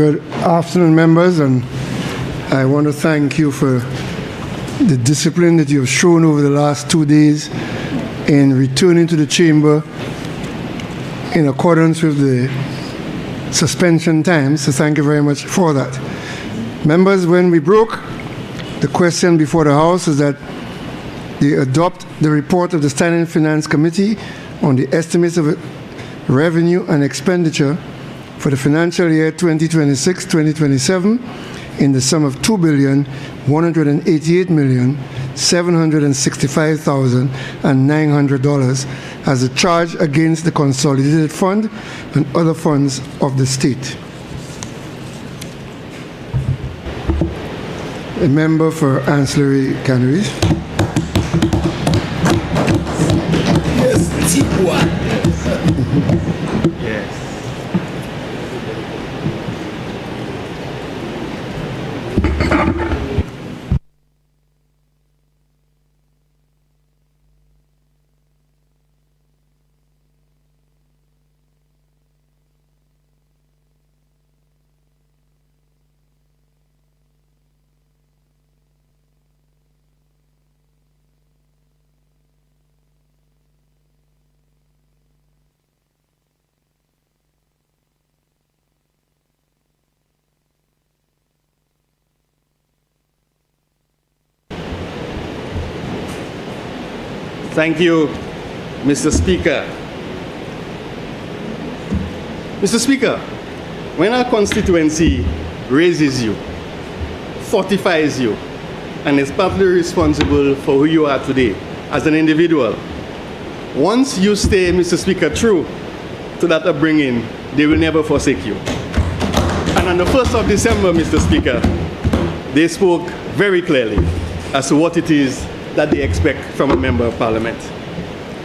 Good afternoon, members, and I want to thank you for the discipline that you have shown over the last 2 days in returning to the chamber in accordance with the suspension times. So thank you very much for that. Members, when we broke, the question before the House is that they adopt the report of the Standing Finance Committee on the estimates of revenue and expenditure for the financial year 2026-2027 in the sum of $2,188,765,900 as a charge against the consolidated fund and other funds of the state. A member for ancillary canneries. Yes, T1. Yes. Thank you, Mr. Speaker. Mr. Speaker, when our constituency raises you, fortifies you, and is partly responsible for who you are today as an individual, once you stay, Mr. Speaker, true to that upbringing, they will never forsake you. And on the 1st of December, Mr. Speaker, they spoke very clearly as to what it is that they expect from a member of parliament.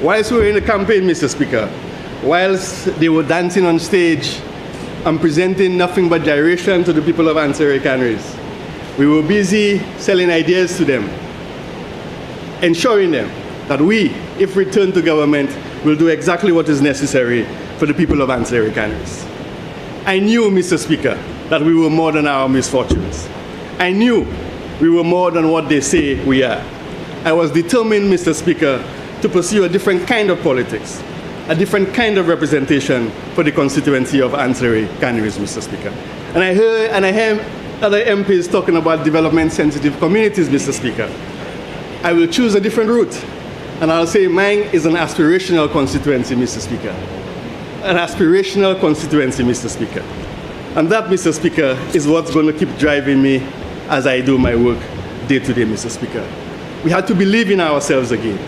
Whilst we were in the campaign, Mr. Speaker, whilst they were dancing on stage and presenting nothing but gyration to the people of ancillary canneries, we were busy selling ideas to them, ensuring them that we, if returned to government, will do exactly what is necessary for the people of ancillary canneries. I knew, Mr. Speaker, that we were more than our misfortunes. I knew we were more than what they say we are. I was determined, Mr. Speaker, to pursue a different kind of politics, a different kind of representation for the constituency of ancillary canneries, Mr. Speaker. And I hear other MPs talking about development-sensitive communities, Mr. Speaker. I will choose a different route, and I'll say mine is an aspirational constituency, Mr. Speaker. An aspirational constituency, Mr. Speaker. And that, Mr. Speaker, is what's going to keep driving me as I do my work day to day, Mr. Speaker. We had to believe in ourselves again.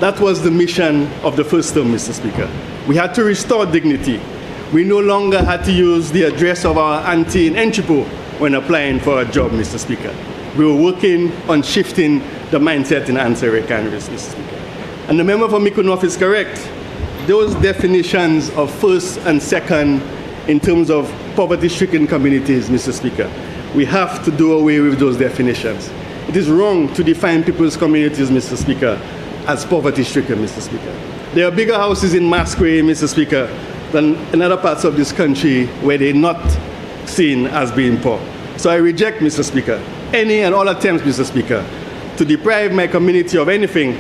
That was the mission of the first term, Mr. Speaker. We had to restore dignity. We no longer had to use the address of our auntie in Enchipo when applying for a job, Mr. Speaker. We were working on shifting the mindset in ancillary canneries, Mr. Speaker. And the member for Mikunov is correct. Those definitions of first and second in terms of poverty-stricken communities, Mr. Speaker, we have to do away with those definitions. It is wrong to define people's communities, Mr. Speaker, as poverty-stricken, Mr. Speaker. There are bigger houses in Masquerade, Mr. Speaker, than in other parts of this country where they're not seen as being poor. So I reject, Mr. Speaker, any and all attempts, Mr. Speaker, to deprive my community of anything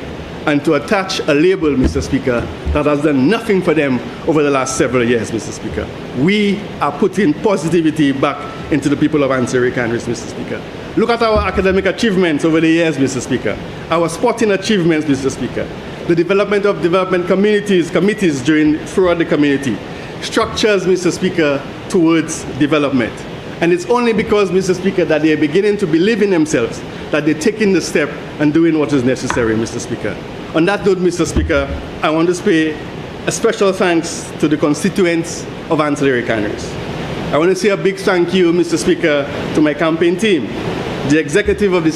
and to attach a label, Mr. Speaker, that has done nothing for them over the last several years, Mr. Speaker. We are putting positivity back into the people of ancillary canneries, Mr. Speaker. Look at our academic achievements over the years, Mr. Speaker. Our sporting achievements, Mr. Speaker. The development of development committees throughout the community. Structures, Mr. Speaker, towards development. And it's only because, Mr. Speaker, that they are beginning to believe in themselves that they're taking the step and doing what is necessary, Mr. Speaker. On that note, Mr. Speaker, I want to pay a special thanks to the constituents of ancillary canneries. I want to say a big thank you, Mr. Speaker, to my campaign team, the executive of the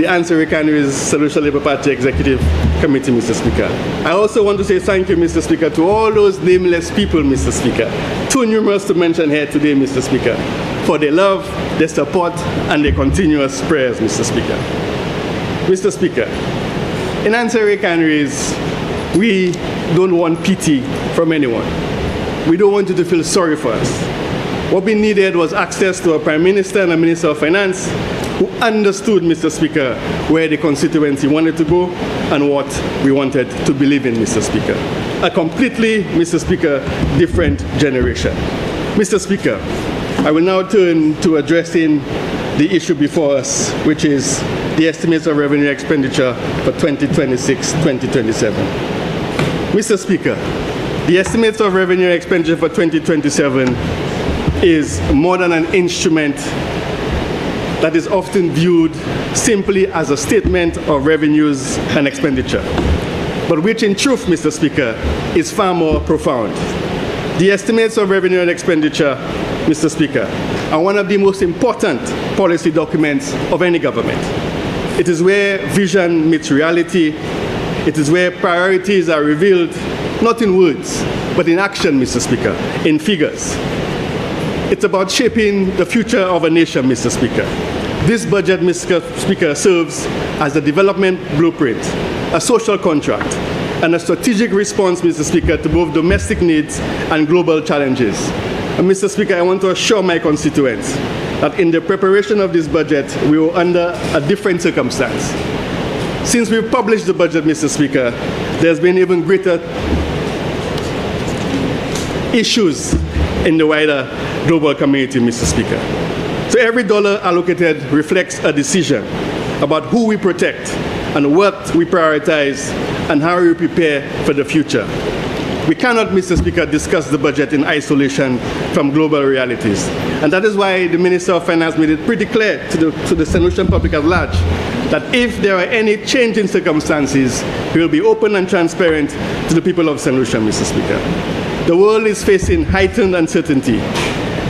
ancillary canneries Salutia Labour Party Executive Committee, Mr. Speaker. I also want to say thank you, Mr. Speaker, to all those nameless people, Mr. Speaker, too numerous to mention here today, Mr. Speaker, for their love, their support, and their continuous prayers, Mr. Speaker. Mr. Speaker, in ancillary canneries, we don't want pity from anyone. We don't want you to feel sorry for us. What we needed was access to a Prime Minister and a Minister of Finance who understood, Mr. Speaker, where the constituency wanted to go and what we wanted to believe in, Mr. Speaker. A completely, Mr. Speaker, different generation. Mr. Speaker, I will now turn to addressing the issue before us, which is the estimates of revenue expenditure for 2026-2027. Mr. Speaker, the estimates of revenue expenditure for 2027 is more than an instrument that is often viewed simply as a statement of revenues and expenditure, but which in truth, Mr. Speaker, is far more profound. The estimates of revenue and expenditure, Mr. Speaker, are one of the most important policy documents of any government. It is where vision meets reality. It is where priorities are revealed, not in words, but in action, Mr. Speaker, in figures. It's about shaping the future of a nation, Mr. Speaker. This budget, Mr. Speaker, serves as a development blueprint, a social contract, and a strategic response, Mr. Speaker, to both domestic needs and global challenges. And Mr. Speaker, I want to assure my constituents that in the preparation of this budget, we were under a different circumstance. Since we've published the budget, Mr. Speaker, there's been even greater issues in the wider global community, Mr. Speaker. So every dollar allocated reflects a decision about who we protect and what we prioritize and how we prepare for the future. We cannot, Mr. Speaker, discuss the budget in isolation from global realities. And that is why the Minister of Finance made it pretty clear to the St. Lucian public at large that if there are any change in circumstances, we will be open and transparent to the people of St. Lucia, Mr. Speaker. The world is facing heightened uncertainty,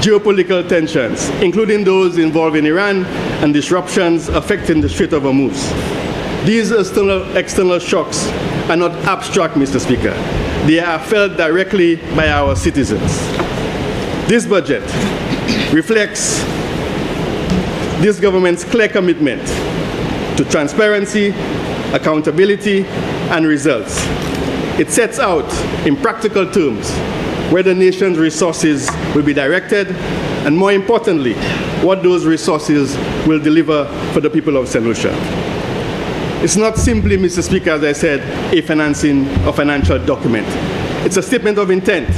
geopolitical tensions, including those involving Iran and disruptions affecting the Strait of Hormuz. These external shocks are not abstract, Mr. Speaker. They are felt directly by our citizens. This budget reflects this government's clear commitment to transparency, accountability, and results. It sets out, in practical terms, where the nation's resources will be directed, and more importantly, what those resources will deliver for the people of St. Lucia. It's not simply, Mr. Speaker, as I said, a financial document. It's a statement of intent.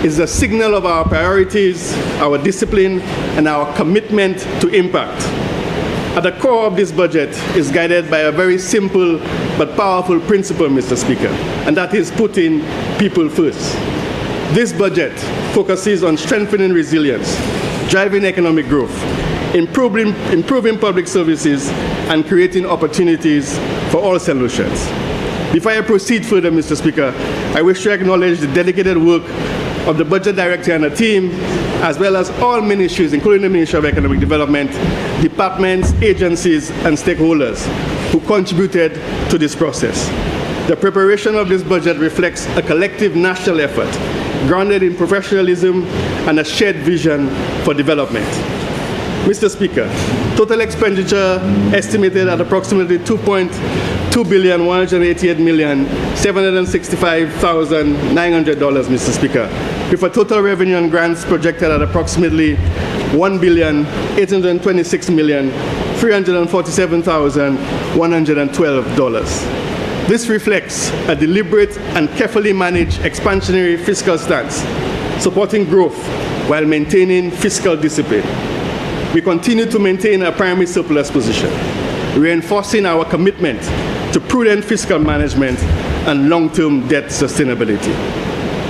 It's a signal of our priorities, our discipline, and our commitment to impact. At the core of this budget is guided by a very simple but powerful principle, Mr. Speaker, and that is putting people first. This budget focuses on strengthening resilience, driving economic growth, improving public services, and creating opportunities for all St. Lucians. Before I proceed further, Mr. Speaker, I wish to acknowledge the dedicated work of the Budget Director and the team, as well as all ministries, including the Ministry of Economic Development, departments, agencies, and stakeholders who contributed to this process. The preparation of this budget reflects a collective national effort, grounded in professionalism and a shared vision for development. Mr. Speaker, total expenditure estimated at approximately $2,188,765,900, Mr. Speaker, with a total revenue and grants projected at approximately $1,826,347,112. This reflects a deliberate and carefully managed expansionary fiscal stance, supporting growth while maintaining fiscal discipline. We continue to maintain a primary surplus position, reinforcing our commitment to prudent fiscal management and long-term debt sustainability.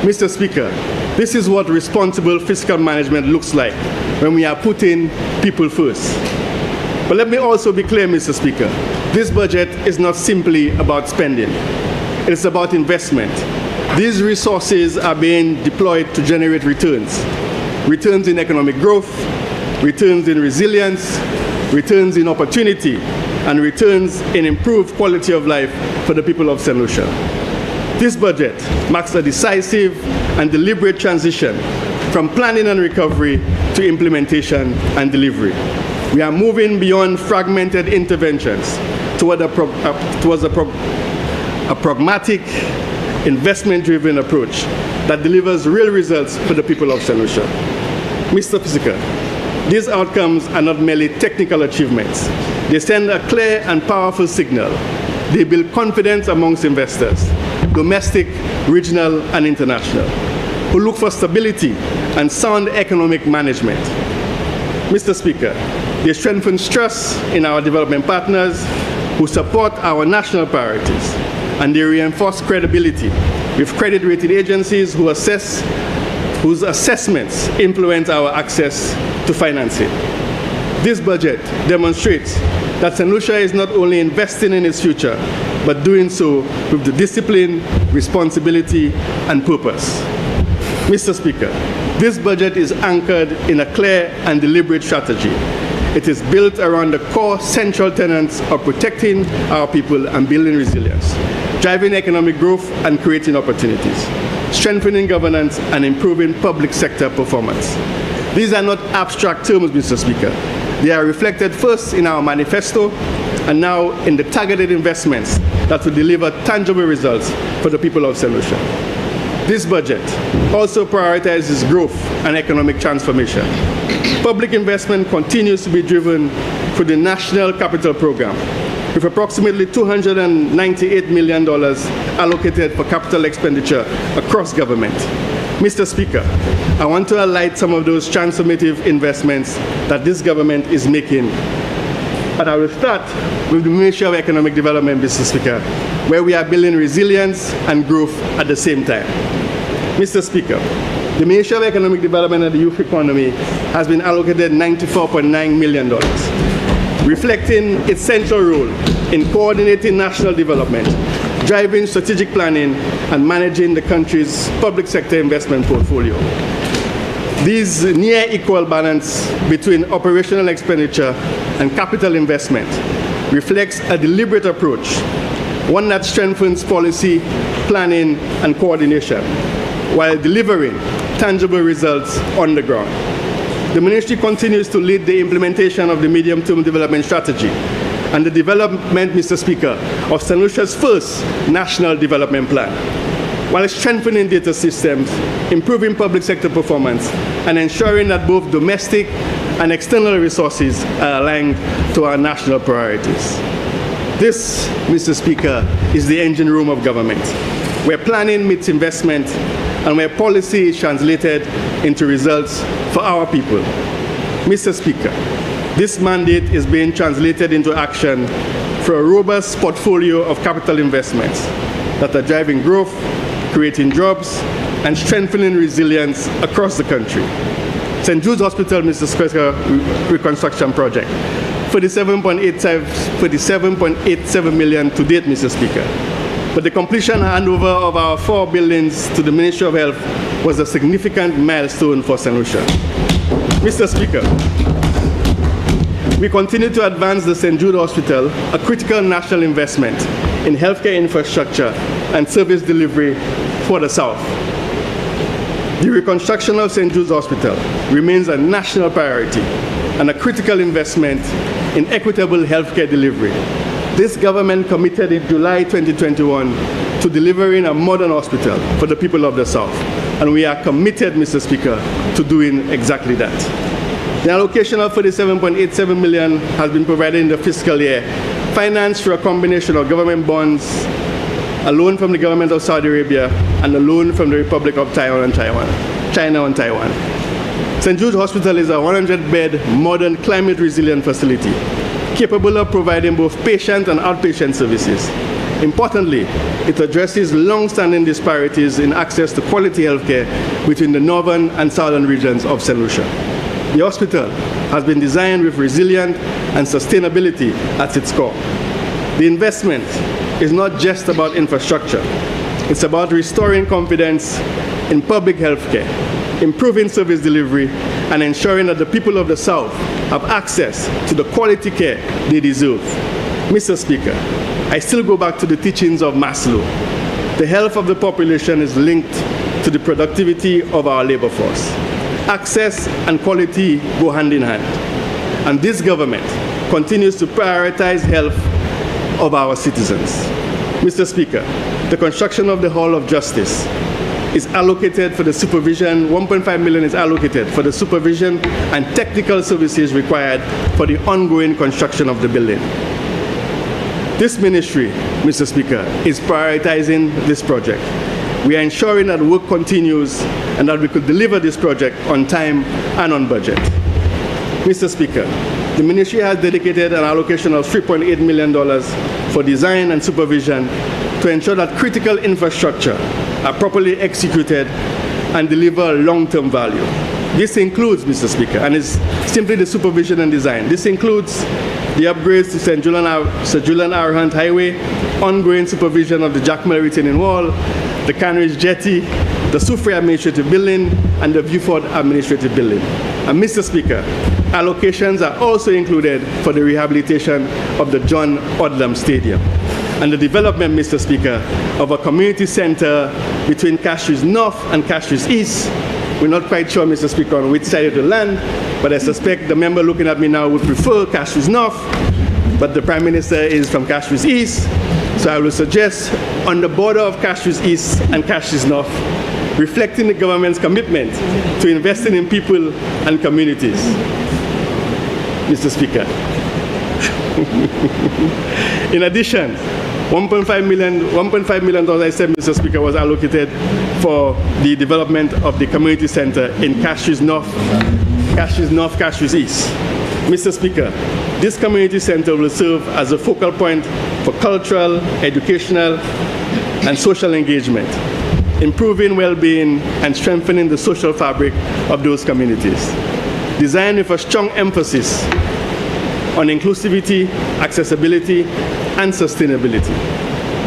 Mr. Speaker, this is what responsible fiscal management looks like when we are putting people first. But let me also be clear, Mr. Speaker, this budget is not simply about spending. It is about investment. These resources are being deployed to generate returns. Returns in economic growth, returns in resilience, returns in opportunity, and returns in improved quality of life for the people of St. Lucia. This budget marks a decisive and deliberate transition from planning and recovery to implementation and delivery. We are moving beyond fragmented interventions towards a pragmatic, investment-driven approach that delivers real results for the people of St. Lucia. Mr. Speaker, these outcomes are not merely technical achievements. They send a clear and powerful signal. They build confidence amongst investors, domestic, regional, and international, who look for stability and sound economic management. Mr. Speaker, they strengthen trust in our development partners who support our national priorities, and they reinforce credibility with credit rating agencies whose assessments influence our access to financing. This budget demonstrates that St. Lucia is not only investing in its future, but doing so with the discipline, responsibility, and purpose. Mr. Speaker, this budget is anchored in a clear and deliberate strategy. It is built around the core central tenets of protecting our people and building resilience, driving economic growth and creating opportunities, strengthening governance and improving public sector performance. These are not abstract terms, Mr. Speaker. They are reflected first in our manifesto and now in the targeted investments that will deliver tangible results for the people of St. Lucia. This budget also prioritizes growth and economic transformation. Public investment continues to be driven through the National Capital Program, with approximately $298 million allocated for capital expenditure across government. Mr. Speaker, I want to highlight some of those transformative investments that this government is making. And I will start with the Ministry of Economic Development, Mr. Speaker, where we are building resilience and growth at the same time. Mr. Speaker, the Ministry of Economic Development and the Youth Economy has been allocated $94.9 million, reflecting its central role in coordinating national development, driving strategic planning, and managing the country's public sector investment portfolio. These near equal balance between operational expenditure and capital investment reflects a deliberate approach, one that strengthens policy, planning, and coordination, while delivering tangible results on the ground. The ministry continues to lead the implementation of the medium-term development strategy and the development, Mr. Speaker, of St. Lucia's first national development plan, while strengthening data systems, improving public sector performance, and ensuring that both domestic and external resources are aligned to our national priorities. This, Mr. Speaker, is the engine room of government, where planning meets investment and where policy is translated into results for our people. Mr. Speaker, this mandate is being translated into action for a robust portfolio of capital investments that are driving growth, creating jobs, and strengthening resilience across the country. St. Jude's Hospital, Mr. Speaker, reconstruction project, $47.87 million to date, Mr. Speaker. But the completion handover of our 4 buildings to the Ministry of Health was a significant milestone for St. Lucia. Mr. Speaker, we continue to advance the St. Jude Hospital, a critical national investment in healthcare infrastructure and service delivery for the South. The reconstruction of St. Jude's Hospital remains a national priority and a critical investment in equitable healthcare delivery. This government committed in July 2021 to delivering a modern hospital for the people of the South, and we are committed, Mr. Speaker, to doing exactly that. The allocation of $47.87 million has been provided in the fiscal year, financed through a combination of government bonds, a loan from the government of Saudi Arabia, and a loan from the Republic of China and Taiwan. St. Jude's Hospital is a 100-bed, modern, climate-resilient facility, capable of providing both patient and outpatient services. Importantly, it addresses long-standing disparities in access to quality healthcare between the northern and southern regions of St. Lucia. The hospital has been designed with resilience and sustainability at its core. The investment is not just about infrastructure. It's about restoring confidence in public healthcare, improving service delivery, and ensuring that the people of the South have access to the quality care they deserve. Mr. Speaker, I still go back to the teachings of Maslow. The health of the population is linked to the productivity of our labor force. Access and quality go hand in hand. And this government continues to prioritize health of our citizens. Mr. Speaker, the construction of the Hall of Justice is allocated for the supervision, 1.5 million is allocated for the supervision and technical services required for the ongoing construction of the building. This ministry, Mr. Speaker, is prioritizing this project. We are ensuring that work continues and that we could deliver this project on time and on budget. Mr. Speaker, the ministry has dedicated an allocation of $3.8 million for design and supervision to ensure that critical infrastructure are properly executed and deliver long-term value. This includes, Mr. Speaker, and it's simply the supervision and design. This includes the upgrades to Sir Julian R. Hunt Highway, ongoing supervision of the Jackmel retaining wall, the Canridge Jetty, the Soufriere Administrative Building, and the Viewford Administrative Building. And Mr. Speaker, allocations are also included for the rehabilitation of the John Odlum Stadium and the development, Mr. Speaker, of a community center between Castries North and Castries East. We're not quite sure, Mr. Speaker, on which side of the land, but I suspect the member looking at me now would prefer Castries North, but the Prime Minister is from Castries East, so I will suggest on the border of Castries East and Castries North, reflecting the government's commitment to investing in people and communities. Mr. Speaker. In addition, $1.5 million, I said, Mr. Speaker, was allocated for the development of the community center in Castries North, Castries East. Mr. Speaker, this community center will serve as a focal point for cultural, educational, and social engagement, improving well-being and strengthening the social fabric of those communities. Designed with a strong emphasis on inclusivity, accessibility, and sustainability.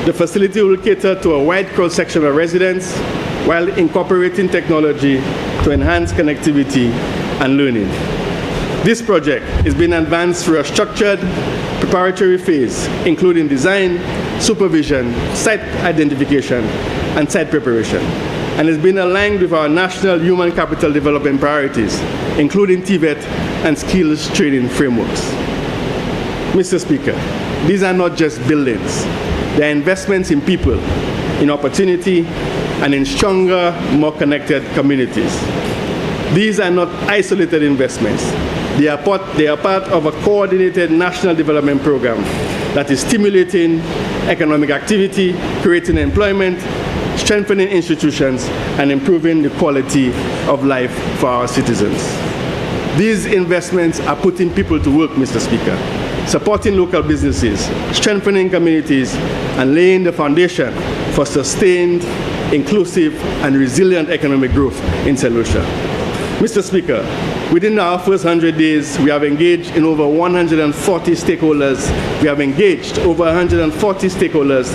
The facility will cater to a wide cross-section of residents while incorporating technology to enhance connectivity and learning. This project is being advanced through a structured preparatory phase, including design, supervision, site identification, and site preparation, and has been aligned with our national human capital development priorities, including TVET and skills training frameworks. Mr. Speaker, these are not just buildings. They are investments in people, in opportunity, and in stronger, more connected communities. These are not isolated investments. They are part of a coordinated national development program that is stimulating economic activity, creating employment, strengthening institutions, and improving the quality of life for our citizens. These investments are putting people to work, Mr. Speaker, supporting local businesses, strengthening communities, and laying the foundation for sustained, inclusive, and resilient economic growth in St. Lucia. Mr. Speaker, within our first 100 days, we have engaged in over 140 stakeholders. We have engaged over 140 stakeholders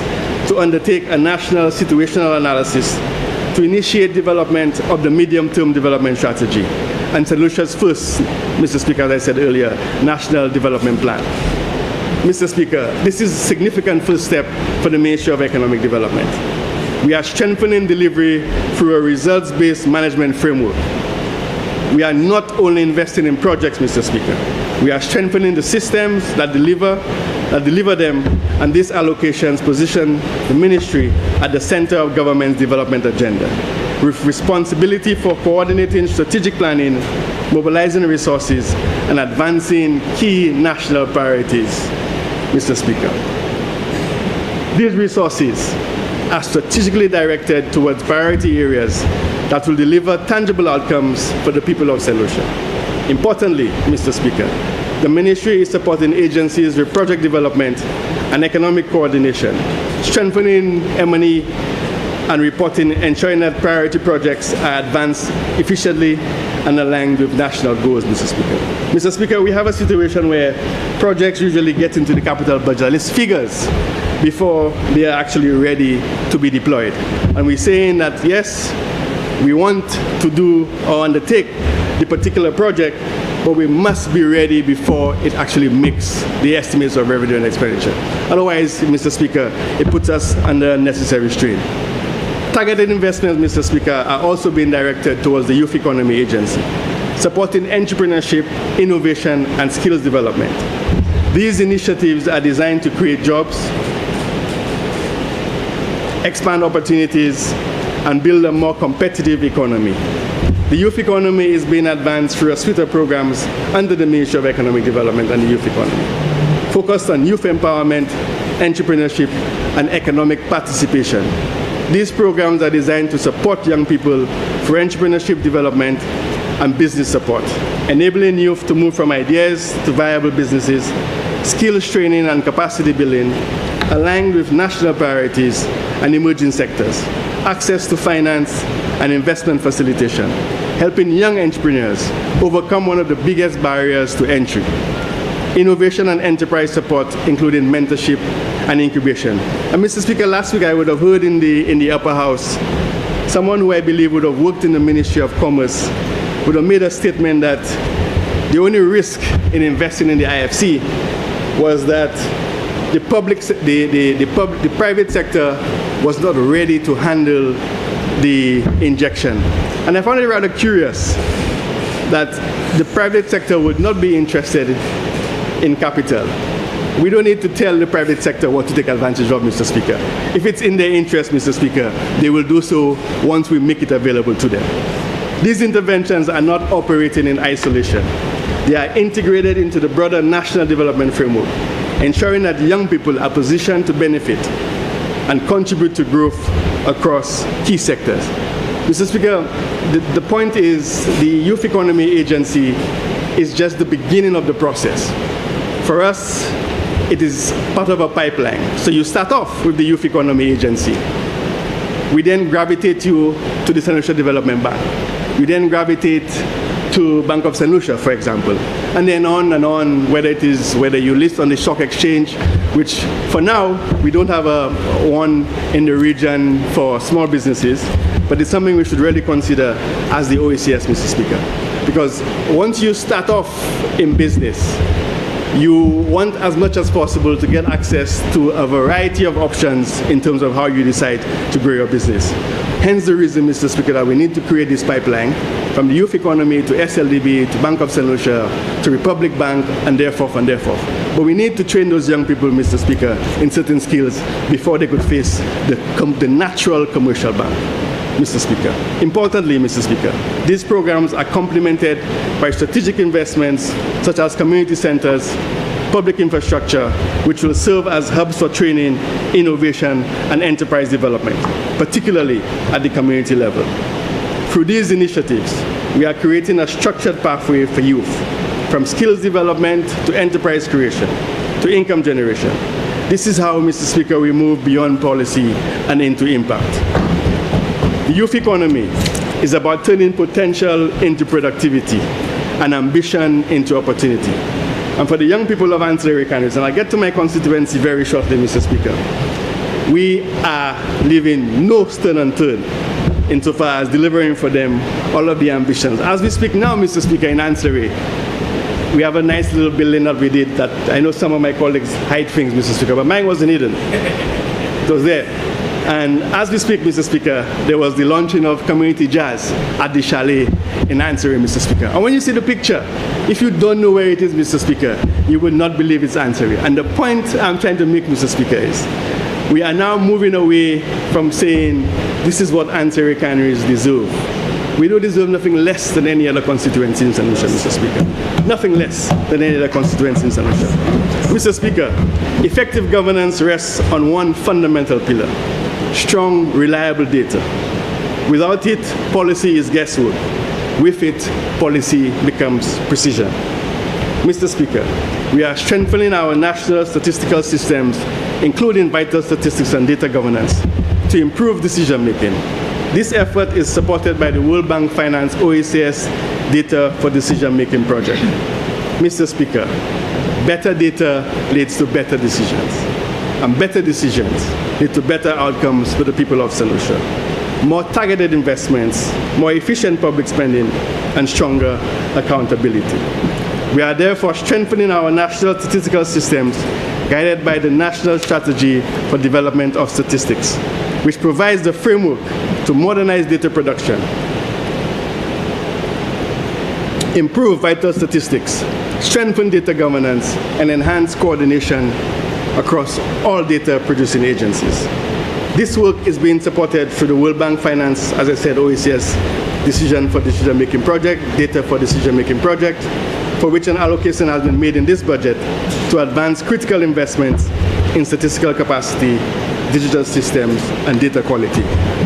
to undertake a national situational analysis to initiate development of the medium-term development strategy and St. Lucia's first, Mr. Speaker, as I said earlier, national development plan. Mr. Speaker, this is a significant first step for the Ministry of Economic Development. We are strengthening delivery through a results-based management framework. We are not only investing in projects, Mr. Speaker, we are strengthening the systems that deliver them, and these allocations position the ministry at the center of government's development agenda, with responsibility for coordinating strategic planning, mobilizing resources, and advancing key national priorities, Mr. Speaker. These resources are strategically directed towards priority areas that will deliver tangible outcomes for the people of St. Lucia. Importantly, Mr. Speaker, the ministry is supporting agencies with project development and economic coordination, strengthening M&E and reporting, ensuring that priority projects are advanced efficiently and aligned with national goals, Mr. Speaker. Mr. Speaker, we have a situation where projects usually get into the capital budget list figures before they are actually ready to be deployed. And we're saying that, yes, we want to do or undertake the particular project, but we must be ready before it actually makes the estimates of revenue and expenditure. Otherwise, Mr. Speaker, it puts us under unnecessary strain. Targeted investments, Mr. Speaker, are also being directed towards the Youth Economy Agency, supporting entrepreneurship, innovation, and skills development. These initiatives are designed to create jobs, expand opportunities, and build a more competitive economy. The youth economy is being advanced through a suite of programs under the Ministry of Economic Development and the Youth Economy, focused on youth empowerment, entrepreneurship, and economic participation. These programs are designed to support young people for entrepreneurship development and business support, enabling youth to move from ideas to viable businesses, skills training and capacity building, aligned with national priorities and emerging sectors, access to finance and investment facilitation, helping young entrepreneurs overcome one of the biggest barriers to entry, innovation and enterprise support, including mentorship and incubation. And Mr. Speaker, last week I would have heard in the upper house, someone who I believe would have worked in the Ministry of Commerce would have made a statement that the only risk in investing in the IFC was that the private sector was not ready to handle the injection. And I found it rather curious that the private sector would not be interested in capital. We don't need to tell the private sector what to take advantage of, Mr. Speaker. If it's in their interest, Mr. Speaker, they will do so once we make it available to them. These interventions are not operating in isolation. They are integrated into the broader national development framework, ensuring that young people are positioned to benefit and contribute to growth across key sectors. Mr. Speaker, the point is the Youth Economy Agency is just the beginning of the process. For us, it is part of a pipeline. So you start off with the Youth Economy Agency. We then gravitate you to the St. Lucia Development Bank. We then gravitate to Bank of St. Lucia, for example, and then on and on, whether you list on the stock exchange, which for now, we don't have one in the region for small businesses, but it's something we should really consider as the OECS, Mr. Speaker. Because once you start off in business, you want as much as possible to get access to a variety of options in terms of how you decide to grow your business. Hence the reason, Mr. Speaker, that we need to create this pipeline from the youth economy to SLDB to Bank of St. Lucia to Republic Bank and therefore and therefore. But we need to train those young people, Mr. Speaker, in certain skills before they could face the natural commercial bank, Mr. Speaker. Importantly, Mr. Speaker, these programs are complemented by strategic investments such as community centers, public infrastructure, which will serve as hubs for training, innovation, and enterprise development, particularly at the community level. Through these initiatives, we are creating a structured pathway for youth, from skills development to enterprise creation, to income generation. This is how, Mr. Speaker, we move beyond policy and into impact. The youth economy is about turning potential into productivity and ambition into opportunity. And for the young people of ancillary candidates, and I'll get to my constituency very shortly, Mr. Speaker, we are leaving no stone unturned insofar as delivering for them all of the ambitions. As we speak now, Mr. Speaker, in ancillary, we have a nice little building that we did that I know some of my colleagues hide things, Mr. Speaker, but mine wasn't hidden. It was there. And as we speak, Mr. Speaker, there was the launching of community jazz at the chalet in Ansari, Mr. Speaker. And when you see the picture, if you don't know where it is, Mr. Speaker, you will not believe it's Ansari. And the point I'm trying to make, Mr. Speaker, is we are now moving away from saying this is what Ansari canneries deserve. We don't deserve nothing less than any other constituency in St. Lucia, Mr. Speaker. Nothing less than any other constituency in St. Lucia. Mr. Speaker, effective governance rests on one fundamental pillar: strong, reliable data. Without it, policy is guesswork. With it, policy becomes precision. Mr. Speaker, we are strengthening our national statistical systems, including vital statistics and data governance, to improve decision-making. This effort is supported by the World Bank Finance OECS Data for Decision-Making project. Mr. Speaker, better data leads to better decisions, and better decisions lead to better outcomes for the people of St. Lucia. More targeted investments, more efficient public spending, and stronger accountability. We are therefore strengthening our national statistical systems guided by the National Strategy for Development of Statistics, which provides the framework to modernize data production, improve vital statistics, strengthen data governance, and enhance coordination across all data producing agencies. This work is being supported through the World Bank Finance, as I said, OECS Decision-for-Decision-Making Project, Data for Decision-Making Project, for which an allocation has been made in this budget to advance critical investments in statistical capacity, digital systems, and data quality.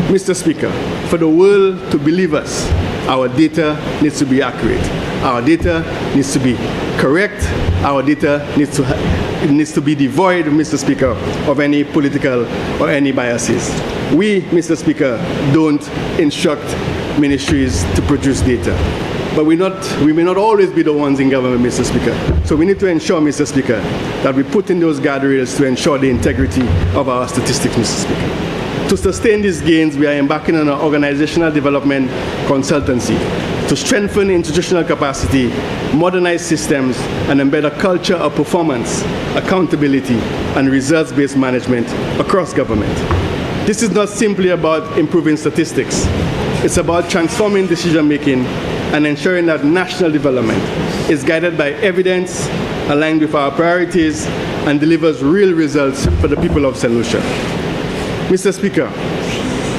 Mr. Speaker, for the world to believe us, our data needs to be accurate. Our data needs to be correct. Our data needs to be devoid, Mr. Speaker, of any political or any biases. We, Mr. Speaker, don't instruct ministries to produce data. But we may not always be the ones in government, Mr. Speaker. So we need to ensure, Mr. Speaker, that we put in those guardrails to ensure the integrity of our statistics, Mr. Speaker. To sustain these gains, we are embarking on an organizational development consultancy to strengthen institutional capacity, modernize systems, and embed a culture of performance, accountability, and results-based management across government. This is not simply about improving statistics. It's about transforming decision-making and ensuring that national development is guided by evidence, aligned with our priorities, and delivers real results for the people of St. Lucia. Mr. Speaker,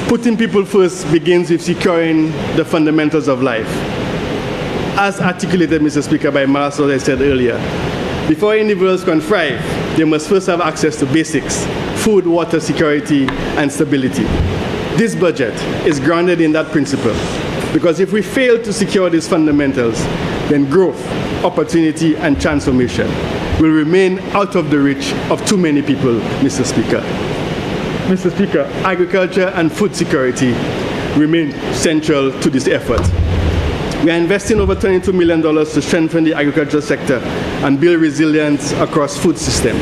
putting people first begins with securing the fundamentals of life. As articulated, Mr. Speaker, by Malasol, as I said earlier, before individuals can thrive, they must first have access to basics: food, water, security, and stability. This budget is grounded in that principle, because if we fail to secure these fundamentals, then growth, opportunity, and transformation will remain out of the reach of too many people, Mr. Speaker. Mr. Speaker, agriculture and food security remain central to this effort. We are investing over $22 million to strengthen the agricultural sector and build resilience across food systems.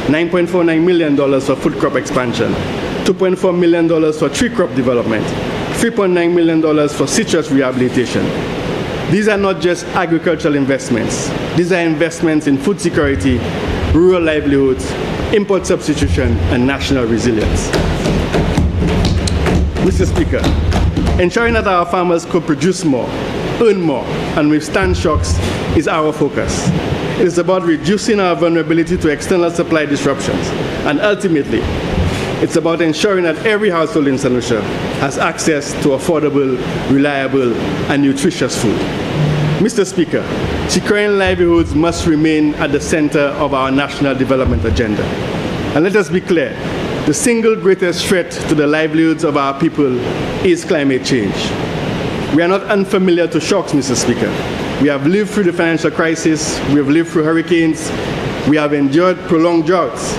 $9.49 million for food crop expansion, $2.4 million for tree crop development, $3.9 million for citrus rehabilitation. These are not just agricultural investments. These are investments in food security, rural livelihoods, import substitution, and national resilience. Mr. Speaker, ensuring that our farmers could produce more, earn more, and withstand shocks is our focus. It is about reducing our vulnerability to external supply disruptions, and ultimately, it's about ensuring that every household in St. Lucia has access to affordable, reliable, and nutritious food. Mr. Speaker, securing livelihoods must remain at the center of our national development agenda. And let us be clear, the single greatest threat to the livelihoods of our people is climate change. We are not unfamiliar to shocks, Mr. Speaker. We have lived through the financial crisis, we have lived through hurricanes, we have endured prolonged droughts.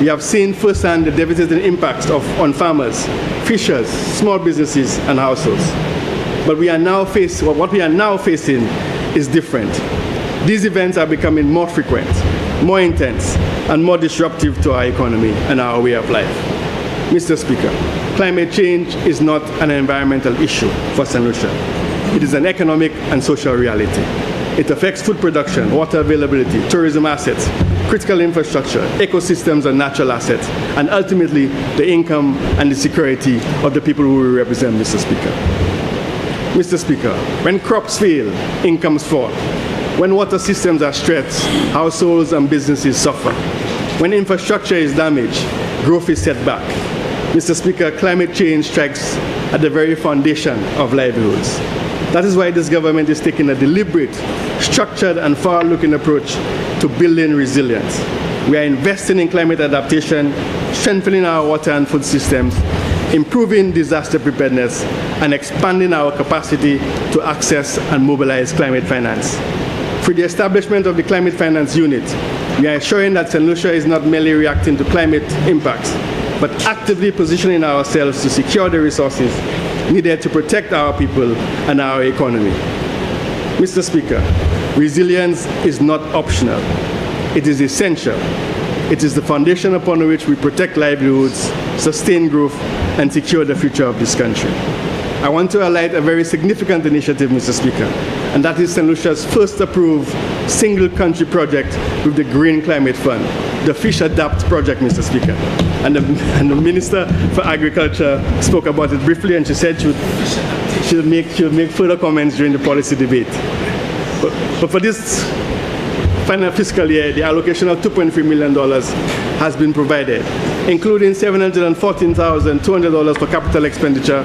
We have seen firsthand the devastating impacts on farmers, fishers, small businesses, and households. But what we are now facing is different. These events are becoming more frequent, more intense, and more disruptive to our economy and our way of life. Mr. Speaker, climate change is not an environmental issue for St. Lucia. It is an economic and social reality. It affects food production, water availability, tourism assets, critical infrastructure, ecosystems and natural assets, and ultimately the income and the security of the people who we represent, Mr. Speaker. Mr. Speaker, when crops fail, incomes fall. When water systems are stretched, households and businesses suffer. When infrastructure is damaged, growth is set back. Mr. Speaker, climate change strikes at the very foundation of livelihoods. That is why this government is taking a deliberate, structured, and far-looking approach to building resilience. We are investing in climate adaptation, strengthening our water and food systems, improving disaster preparedness, and expanding our capacity to access and mobilize climate finance. Through the establishment of the Climate Finance Unit, we are ensuring that St. Lucia is not merely reacting to climate impacts, but actively positioning ourselves to secure the resources needed to protect our people and our economy. Mr. Speaker, resilience is not optional. It is essential. It is the foundation upon which we protect livelihoods, sustain growth, and secure the future of this country. I want to highlight a very significant initiative, Mr. Speaker, and that is St. Lucia's first approved single country project with the Green Climate Fund, the Fish Adapt project, Mr. Speaker. And the Minister for Agriculture spoke about it briefly, and she said she would make further comments during the policy debate. But for this final fiscal year, the allocation of $2.3 million has been provided. including $714,200 for capital expenditure,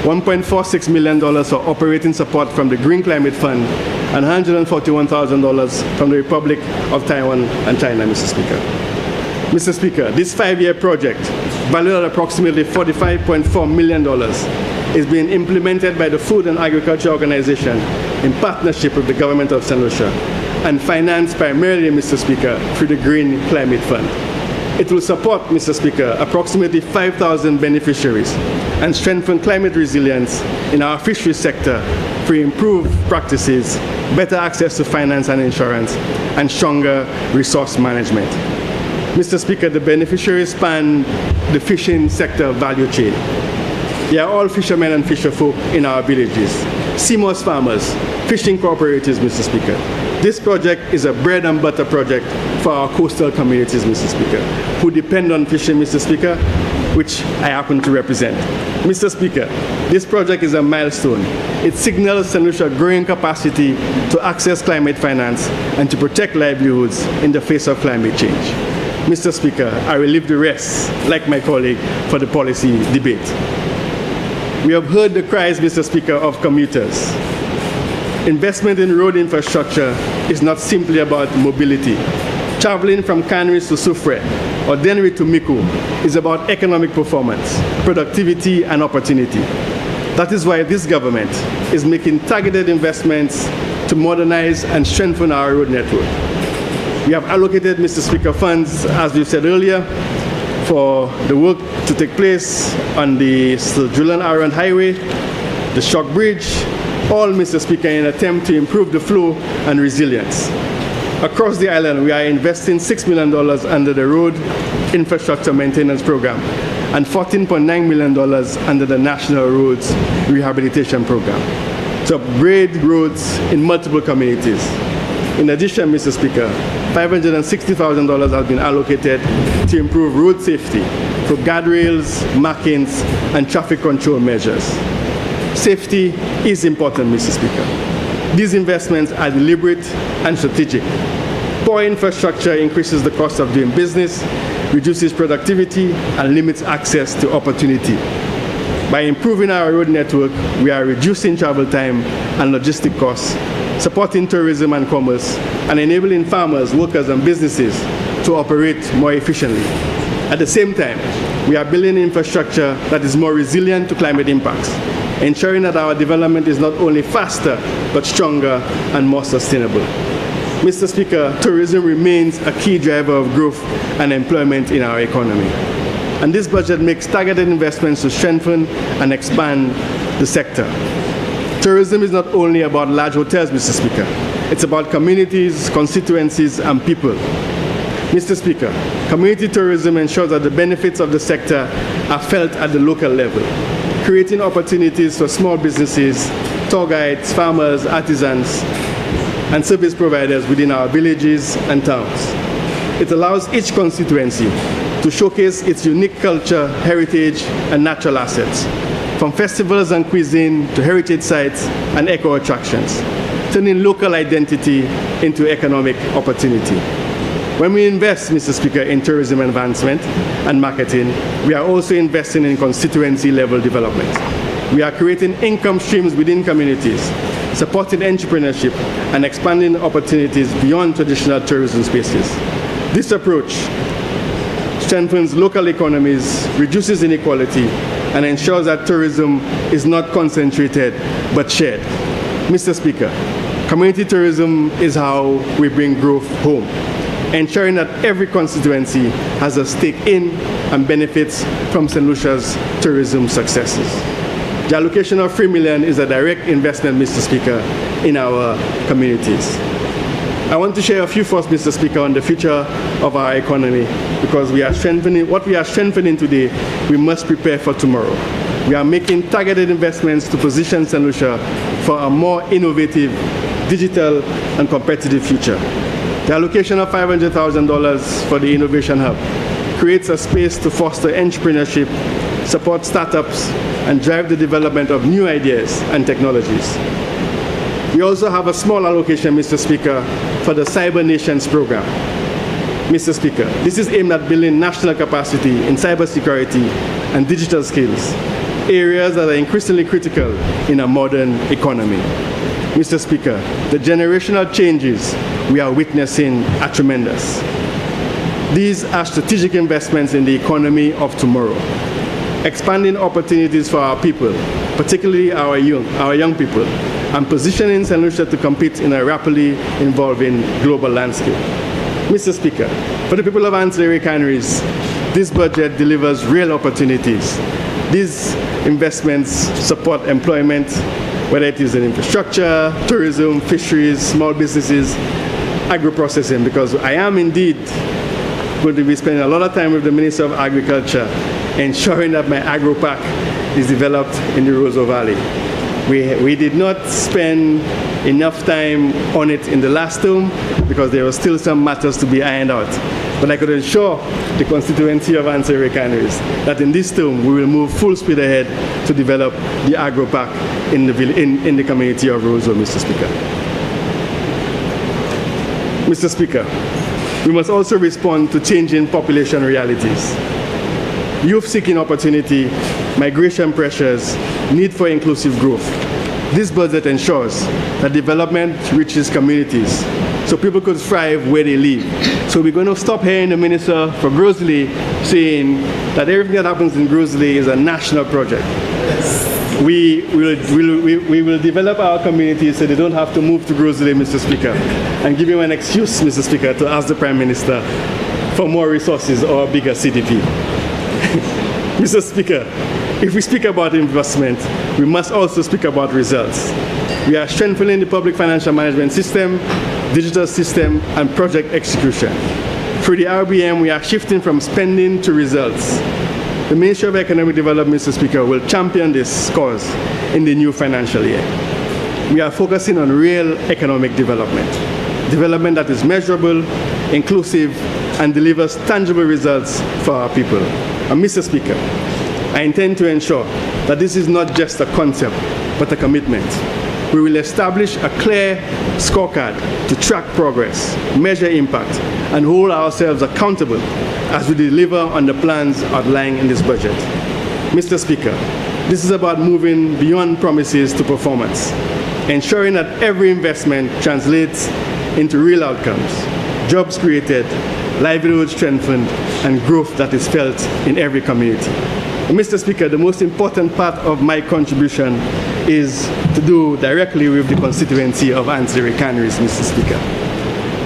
$1.46 million for operating support from the Green Climate Fund, and $141,000 from the Republic of Taiwan and China, Mr. Speaker. Mr. Speaker, this 5-year project, valued at approximately $45.4 million, is being implemented by the Food and Agriculture Organization in partnership with the government of St. Lucia and financed primarily, Mr. Speaker, through the Green Climate Fund. It will support, Mr. Speaker, approximately 5,000 beneficiaries and strengthen climate resilience in our fisheries sector through improved practices, better access to finance and insurance, and stronger resource management. Mr. Speaker, the beneficiaries span the fishing sector value chain. They are all fishermen and fisherfolk in our villages, seamoss farmers, fishing cooperatives, Mr. Speaker. This project is a bread and butter project for our coastal communities, Mr. Speaker, who depend on fishing, Mr. Speaker, which I happen to represent. Mr. Speaker, this project is a milestone. It signals St. Lucia's growing capacity to access climate finance and to protect livelihoods in the face of climate change. Mr. Speaker, I will leave the rest, like my colleague, for the policy debate. We have heard the cries, Mr. Speaker, of commuters. Investment in road infrastructure is not simply about mobility. Traveling from Canaries to Soufrière or Dennery to Miku is about economic performance, productivity, and opportunity. That is why this government is making targeted investments to modernize and strengthen our road network. We have allocated, Mr. Speaker, funds, as we've said earlier, for the work to take place on the Julian Iron Highway, the Shock Bridge, all, Mr. Speaker, in an attempt to improve the flow and resilience. Across the island, we are investing $6 million under the Road Infrastructure Maintenance Program and $14.9 million under the National Roads Rehabilitation Program to upgrade roads in multiple communities. In addition, Mr. Speaker, $560,000 has been allocated to improve road safety through guardrails, markings, and traffic control measures. Safety is important, Mr. Speaker. These investments are deliberate and strategic. Poor infrastructure increases the cost of doing business, reduces productivity, and limits access to opportunity. By improving our road network, we are reducing travel time and logistic costs, supporting tourism and commerce, and enabling farmers, workers, and businesses to operate more efficiently. At the same time, we are building infrastructure that is more resilient to climate impacts, ensuring that our development is not only faster, but stronger and more sustainable. Mr. Speaker, tourism remains a key driver of growth and employment in our economy. And this budget makes targeted investments to strengthen and expand the sector. Tourism is not only about large hotels, Mr. Speaker. It's about communities, constituencies, and people. Mr. Speaker, community tourism ensures that the benefits of the sector are felt at the local level, creating opportunities for small businesses, tour guides, farmers, artisans, and service providers within our villages and towns. It allows each constituency to showcase its unique culture, heritage, and natural assets, from festivals and cuisine to heritage sites and eco-attractions, turning local identity into economic opportunity. When we invest, Mr. Speaker, in tourism advancement and marketing, we are also investing in constituency-level development. We are creating income streams within communities, supporting entrepreneurship, and expanding opportunities beyond traditional tourism spaces. This approach strengthens local economies, reduces inequality, and ensures that tourism is not concentrated but shared. Mr. Speaker, community tourism is how we bring growth home, ensuring that every constituency has a stake in and benefits from St. Lucia's tourism successes. The allocation of $3 million is a direct investment, Mr. Speaker, in our communities. I want to share a few thoughts, Mr. Speaker, on the future of our economy, because what we are strengthening today, we must prepare for tomorrow. We are making targeted investments to position St. Lucia for a more innovative, digital, and competitive future. The allocation of $500,000 for the Innovation Hub creates a space to foster entrepreneurship, support startups, and drive the development of new ideas and technologies. We also have a small allocation, Mr. Speaker, for the Cyber Nations program. Mr. Speaker, this is aimed at building national capacity in cybersecurity and digital skills, areas that are increasingly critical in a modern economy. Mr. Speaker, the generational changes we are witnessing are tremendous. These are strategic investments in the economy of tomorrow, expanding opportunities for our people, particularly our young people, and positioning St. Lucia to compete in a rapidly evolving global landscape. Mr. Speaker, for the people of ancillary canneries, this budget delivers real opportunities. These investments support employment, whether it is in infrastructure, tourism, fisheries, small businesses, agro-processing, because I am indeed going to be spending a lot of time with the Minister of Agriculture, ensuring that my agro-pack is developed in the Roseau Valley. We did not spend enough time on it in the last term because there were still some matters to be ironed out. But I could assure the constituency of ancillary canneries that in this term we will move full speed ahead to develop the agro-pack in the community of Roseau, Mr. Speaker. Mr. Speaker, we must also respond to changing population realities. Youth seeking opportunity, migration pressures, need for inclusive growth. This budget ensures that development reaches communities so people could thrive where they live. So we're going to stop hearing the Minister for Grosley saying that everything that happens in Grosley is a national project. We will develop our communities so they don't have to move to Grosley, Mr. Speaker, and give him an excuse, Mr. Speaker, to ask the Prime Minister for more resources or a bigger CDP. Mr. Speaker, if we speak about investment, we must also speak about results. We are strengthening the public financial management system, digital system, and project execution. Through the RBM, we are shifting from spending to results. The Ministry of Economic Development, Mr. Speaker, will champion this cause in the new financial year. We are focusing on real economic development, development that is measurable, inclusive, and delivers tangible results for our people. And Mr. Speaker, I intend to ensure that this is not just a concept, but a commitment. We will establish a clear scorecard to track progress, measure impact, and hold ourselves accountable as we deliver on the plans outlined in this budget. Mr. Speaker, this is about moving beyond promises to performance, ensuring that every investment translates into real outcomes, jobs created, livelihoods strengthened, and growth that is felt in every community. And Mr. Speaker, the most important part of my contribution is to do directly with the constituency of ancillary canneries, Mr. Speaker.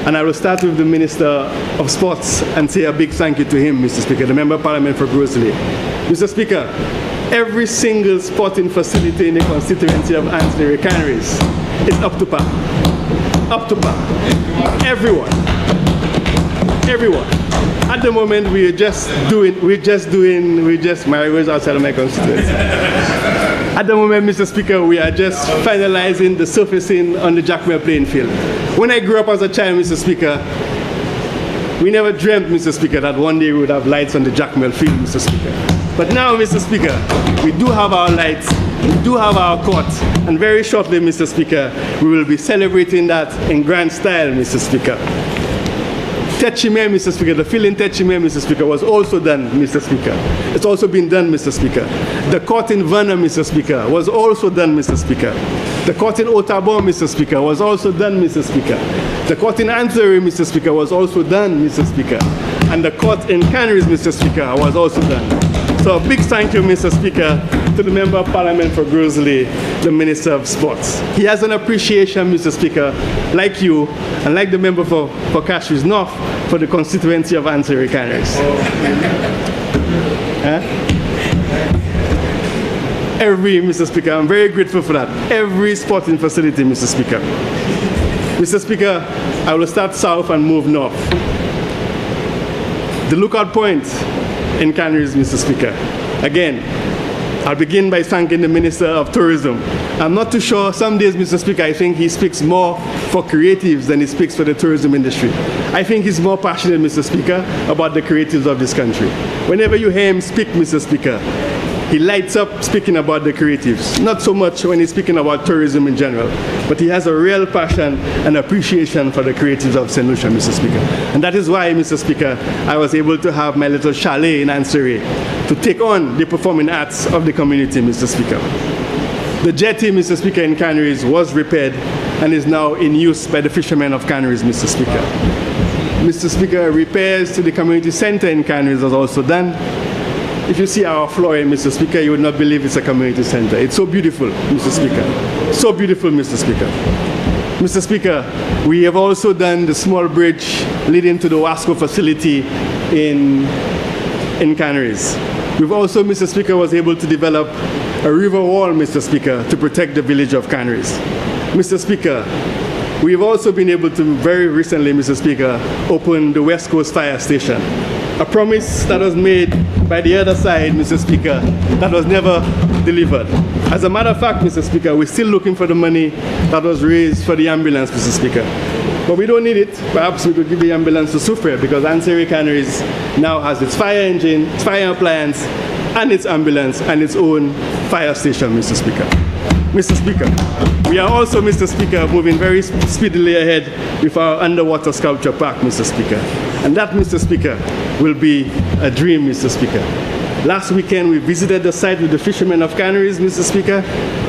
And I will start with the Minister of Sports and say a big thank you to him, Mr. Speaker, the Member of Parliament for Grosley. Mr. Speaker, every single sporting facility in the constituency of ancillary canneries is up to par. Up to par. Everyone. At the moment, my words outside of my constituency. At the moment, Mr. Speaker, we are just finalizing the surfacing on the Jackmel playing field. When I grew up as a child, Mr. Speaker, we never dreamt, Mr. Speaker, that one day we would have lights on the Jackmel field, Mr. Speaker. But now, Mr. Speaker, we do have our lights, we do have our court, and very shortly, Mr. Speaker, we will be celebrating that in grand style, Mr. Speaker. Techime, Mr. Speaker, the field in Techime, Mr. Speaker, was also done, Mr. Speaker. It's also been done, Mr. Speaker. The court in Vanna, Mr. Speaker, was also done, Mr. Speaker. The court in Otabon, Mr. Speaker, was also done, Mr. Speaker. The court in Ancillary, Mr. Speaker, was also done, Mr. Speaker. And the court in Canneries, Mr. Speaker, was also done. So a big thank you, Mr. Speaker, to the Member of Parliament for Grosley, the Minister of Sports. He has an appreciation, Mr. Speaker, like you, and like the member for Cashews North, for the constituency of ancillary canneries. Mr. Speaker, I'm very grateful for that. Every sporting facility, Mr. Speaker. Mr. Speaker, I will start south and move north. The lookout point in canneries, Mr. Speaker. Again, I'll begin by thanking the Minister of Tourism. I'm not too sure, some days, Mr. Speaker, I think he speaks more for creatives than he speaks for the tourism industry. I think he's more passionate, Mr. Speaker, about the creatives of this country. Whenever you hear him speak, Mr. Speaker, He lights up speaking about the creatives, not so much when he's speaking about tourism in general, but he has a real passion and appreciation for the creatives of St. Lucia, Mr. Speaker. And that is why, Mr. Speaker, I was able to have my little chalet in Anseri to take on the performing arts of the community, Mr. Speaker. The jetty, Mr. Speaker, in Canaries was repaired and is now in use by the fishermen of Canaries, Mr. Speaker. Mr. Speaker, repairs to the community center in Canaries was also done. If you see our flooring, Mr. Speaker, you would not believe it's a community center. It's so beautiful, Mr. Speaker. So beautiful, Mr. Speaker. Mr. Speaker, we have also done the small bridge leading to the Wasco facility in Canaries. We've also, Mr. Speaker, was able to develop a river wall, Mr. Speaker, to protect the village of Canaries. Mr. Speaker, we've also been able to, very recently, Mr. Speaker, open the West Coast Fire Station. A promise that was made by the other side, Mr. Speaker, that was never delivered. As a matter of fact, Mr. Speaker, we're still looking for the money that was raised for the ambulance, Mr. Speaker. But we don't need it. Perhaps we could give the ambulance to Soufriere, because Anseri Canaries now has its fire engine, its fire appliance, and its ambulance, and its own fire station, Mr. Speaker. Mr. Speaker, we are also, Mr. Speaker, moving very speedily ahead with our underwater sculpture park, Mr. Speaker. And that, Mr. Speaker, will be a dream, Mr. Speaker. Last weekend, we visited the site with the fishermen of Canaries, Mr. Speaker,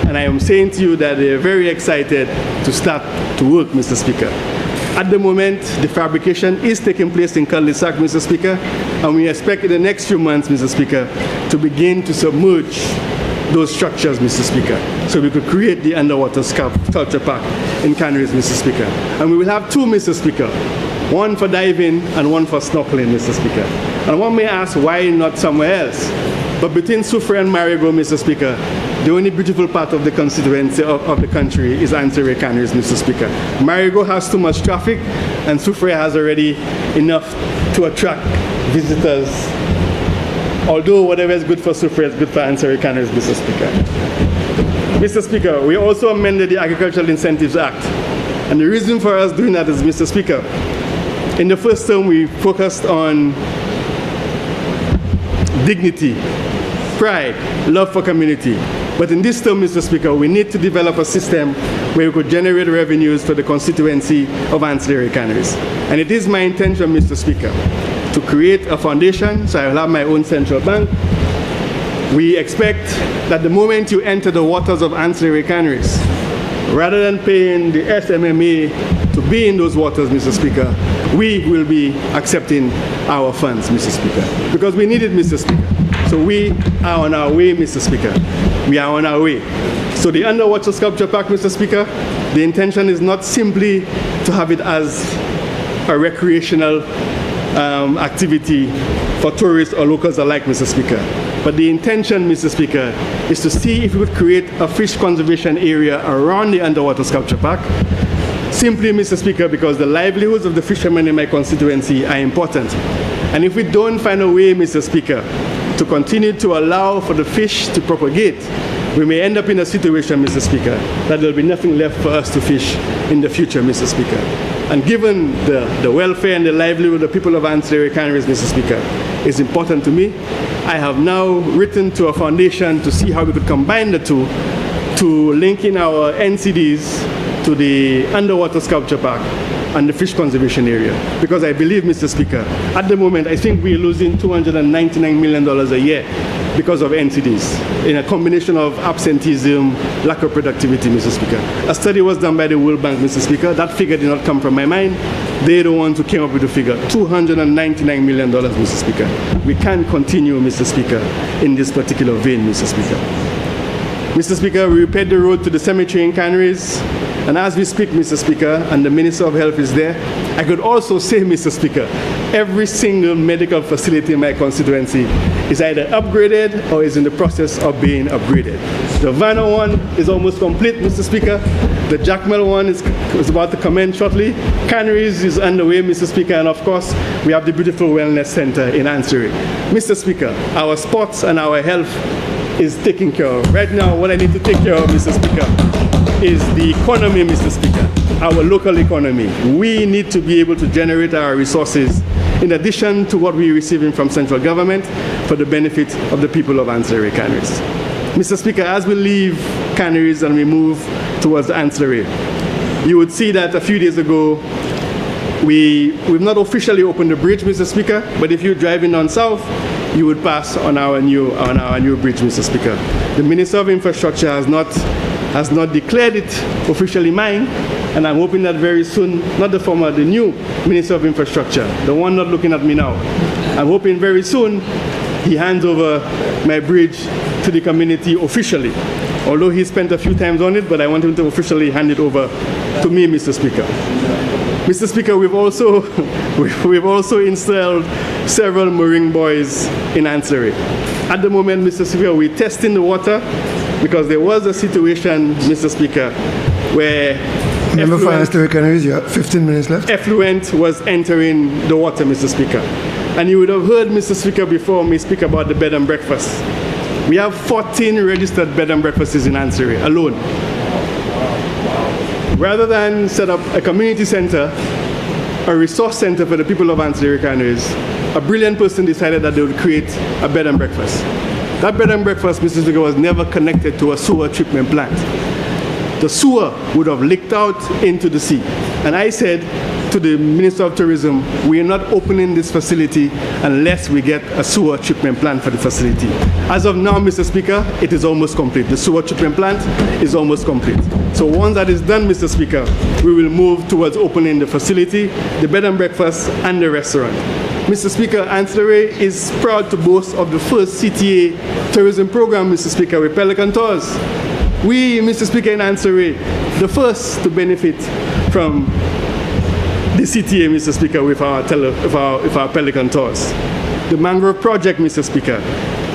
and I am saying to you that they are very excited to start to work, Mr. Speaker. At the moment, the fabrication is taking place in Cul-de-sac, Mr. Speaker, and we expect in the next few months, Mr. Speaker, to begin to submerge those structures, Mr. Speaker, so we could create the underwater sculpture park in Canaries, Mr. Speaker. And we will have two, Mr. Speaker, one for diving and one for snorkeling, Mr. Speaker. And one may ask, why not somewhere else? But between Soufriere and Marigot, Mr. Speaker, the only beautiful part of the constituency of the country is Anseri Canaries, Mr. Speaker. Marigot has too much traffic, and Soufriere has already enough to attract visitors. Although whatever is good for Soufriere is good for Anseri Canaries, Mr. Speaker. Mr. Speaker, we also amended the Agricultural Incentives Act. And the reason for us doing that is, Mr. Speaker, in the first term we focused on dignity, pride, love for community. But in this term, Mr. Speaker, we need to develop a system where we could generate revenues for the constituency of Anseri Canaries. And it is my intention, Mr. Speaker, to create a foundation, so I will have my own central bank. We expect that the moment you enter the waters of Anseri Canaries, rather than paying the SMMA to be in those waters, Mr. Speaker, we will be accepting our funds, Mr. Speaker, because we need it, Mr. Speaker. So we are on our way, Mr. Speaker. We are on our way. So the underwater sculpture park, Mr. Speaker, the intention is not simply to have it as a recreational activity for tourists or locals alike, Mr. Speaker. But the intention, Mr. Speaker, is to see if we could create a fish conservation area around the underwater sculpture park. Simply, Mr. Speaker, because the livelihoods of the fishermen in my constituency are important. And if we don't find a way, Mr. Speaker, to continue to allow for the fish to propagate, we may end up in a situation, Mr. Speaker, that there will be nothing left for us to fish in the future, Mr. Speaker. And given the welfare and the livelihood of the people of Anseri Canaries, Mr. Speaker, is important to me. I have now written to a foundation to see how we could combine the two to link in our NCDs to the underwater sculpture park and the fish conservation area. Because I believe, Mr. Speaker, at the moment, I think we're losing $299 million a year because of NCDs, in a combination of absenteeism, lack of productivity, Mr. Speaker. A study was done by the World Bank, Mr. Speaker. That figure did not come from my mind. They're the ones who came up with the figure, $299 million, Mr. Speaker. We can't continue, Mr. Speaker, in this particular vein, Mr. Speaker. Mr. Speaker, we repaired the road to the cemetery in Canaries. And as we speak, Mr. Speaker, and the Minister of Health is there, I could also say, Mr. Speaker, every single medical facility in my constituency is either upgraded or is in the process of being upgraded. The Vanna one is almost complete, Mr. Speaker. The Jackmel one is about to commence shortly. Canaries is underway, Mr. Speaker. And of course, we have the beautiful wellness center in Anseri. Mr. Speaker, our sports and our health is taken care of. Right now, what I need to take care of, Mr. Speaker, is the economy, Mr. Speaker, our local economy. We need to be able to generate our resources in addition to what we're receiving from central government for the benefit of the people of ancillary canneries. Mr. Speaker, as we leave canneries and we move towards the ancillary, you would see that a few days ago, we've not officially opened the bridge, Mr. Speaker, but if you're driving on south, you would pass on our new bridge, Mr. Speaker. The Minister of Infrastructure has not declared it officially mine, and I'm hoping that very soon, not the former, the new Minister of Infrastructure, the one not looking at me now, I'm hoping very soon he hands over my bridge to the community officially. Although he spent a few times on it, but I want him to officially hand it over to me, Mr. Speaker. Mr. Speaker, we've also installed several mooring buoys in ancillary. At the moment, Mr. Speaker, we're testing the water because there was a situation, Mr. Speaker, where remember for ancillary canneries, you have 15 minutes left. Effluent was entering the water, Mr. Speaker. And you would have heard, Mr. Speaker, before me speak about the bed and breakfast. We have 14 registered bed and breakfasts in ancillary alone. Rather than set up a community center, a resource center for the people of ancillary canneries, a brilliant person decided that they would create a bed and breakfast. That bed and breakfast, Mr. Speaker, was never connected to a sewer treatment plant. The sewer would have leaked out into the sea. And I said to the Minister of Tourism, we are not opening this facility unless we get a sewer treatment plant for the facility. As of now, Mr. Speaker, it is almost complete. The sewer treatment plant is almost complete. So once that is done, Mr. Speaker, we will move towards opening the facility, the bed and breakfast, and the restaurant. Mr. Speaker, ancillary is proud to boast of the first CTA tourism program, Mr. Speaker, with Pelican Tours. We, Mr. Speaker, in ancillary, the first to benefit from the CTA, Mr. Speaker, with our Pelican Tours. The mangrove project, Mr. Speaker,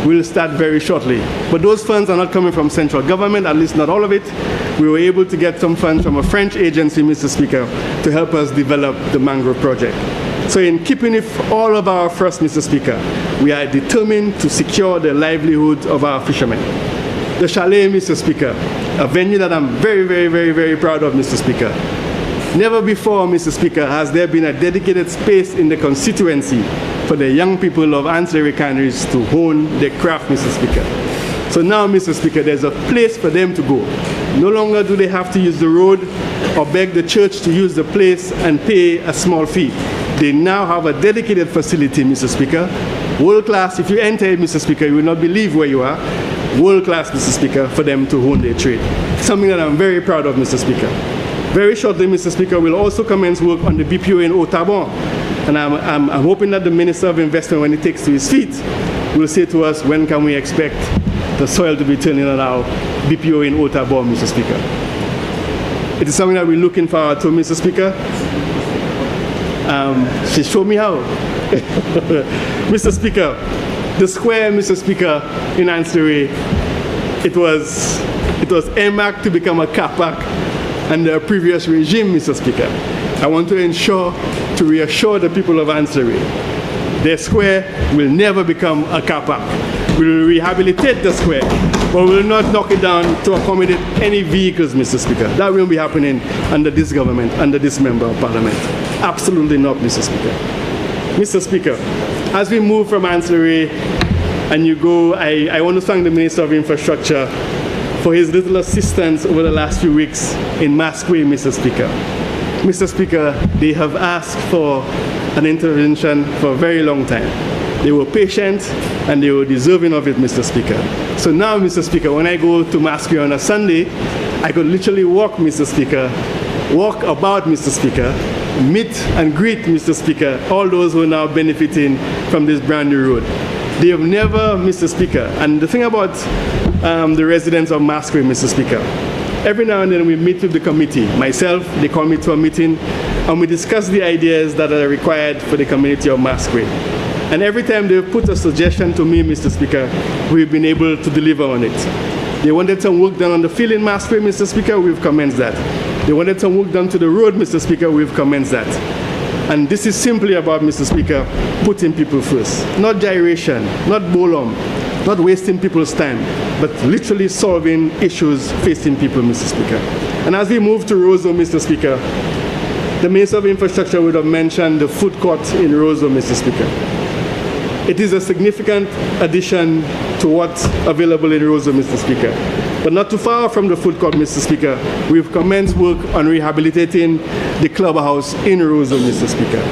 will start very shortly. But those funds are not coming from central government, at least not all of it. We were able to get some funds from a French agency, Mr. Speaker, to help us develop the mangrove project. So in keeping with all of our first, Mr. Speaker, we are determined to secure the livelihood of our fishermen. The chalet, Mr. Speaker, a venue that I'm very, very, very, very proud of, Mr. Speaker. Never before, Mr. Speaker, has there been a dedicated space in the constituency for the young people of ancillary canneries to hone their craft, Mr. Speaker. So now, Mr. Speaker, there's a place for them to go. No longer do they have to use the road or beg the church to use the place and pay a small fee. They now have a dedicated facility, Mr. Speaker. World class. If you enter it, Mr. Speaker, you will not believe where you are. World class, Mr. Speaker, for them to hone their trade. Something that I'm very proud of, Mr. Speaker. Very shortly, Mr. Speaker, we'll also commence work on the BPO in Otabon. And I'm hoping that the Minister of Investment, when he takes to his feet, will say to us, when can we expect the soil to be turning on our BPO in Otabon, Mr. Speaker? It is something that we're looking forward to, Mr. Speaker. She showed me how. Mr. Speaker, the square, Mr. Speaker, in ancillary, it was earmarked to become a car park under a previous regime, Mr. Speaker. I want to reassure the people of ancillary, their square will never become a car park. We will rehabilitate the square, but we will not knock it down to accommodate any vehicles, Mr. Speaker. That won't be happening under this government, under this member of parliament. Absolutely not, Mr. Speaker. Mr. Speaker, as we move from ancillary and you go, I want to thank the Minister of Infrastructure for his little assistance over the last few weeks in Masqué, Mr. Speaker. Mr. Speaker, they have asked for an intervention for a very long time. They were patient and they were deserving of it, Mr. Speaker. So now, Mr. Speaker, when I go to Masqué on a Sunday, I could literally walk, Mr. Speaker, walk about, Mr. Speaker, meet and greet, Mr. Speaker, all those who are now benefiting from this brand new road. They have never, Mr. Speaker, and the thing about the residents of Masqué, Mr. Speaker, every now and then we meet with the committee. Myself, they call me to a meeting, and we discuss the ideas that are required for the community of Masqué. And every time they put a suggestion to me, Mr. Speaker, we've been able to deliver on it. They wanted some work done on the field in Masqué, Mr. Speaker, we've commenced that. They wanted some work done to the road, Mr. Speaker, we've commenced that. And this is simply about, Mr. Speaker, putting people first. Not gyration, not bolom, not wasting people's time, but literally solving issues facing people, Mr. Speaker. And as we move to Roseau, Mr. Speaker, the Minister of Infrastructure would have mentioned the food court in Roseau, Mr. Speaker. It is a significant addition to what's available in Roseau, Mr. Speaker. But not too far from the food court, Mr. Speaker, we've commenced work on rehabilitating the clubhouse in Roseau, Mr. Speaker.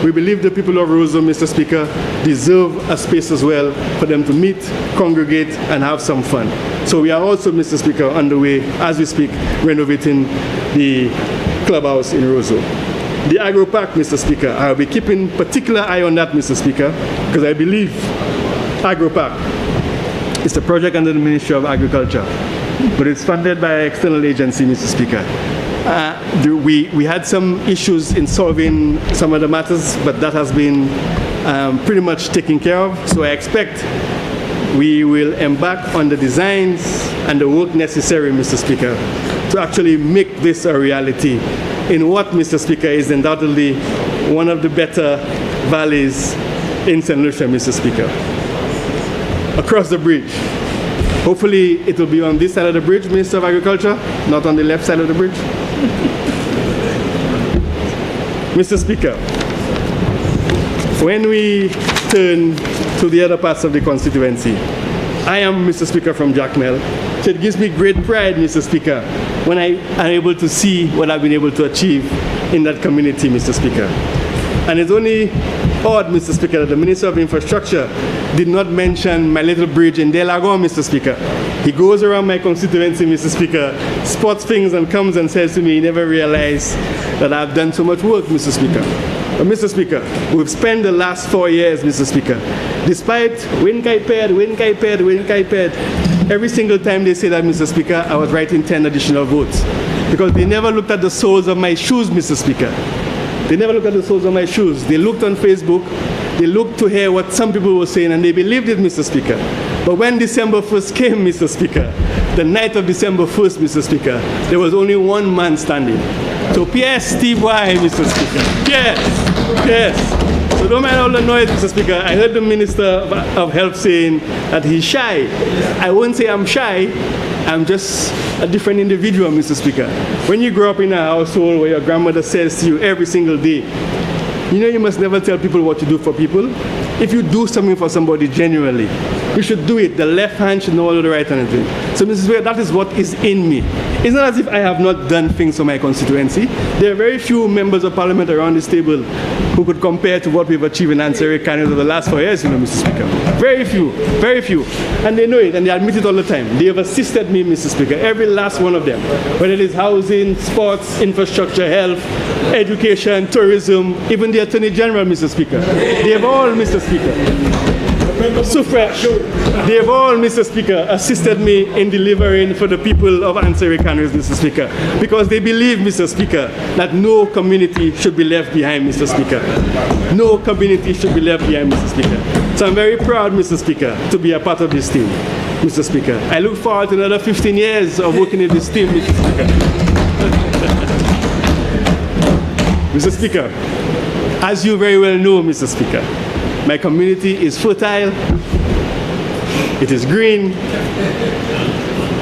We believe the people of Roseau, Mr. Speaker, deserve a space as well for them to meet, congregate, and have some fun. So we are also, Mr. Speaker, underway, as we speak, renovating the clubhouse in Roseau. The agro park, Mr. Speaker, I'll be keeping particular eye on that, Mr. Speaker, because I believe agro park is a project under the Ministry of Agriculture, but it's funded by an external agency, Mr. Speaker. We had some issues in solving some of the matters, but that has been pretty much taken care of. So I expect we will embark on the designs and the work necessary, Mr. Speaker, to actually make this a reality in what, Mr. Speaker, is undoubtedly one of the better valleys in St. Lucia, Mr. Speaker. Across the bridge. Hopefully it will be on this side of the bridge, Minister of Agriculture, not on the left side of the bridge. Mr. Speaker, when we turn to the other parts of the constituency, I am, Mr. Speaker, from Jackmel, so it gives me great pride, Mr. Speaker, when I am able to see what I've been able to achieve in that community, Mr. Speaker. And it's only odd, Mr. Speaker, that the Minister of Infrastructure did not mention my little bridge in Delagon, Mr. Speaker. He goes around my constituency, Mr. Speaker, spots things and comes and says to me, he never realized that I've done so much work, Mr. Speaker. But Mr. Speaker, we've spent the last 4 years, Mr. Speaker, despite win Kaiped, every single time they say that, Mr. Speaker, I was writing 10 additional votes. Because they never looked at the soles of my shoes, Mr. Speaker. They never looked at the soles of my shoes. They looked on Facebook, they looked to hear what some people were saying, and they believed it, Mr. Speaker. But when December 1st came, Mr. Speaker, the night of December 1st, Mr. Speaker, there was only one man standing. So P.S. Steve Y, Mr. Speaker. Yes. So don't mind all the noise, Mr. Speaker. I heard the Minister of Health saying that he's shy. I won't say I'm shy. I'm just a different individual, Mr. Speaker. When you grow up in a household where your grandmother says to you every single day, you know you must never tell people what you do for people. If you do something for somebody genuinely, you should do it. The left hand should know what the right hand is doing. So, Mrs. Speaker, that is what is in me. It's not as if I have not done things for my constituency. There are very few members of parliament around this table who could compare to what we've achieved in Ansari County over the last 4 years, you know, Mr. Speaker. Very few. And they know it, and they admit it all the time. They have assisted me, Mr. Speaker, every last one of them. Whether it is housing, sports, infrastructure, health, education, tourism, even the Attorney General, Mr. Speaker. They have all, Mr. Speaker. Suffrage. They have all, Mr. Speaker, assisted me in delivering for the people of Ansari County, Mr. Speaker, because they believe, Mr. Speaker, that no community should be left behind, Mr. Speaker. No community should be left behind, Mr. Speaker. So I'm very proud, Mr. Speaker, to be a part of this team, Mr. Speaker. I look forward to another 15 years of working in this team, Mr. Speaker. Mr. Speaker, as you very well know, Mr. Speaker, my community is fertile, it is green,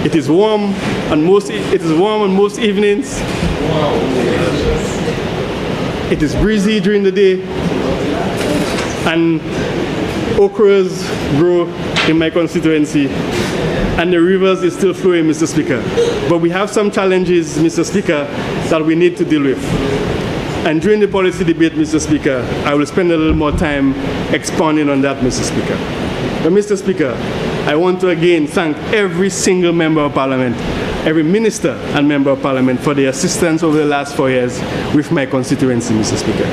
it is warm on most evenings, it is breezy during the day, and okras grow in my constituency, and the rivers is still flowing, Mr. Speaker. But we have some challenges, Mr. Speaker, that we need to deal with. And during the policy debate, Mr. Speaker, I will spend a little more time expounding on that, Mr. Speaker. But Mr. Speaker, I want to again thank every single member of parliament, every minister and member of parliament for their assistance over the last 4 years with my constituency, Mr. Speaker.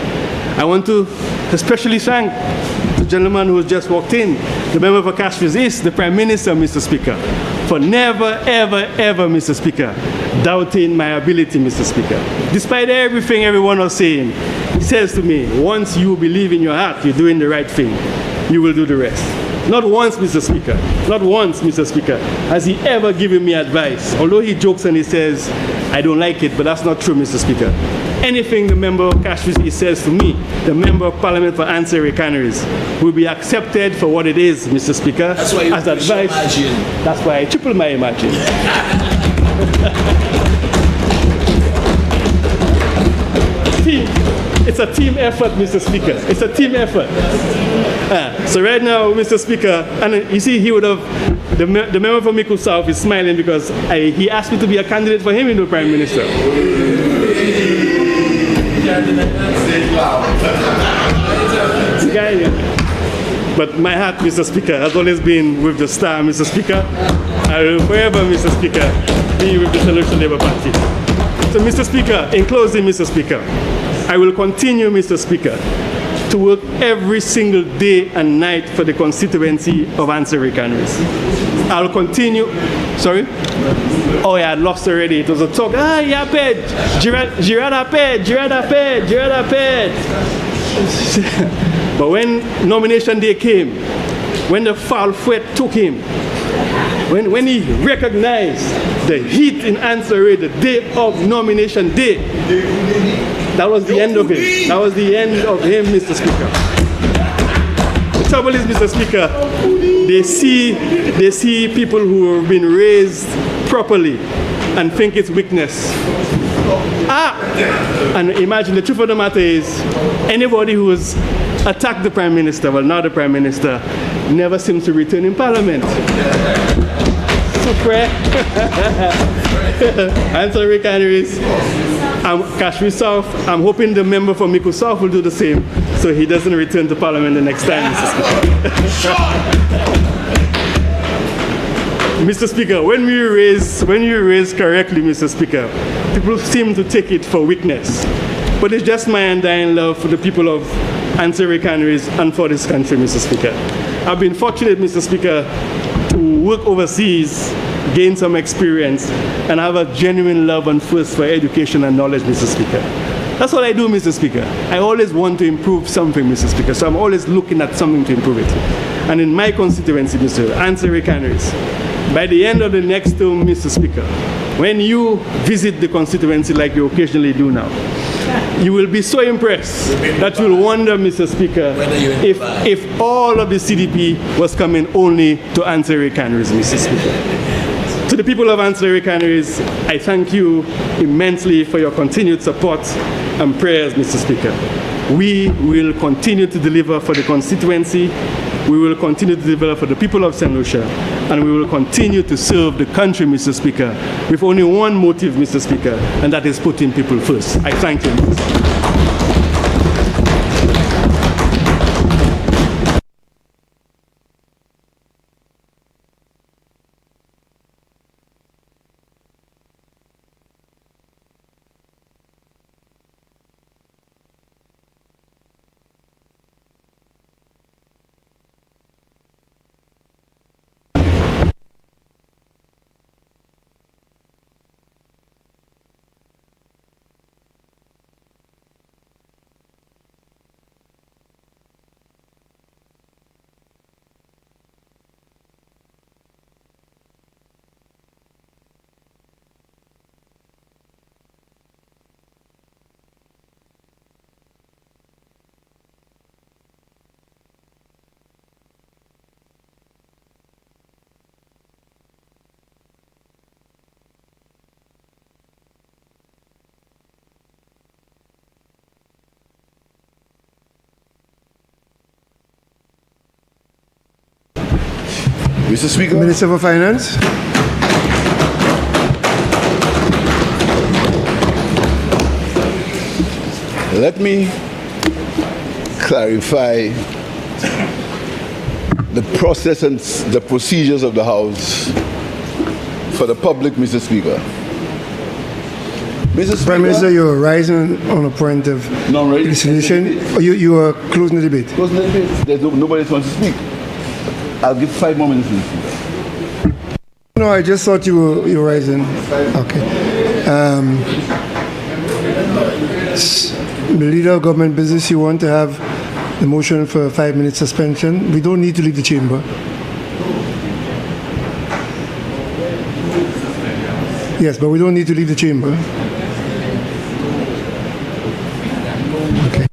I want to especially thank the gentleman who has just walked in, the member for Cashville East, the Prime Minister, Mr. Speaker, for never, ever, ever, Mr. Speaker, doubting my ability, Mr. Speaker. Despite everything everyone was saying, he says to me, once you believe in your heart you're doing the right thing, you will do the rest. Not once, Mr. Speaker, not once, Mr. Speaker, has he ever given me advice, although he jokes and he says, I don't like it, but that's not true, Mr. Speaker. Anything the member of Cashville says to me, the member of parliament for Ansari Canaries, will be accepted for what it is, Mr. Speaker, that's why you as advice. That's why I triple my imagine. It's a team effort, Mr. Speaker. It's a team effort. So right now, Mr. Speaker, and you see, he would have, the member for Miku South is smiling because he asked me to be a candidate for him in the Prime Minister. But my heart, Mr. Speaker, has always been with the star, Mr. Speaker. I will forever, Mr. Speaker, be with the St. Lucia Labour Party. So, Mr. Speaker, in closing, Mr. Speaker, I will continue, Mr. Speaker, to work every single day and night for the constituency of Ansari Canaries. I'll continue. Sorry? Oh, yeah, I lost already. It was a talk. Ah, yeah, paid. Girard paid. But when nomination day came, when the foul threat took him, when he recognized the heat in Ansari, the day of nomination day, that was the end of him. That was the end of him, Mr. Speaker. The trouble is, Mr. Speaker, they see people who have been raised properly and think it's weakness. And imagine, the truth of the matter is, anybody who has attacked the Prime Minister, well, not the Prime Minister, never seems to return in Parliament. So prayer. Ansari Canaries, Kashmir South, I'm hoping the member for Miku South will do the same so he doesn't return to Parliament the next time, Mr. Speaker. Mr. Speaker, when you raise correctly, Mr. Speaker, people seem to take it for weakness. But it's just my undying love for the people of Ansari Canaries and for this country, Mr. Speaker. I've been fortunate, Mr. Speaker, to work overseas, gain some experience, and have a genuine love and thirst for education and knowledge, Mr. Speaker. That's what I do, Mr. Speaker. I always want to improve something, Mr. Speaker, so I'm always looking at something to improve it. And in my constituency, Mr. Ansari Canaries, by the end of the next term, Mr. Speaker, when you visit the constituency like you occasionally do now, you will be so impressed that you'll wonder, Mr. Speaker, if all of the CDP was coming only to Ansari Canaries, Mr. Speaker. To the people of Ansari Canaries, I thank you immensely for your continued support and prayers, Mr. Speaker. We will continue to deliver for the constituency. We will continue to deliver for the people of St. Lucia, and we will continue to serve the country, Mr. Speaker, with only one motive, Mr. Speaker, and that is putting people first. I thank you, Mr. Speaker. Mr. Speaker. Minister for Finance. Let me clarify the process and the procedures of the House for the public, Mr. Speaker. Mr. Speaker. Prime Minister, you are rising on a point of resolution. You are closing the debate. Closing the debate. There's nobody else wants to speak. I'll give 5 more minutes, Mr. Speaker. No, I just thought you were rising. Okay. The leader of government business, you want to have the motion for a 5-minute suspension. We don't need to leave the chamber. Yes, but we don't need to leave the chamber. Okay.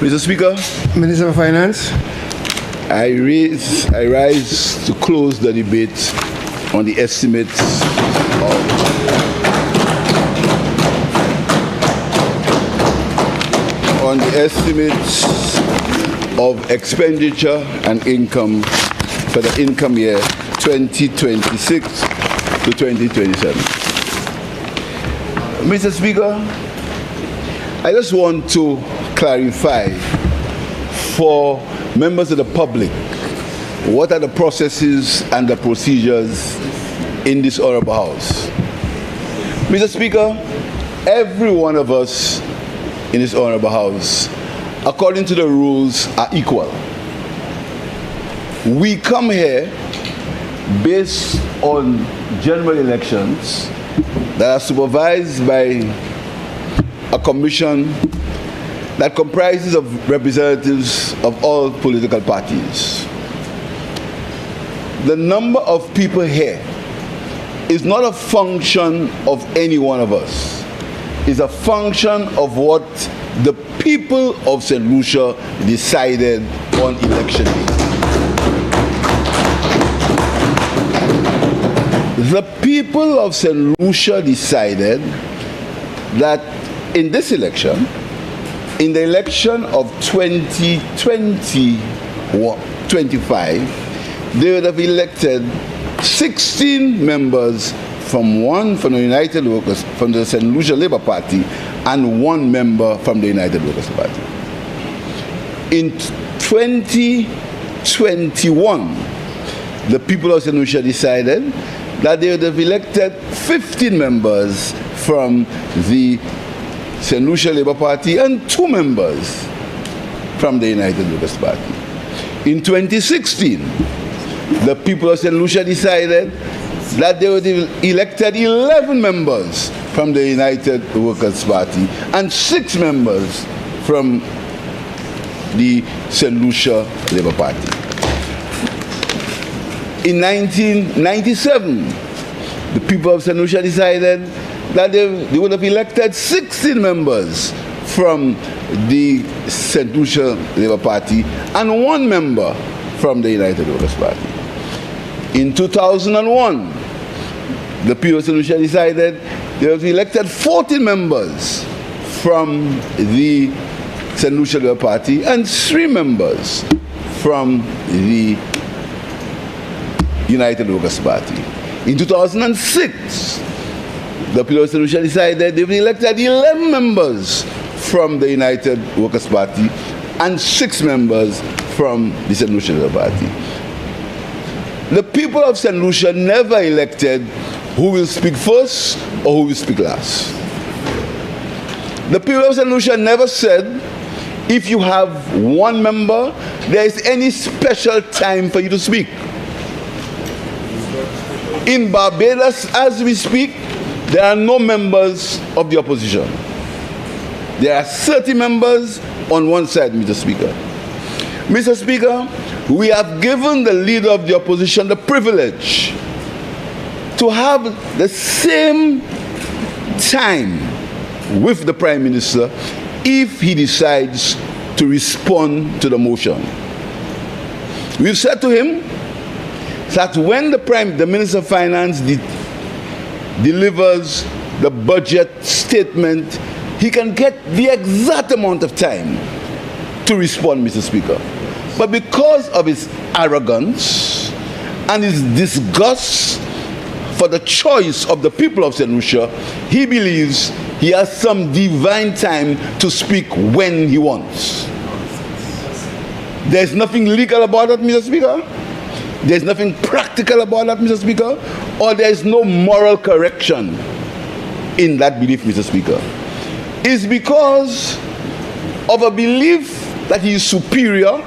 Mr. Speaker, Minister of Finance. I rise to close the debate on the estimates of expenditure and income for the income year 2026 to 2027. Mr. Speaker, I just want to clarify for members of the public what are the processes and the procedures in this honorable House. Mr. Speaker, every one of us in this honorable House, according to the rules, are equal. We come here based on general elections that are supervised by a commission that comprises of representatives of all political parties. The number of people here is not a function of any one of us. It's a function of what the people of St. Lucia decided on election day. The people of St. Lucia decided that in this election, in the election of 2025, they would have elected 16 members from the United Workers, from the St. Lucia Labour Party, and 1 member from the United Workers Party. In 2021, the people of St. Lucia decided that they would have elected 15 members from the St. Lucia Labour Party and 2 members from the United Workers Party. In 2016, the people of St. Lucia decided that they would have elected 11 members from the United Workers Party and 6 members from the St. Lucia Labour Party. In 1997, the people of St. Lucia decided that they would have elected 16 members from the St. Lucia Labour Party and 1 member from the United Workers Party. In 2001, the people of St. Lucia decided they would have elected 14 members from the St. Lucia Labour Party and 3 members from the United Workers Party. In 2006, the people of St. Lucia decided they would have elected 11 members from the United Workers Party and 6 members from the St. Lucia Labour Party. The people of St. Lucia never elected who will speak first or who will speak last. The people of St. Lucia never said, if you have 1 member, there is any special time for you to speak. In Barbados, as we speak, there are no members of the opposition. There are 30 members on one side, Mr. Speaker. Mr. Speaker, we have given the leader of the opposition the privilege to have the same time with the Prime Minister if he decides to respond to the motion. We've said to him that when the Minister of Finance delivers the budget statement, he can get the exact amount of time to respond, Mr. Speaker. But because of his arrogance and his disgust for the choice of the people of St. Lucia, he believes he has some divine time to speak when he wants. There's nothing legal about that, Mr. Speaker. There's nothing practical about that, Mr. Speaker, or there's no moral correction in that belief, Mr. Speaker. It's because of a belief that he is superior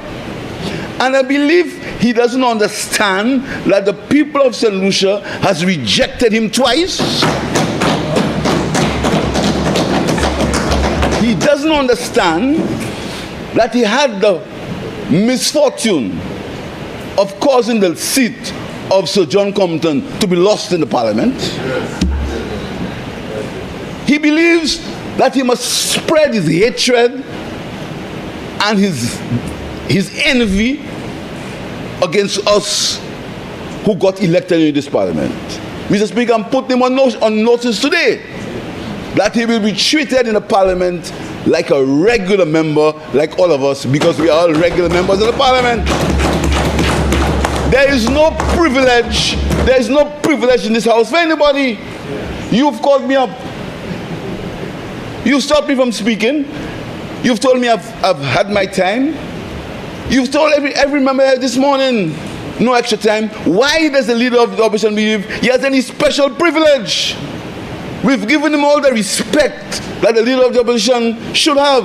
and a belief he doesn't understand that the people of St. Lucia has rejected him twice. He doesn't understand that he had the misfortune of causing the seat of Sir John Compton to be lost in the Parliament. He believes that he must spread his hatred and his envy against us who got elected in this parliament. Mr. Speaker, I'm putting him on notice today that he will be treated in the parliament like a regular member, like all of us, because we are all regular members of the parliament. There is no privilege. There is no privilege in this house for anybody. You've called me up. You've stopped me from speaking. You've told me I've had my time. You've told every member this morning, no extra time. Why does the leader of the opposition believe he has any special privilege? We've given him all the respect that the leader of the opposition should have.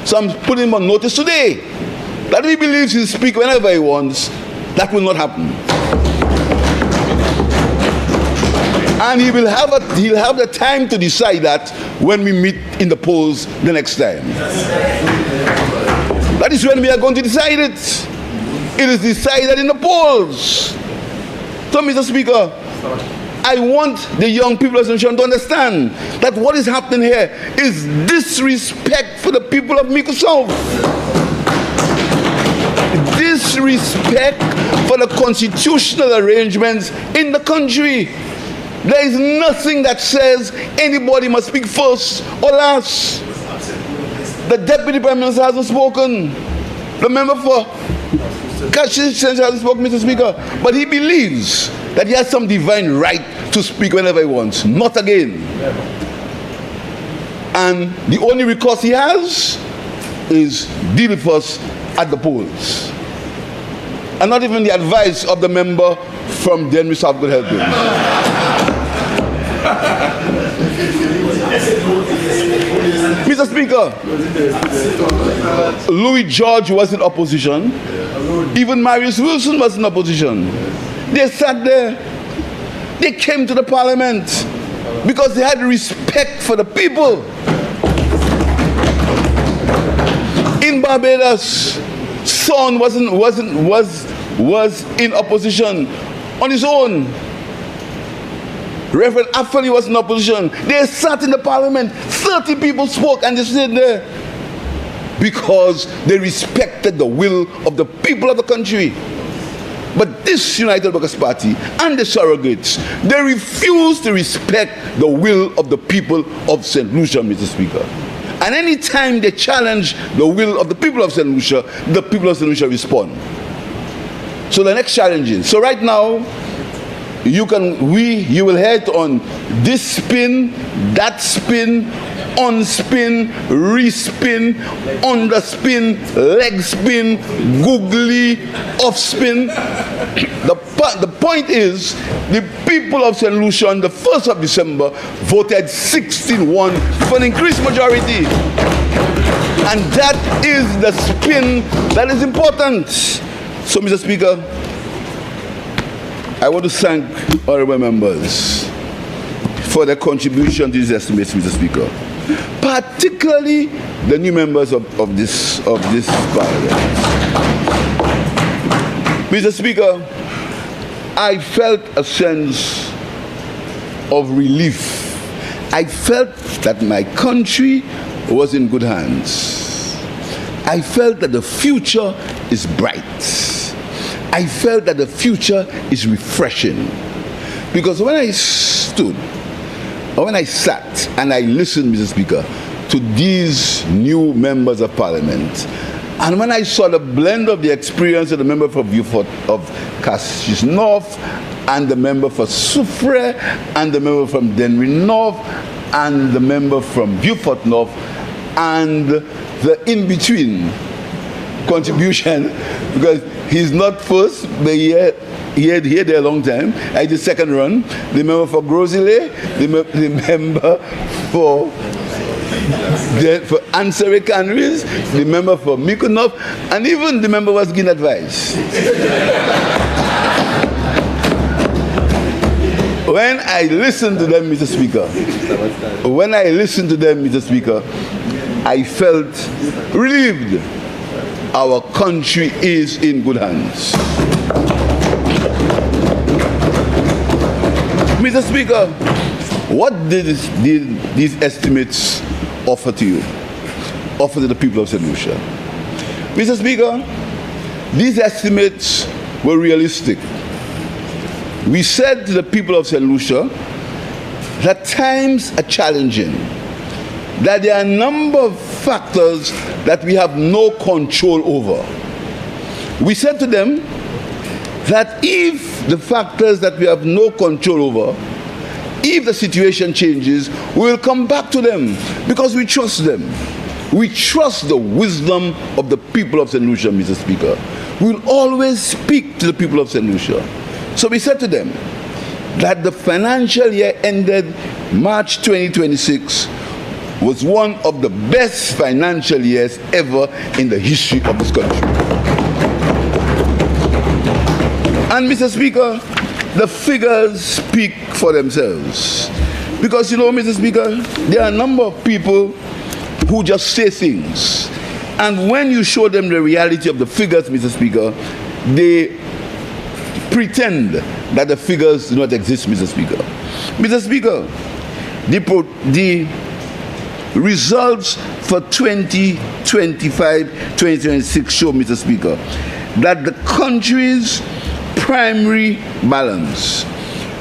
So I'm putting him on notice today that he believes he'll speak whenever he wants. That will not happen. And he'll have the time to decide that when we meet in the polls the next time. That is when we are going to decide it. It is decided in the polls. So, Mr. Speaker, I want the young people of St. Lucia to understand that what is happening here is disrespect for the people of Mico South. Disrespect for the constitutional arrangements in the country. There is nothing that says anybody must speak first or last. The Deputy Prime Minister hasn't spoken. The member for Constituency hasn't spoken, Mr. Speaker. But he believes that he has some divine right to speak whenever he wants. Not again. And the only recourse he has is deal with us at the polls. And not even the advice of the member from Denver South could help him. Mr. Speaker, Louis George was in opposition. Even Marius Wilson was in opposition. They sat there. They came to the parliament because they had respect for the people. In Barbados, Son was in opposition on his own. Reverend Affley was in opposition. They sat in the parliament. 30 people spoke and they stayed there because they respected the will of the people of the country. But this United Workers' Party and the surrogates, they refuse to respect the will of the people of St. Lucia, Mr. Speaker. And any time they challenge the will of the people of St. Lucia, the people of St. Lucia respond. So the next challenge is, so right now, you will head on this spin, that spin, on spin, respin, under spin, leg spin, googly, off spin. The point is, the people of St. Lucia on the 1st of December voted 16-1 for an increased majority. And that is the spin that is important. So, Mr. Speaker, I want to thank honorable members for their contribution to these estimates, Mr. Speaker. Particularly the new members of this parliament. Mr. Speaker, I felt a sense of relief. I felt that my country was in good hands. I felt that the future is bright. I felt that the future is refreshing. Because when I stood, or when I sat and I listened, Mr. Speaker, to these new members of parliament, and when I saw the blend of the experience of the member for Beaufort of Cassis North, and the member for Soufrière, and the member from Denry North, and the member from Beaufort North, and the in-between contribution, because he's not first, but here there a long time. I did second run. The member for Grosile, the member for Ansari Canries, the member for Mikonov, and even the member was giving advice. When I listened to them, Mr. Speaker, I felt relieved. Our country is in good hands. Mr. Speaker, what did these estimates offer to you? offered to the people of St. Lucia. Mr. Speaker, these estimates were realistic. We said to the people of St. Lucia that times are challenging, that there are a number of factors that we have no control over. We said to them that if the factors that we have no control over, if the situation changes, we will come back to them because we trust them. We trust the wisdom of the people of St. Lucia, Mr. Speaker. We will always speak to the people of St. Lucia. So we said to them that the financial year ended March 2026 was one of the best financial years ever in the history of this country. And Mr. Speaker, the figures speak for themselves. Because, you know, Mr. Speaker, there are a number of people who just say things. And when you show them the reality of the figures, Mr. Speaker, they pretend that the figures do not exist, Mr. Speaker. Mr. Speaker, the results for 2025-2026 show, Mr. Speaker, that the country's primary balance,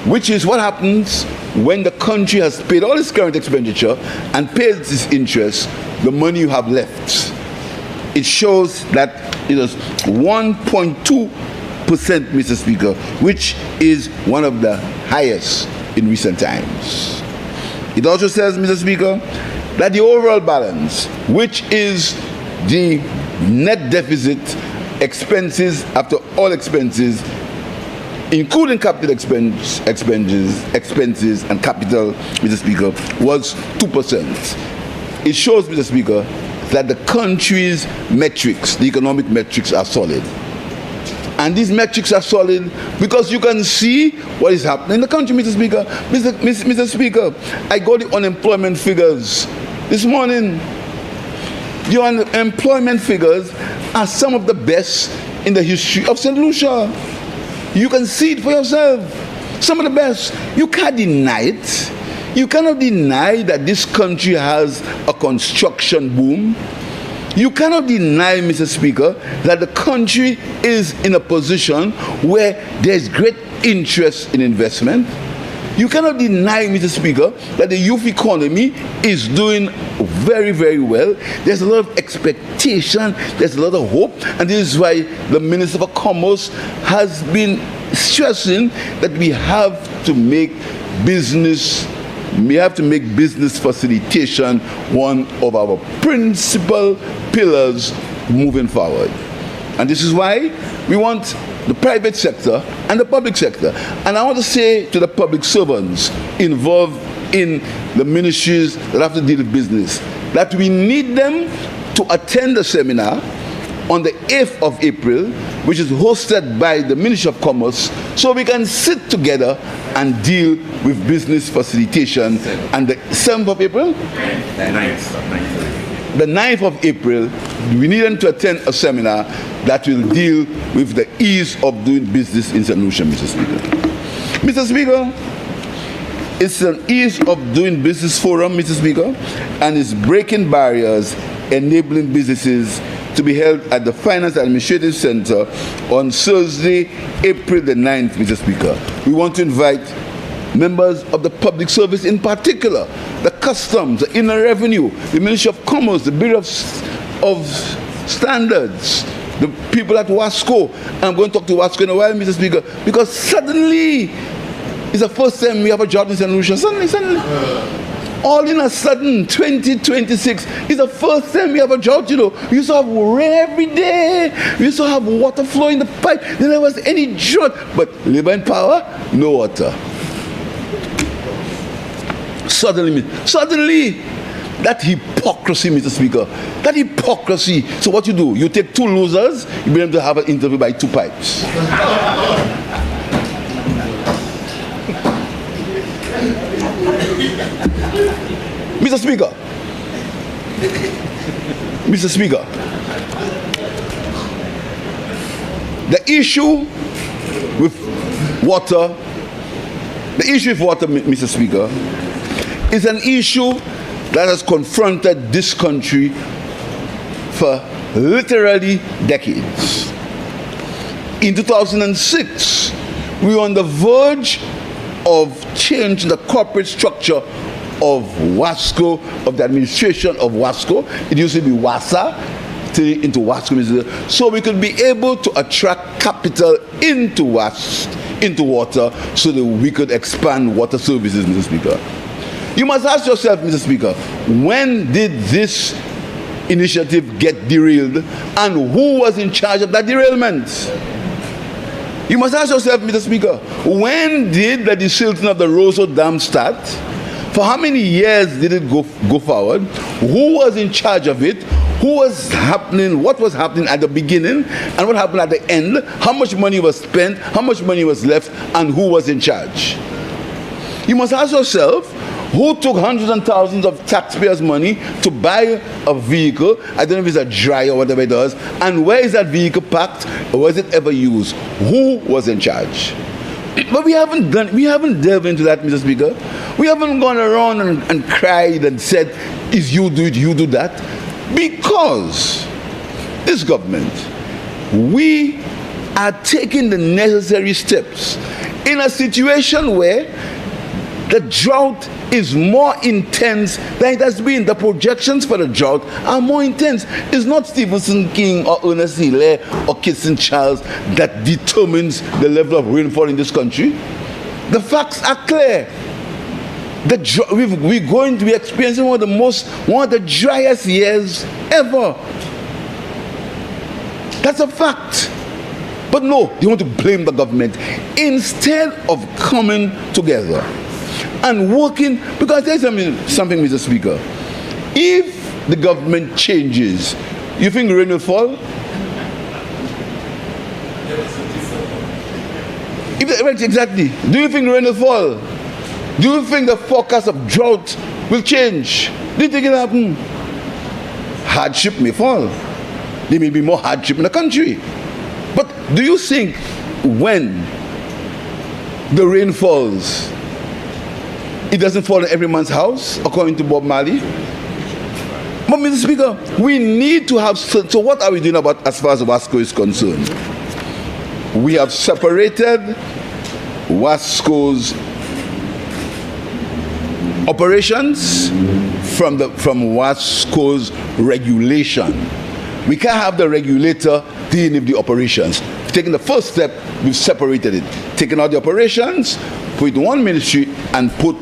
which is what happens when the country has paid all its current expenditure and paid its interest, the money you have left, it shows that it is 1.2%, Mr. Speaker, which is one of the highest in recent times. It also says, Mr. Speaker, that the overall balance, which is the net deficit, expenses after all expenses, including capital expenses and capital, Mr. Speaker, was 2%. It shows, Mr. Speaker, that the country's metrics, the economic metrics, are solid. And these metrics are solid because you can see what is happening in the country, Mr. Speaker. Mr. Speaker, I got the unemployment figures this morning. The unemployment figures are some of the best in the history of St. Lucia. You can see it for yourself. Some of the best. You can't deny it. You cannot deny that this country has a construction boom. You cannot deny, Mr. Speaker, that the country is in a position where there's great interest in investment. You cannot deny, Mr. Speaker, that the youth economy is doing very, very well. There's a lot of expectation, there's a lot of hope, and this is why the Minister for Commerce has been stressing that we have to make business facilitation one of our principal pillars moving forward. And this is why we want the private sector and the public sector. And I want to say to the public servants involved in the ministries that have to deal with business, that we need them to attend a seminar on the 8th of April, which is hosted by the Ministry of Commerce, so we can sit together and deal with business facilitation. And the 7th of April? The 9th of April, we need them to attend a seminar that will deal with the ease of doing business in St. Lucia, Mr. Speaker. Mr. Speaker, it's an ease of doing business forum, Mr. Speaker, and it's breaking barriers, enabling businesses to be held at the Finance Administrative Center on Thursday, April the 9th, Mr. Speaker. We want to invite members of the public service in particular, the customs, the inner revenue, the Ministry of Commerce, the Bureau of Standards, the people at WASCO. I'm going to talk to WASCO in a while, Mr. Speaker, because suddenly it's the first time we have a job in St. Lucia. Suddenly. All in a sudden, 2026 is the first time we have a drought, you know. We used to have rain every day. We used to have water flow in the pipe. There never was any drought. But labor and power, no water. Suddenly, that hypocrisy, Mr. Speaker, that hypocrisy. So what you do, you take two losers, you bring them to have an interview by two pipes. Mr. Speaker, the issue with water, Mr. Speaker, is an issue that has confronted this country for literally decades. In 2006, we were on the verge of changing the corporate structure of WASCO, of the administration of WASCO. It used to be WASA, into WASCO, so we could be able to attract capital into water, so that we could expand water services, Mr. Speaker. You must ask yourself, Mr. Speaker, when did this initiative get derailed, and who was in charge of that derailment? You must ask yourself, Mr. Speaker, when did the desilting of the Roseau Dam start? For how many years did it go forward? Who was in charge of it? What was happening at the beginning, and what happened at the end? How much money was spent, how much money was left, and who was in charge? You must ask yourself, who took hundreds and thousands of taxpayers' money to buy a vehicle? I don't know if it's a dryer or whatever it does. And where is that vehicle parked? Or was it ever used? Who was in charge? But we haven't delved into that, Mr. Speaker. We haven't gone around and cried and said, is you do it, you do that. Because this government, we are taking the necessary steps in a situation where the drought is more intense than it has been. The projections for the drought are more intense. It's not Stephenson King or Ernest Hilaire or Kitson Charles that determines the level of rainfall in this country. The facts are clear. We're going to be experiencing one of the driest years ever. That's a fact. But no, they want to blame the government instead of coming together and working. Because there's something, Mr. Speaker. If the government changes, you think rain will fall? Exactly. Do you think rain will fall? Do you think the forecast of drought will change? Do you think it will happen? Hardship may fall. There may be more hardship in the country. But do you think when the rain falls, it doesn't fall in every man's house, according to Bob Marley? But, Mr. Speaker, we need to have... So what are we doing about as far as WASCO is concerned? We have separated WASCO's operations from WASCO's regulation. We can't have the regulator dealing with the operations. Taking the first step, we've separated it. Taken out the operations, put it in one ministry, and put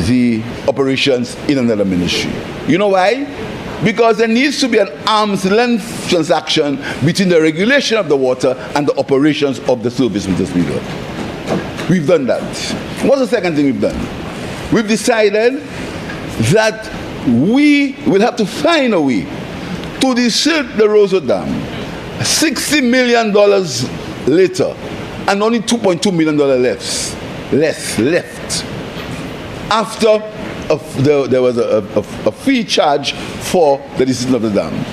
the operations in another ministry. You know why? Because there needs to be an arm's length transaction between the regulation of the water and the operations of the service, Mr. Speaker. We've done that. What's the second thing we've done? We've decided that we will have to find a way to desilt the Roseau Dam. $60 million later, and only $2.2 million left. After there was a fee charge for the desilting of the dam.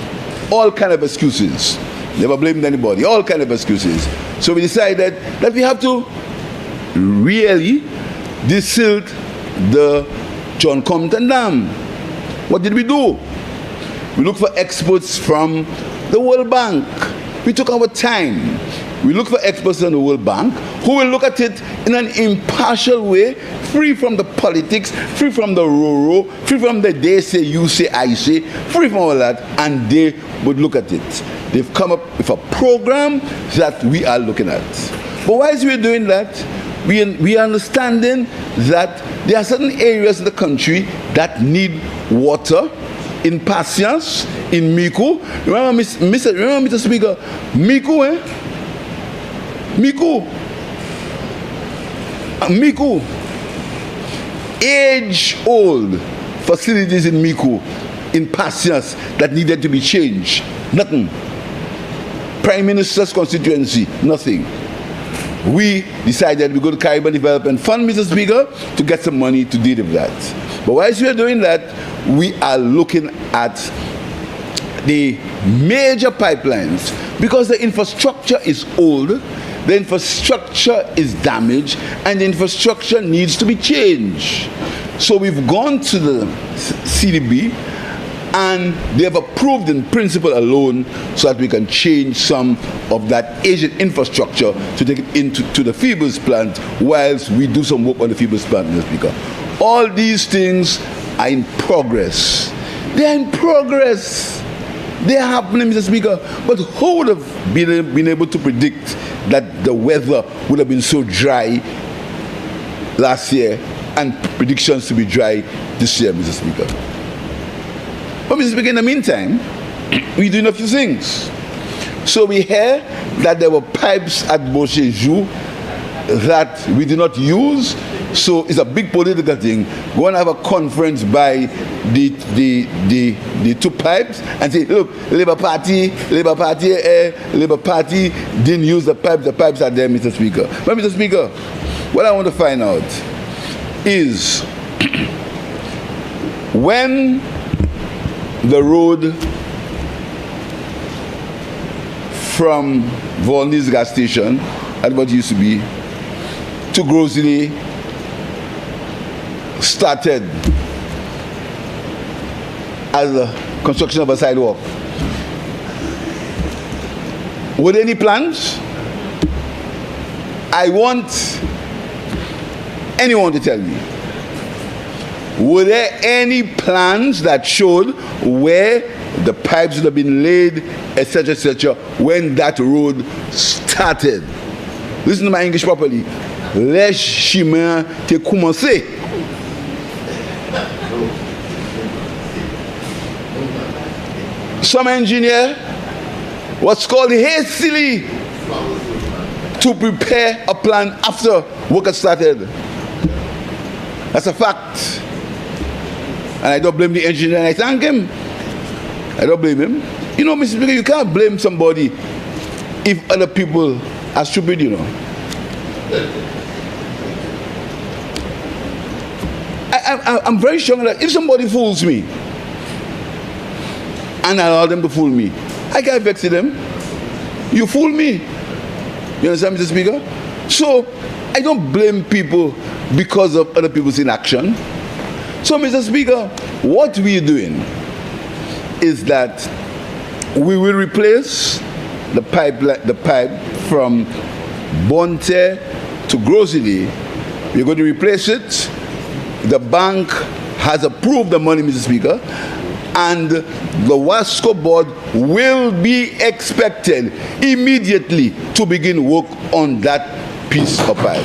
All kind of excuses. Never blamed anybody. All kind of excuses. So we decided that we have to really desilt the John Compton Dam. What did we do? We looked for experts from the World Bank. We took our time. We looked for experts from the World Bank who will look at it in an impartial way, free from the politics, free from the roro, free from the they say, you say, I say, free from all that, and they would look at it. They've come up with a program that we are looking at. But whilst we're doing that, we are understanding that there are certain areas in the country that need water. In Patience, in Miku. Remember, Mr. Speaker, Miku, Miku. Age-old facilities in Miku, in Patience, that needed to be changed. Nothing. Prime Minister's constituency, nothing. We decided we go to Caribbean Development Fund, Mr. Speaker, to get some money to deal with that. But whilst we are doing that, we are looking at the major pipelines, because the infrastructure is old, the infrastructure is damaged, and the infrastructure needs to be changed. So we've gone to the CDB and they have approved in principle alone so that we can change some of that Asian infrastructure to take it into the Phoebus plant whilst we do some work on the Phoebus plant, Mr. Speaker. All these things are in progress. They are in progress. They are happening, Mr. Speaker. But who would have been able to predict that the weather would have been so dry last year and predictions to be dry this year, Mr. Speaker? But, Mr. Speaker, in the meantime, we're doing a few things. So we hear that there were pipes at Beauchéjou that we did not use. So it's a big political thing. Go and have a conference by the two pipes and say, look, Labour Party didn't use the pipes. The pipes are there, Mr. Speaker. But, Mr. Speaker, what I want to find out is when the road from Volney's gas station, at what used to be, to Grosley started as a construction of a sidewalk. Were there any plans? I want anyone to tell me. Were there any plans that showed where the pipes would have been laid, etc., when that road started? Listen to my English properly. Les chemins étaient commencés. Some engineer was called hastily to prepare a plan after work had started. That's a fact. And I don't blame the engineer, and I thank him. I don't blame him. You know, Mr. Speaker, you can't blame somebody if other people are stupid, you know. I'm very sure that if somebody fools me and I allow them to fool me, I can't vex them. You fool me. You understand, Mr. Speaker? So I don't blame people because of other people's inaction. So, Mr. Speaker, what we're doing is that we will replace the pipe from Bonte to Grosley. We're going to replace it. The bank has approved the money, Mr. Speaker, and the WASCO board will be expected immediately to begin work on that piece of pipe.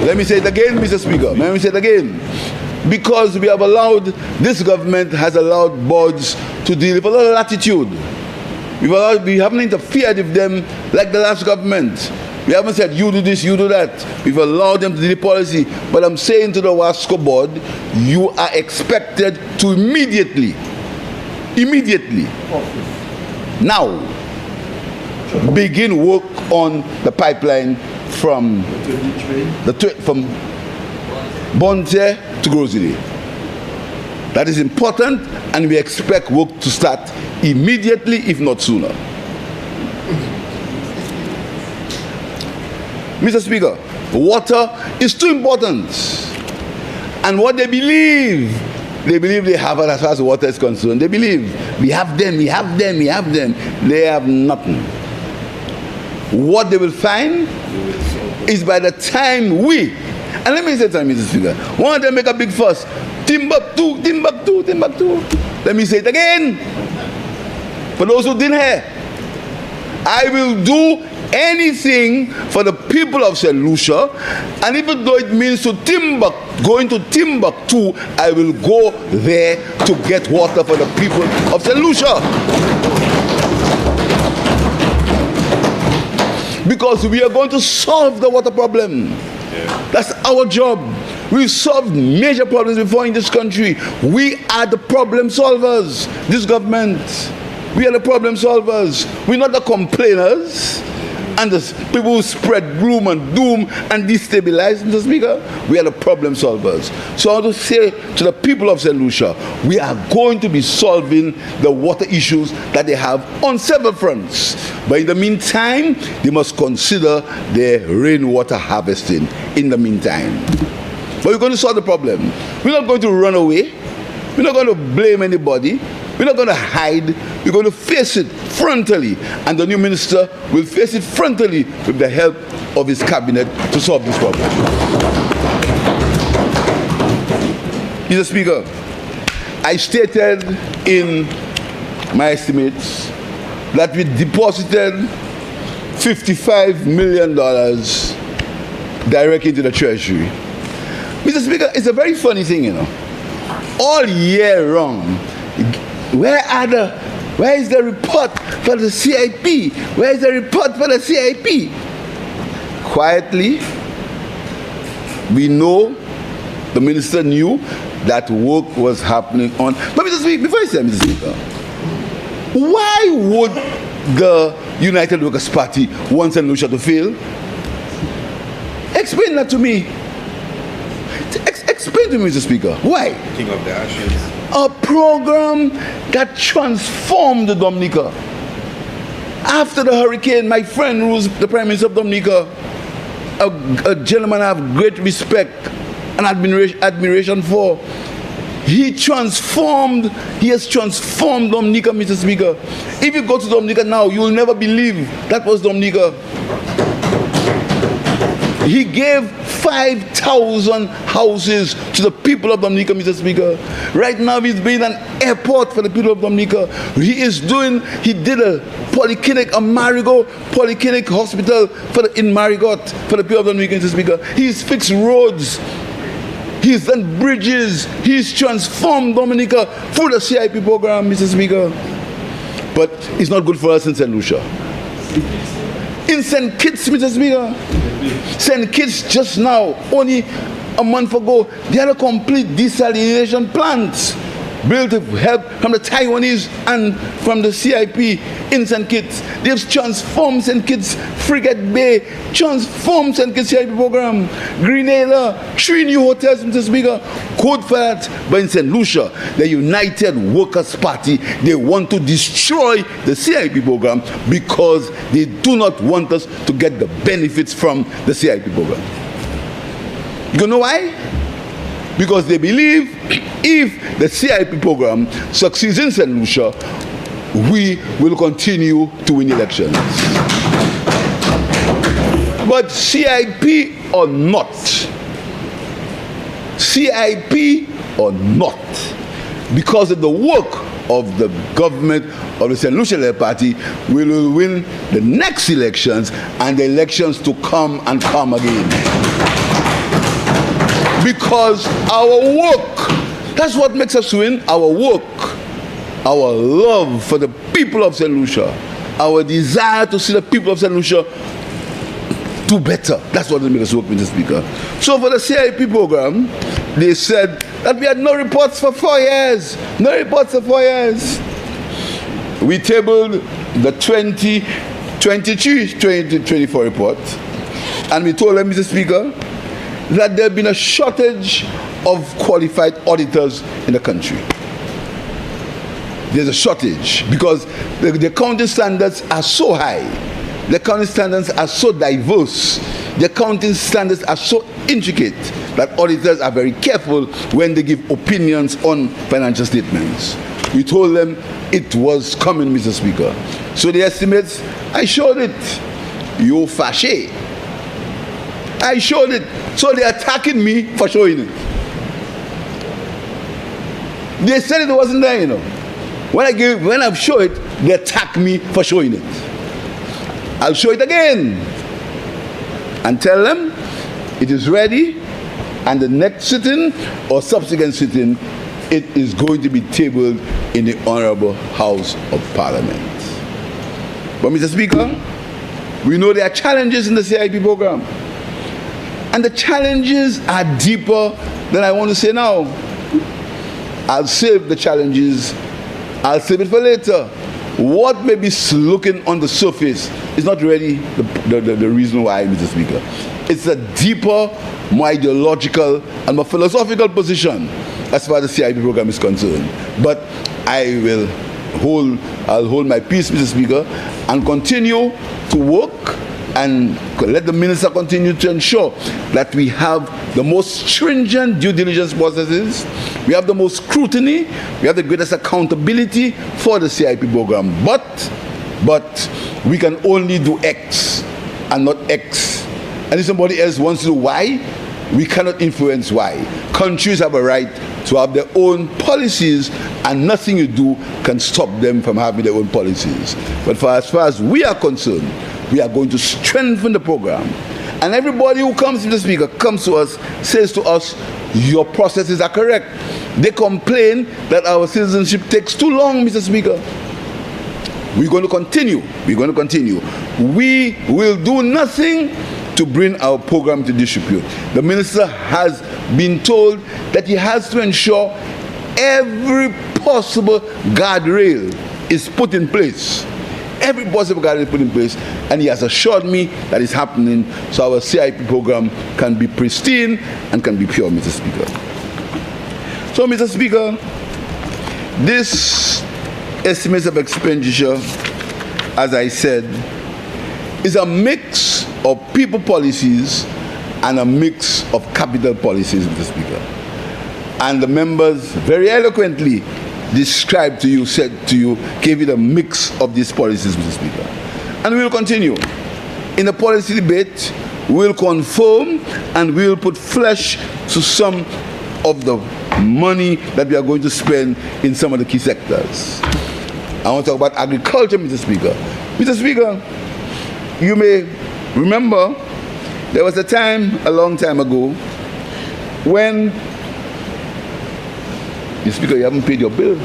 Let me say it again, Mr. Speaker. Let me say it again. Because we have allowed, this government has allowed boards to deal with a lot of latitude. We haven't interfered with them like the last government. We haven't said, you do this, you do that. We've allowed them to do the policy. But I'm saying to the WASCO board, you are expected to immediately, now, begin work on the pipeline from Bonte to Grosley. That is important, and we expect work to start immediately, if not sooner. Mr. Speaker, water is too important. And what they believe they have it as far as water is concerned. They believe we have them. They have nothing. What they will find is by the time we, and let me say something, Mr. Speaker, one of them make a big fuss, Timbuktu. Let me say it again. For those who didn't hear, I will do anything for the people of St. Lucia, and even though it means going to Timbuktu, I will go there to get water for the people of St. Lucia. Because we are going to solve the water problem. That's our job. We've solved major problems before in this country. We are the problem solvers. This government, we are the problem solvers. We're not the complainers and the people who spread gloom and doom and destabilize, Mr. Speaker. We are the problem solvers. So I want to say to the people of St. Lucia, we are going to be solving the water issues that they have on several fronts. But in the meantime, they must consider their rainwater harvesting in the meantime. But we're going to solve the problem. We're not going to run away. We're not going to blame anybody. We're not going to hide. We're going to face it frontally. And the new minister will face it frontally with the help of his cabinet to solve this problem. Mr. Speaker, I stated in my estimates that we deposited $55 million directly into the Treasury. Mr. Speaker, it's a very funny thing, you know. All year round, where is the report for the CIP? Where is the report for the CIP? Quietly, we know, the minister knew that work was happening on. But Mr. Speaker, before I say, Mr. Speaker, why would the United Workers' Party want St. Lucia to fail? Explain that to me. Explain to me, Mr. Speaker. Why? King of the Ashes. A program that transformed Dominica. After the hurricane, my friend who was the Prime Minister of Dominica, a gentleman I have great respect and admiration for, he has transformed Dominica, Mr. Speaker. If you go to Dominica now, you will never believe that was Dominica. He gave 5,000 houses to the people of Dominica, Mr. Speaker. Right now, he's building an airport for the people of Dominica. He did a polyclinic, a Marigot polyclinic hospital in Marigot for the people of Dominica, Mr. Speaker. He's fixed roads. He's done bridges. He's transformed Dominica through the CIP program, Mr. Speaker. But it's not good for us in St. Lucia. In St. Kitts, Mr. Speaker, St. Kitts just now, only a month ago, they had a complete desalination plant built with help from the Taiwanese and from the CIP in St. Kitts. They've transformed St. Kitts Frigate Bay, transformed St. Kitts CIP program, Grenada, 3 new hotels, Mr. Speaker. Good for that. But in St. Lucia, the United Workers' Party, they want to destroy the CIP program because they do not want us to get the benefits from the CIP program. You know why? Because they believe if the CIP program succeeds in St. Lucia, we will continue to win elections. But CIP or not, because of the work of the government of the St. Lucia Party, we will win the next elections and the elections to come and come again. Because our work, that's what makes us win, our work, our love for the people of St. Lucia, our desire to see the people of St. Lucia do better. That's what makes us work, Mr. Speaker. So for the CIP program, they said that we had no reports for 4 years. No reports for 4 years. We tabled the 2023-2024 report, and we told them, Mr. Speaker, that there had been a shortage of qualified auditors in the country. There's a shortage because the accounting standards are so high. The accounting standards are so diverse. The accounting standards are so intricate that auditors are very careful when they give opinions on financial statements. We told them it was coming, Mr. Speaker. So the estimates, I showed it. You fashe. I showed it. So they're attacking me for showing it. They said it wasn't there, you know. When I show it, they attack me for showing it. I'll show it again and tell them it is ready, and the next sitting or subsequent sitting, it is going to be tabled in the Honorable House of Parliament. But Mr. Speaker, we know there are challenges in the CIP program. And the challenges are deeper than I want to say now. I'll save the challenges. I'll save it for later. What may be looking on the surface is not really the reason why, Mr. Speaker. It's a deeper, more ideological and more philosophical position as far as the CIP program is concerned. But I'll hold my peace, Mr. Speaker, and continue to work and let the minister continue to ensure that we have the most stringent due diligence processes, we have the most scrutiny, we have the greatest accountability for the CIP program. But we can only do X and not X. And if somebody else wants to do Y, we cannot influence Y. Countries have a right to have their own policies, and nothing you do can stop them from having their own policies. But as far as we are concerned, we are going to strengthen the program. And everybody who comes to the speaker comes to us, says to us, your processes are correct. They complain that our citizenship takes too long, Mr. Speaker. We're going to continue. We're going to continue. We will do nothing to bring our program to disrepute. The minister has been told that he has to ensure every possible guardrail is put in place. Every possible guardrail is put in place, and he has assured me that it's happening, so our CIP program can be pristine and can be pure, Mr. Speaker. So, Mr. Speaker, this estimates of expenditure, as I said, is a mix of people policies and a mix of capital policies, Mr. Speaker. And the members very eloquently described to you, said to you, gave you the mix of these policies, Mr. Speaker. And we will continue. In the policy debate, we will confirm and we will put flesh to some of the money that we are going to spend in some of the key sectors. I want to talk about agriculture, Mr. Speaker. Mr. Speaker, you may remember there was a time, a long time ago, when, Mr. Speaker, you haven't paid your bill.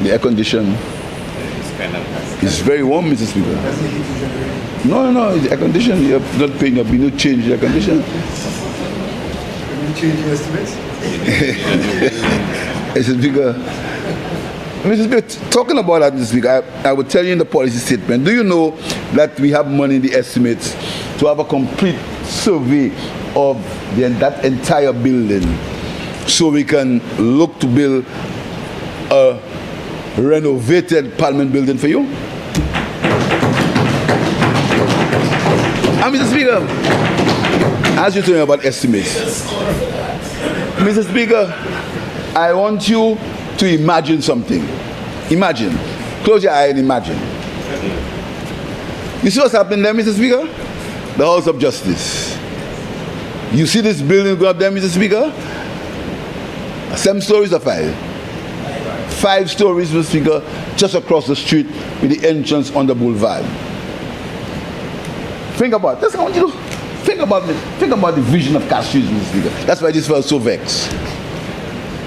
The air condition is very warm, Mr. Speaker. No, it's air condition. You have not paid your bill, you change the air condition. Change your estimates? Mr. Speaker, talking about that, Mr. Speaker, I will tell you in the policy statement, do you know that we have money in the estimates to have a complete survey of that entire building, so we can look to build a renovated Parliament building for you? And Mr. Speaker, as you told me about estimates, Mr. Speaker, I want you to imagine something. Imagine. Close your eye and imagine. You see what's happening there, Mr. Speaker? The House of Justice. You see this building go up there, Mr. Speaker? 7 stories or 5? 5 stories, Mr. Speaker, just across the street with the entrance on the boulevard. Think about this. I want you to think about the vision of Castries, Mr. Speaker. That's why this was so vexed.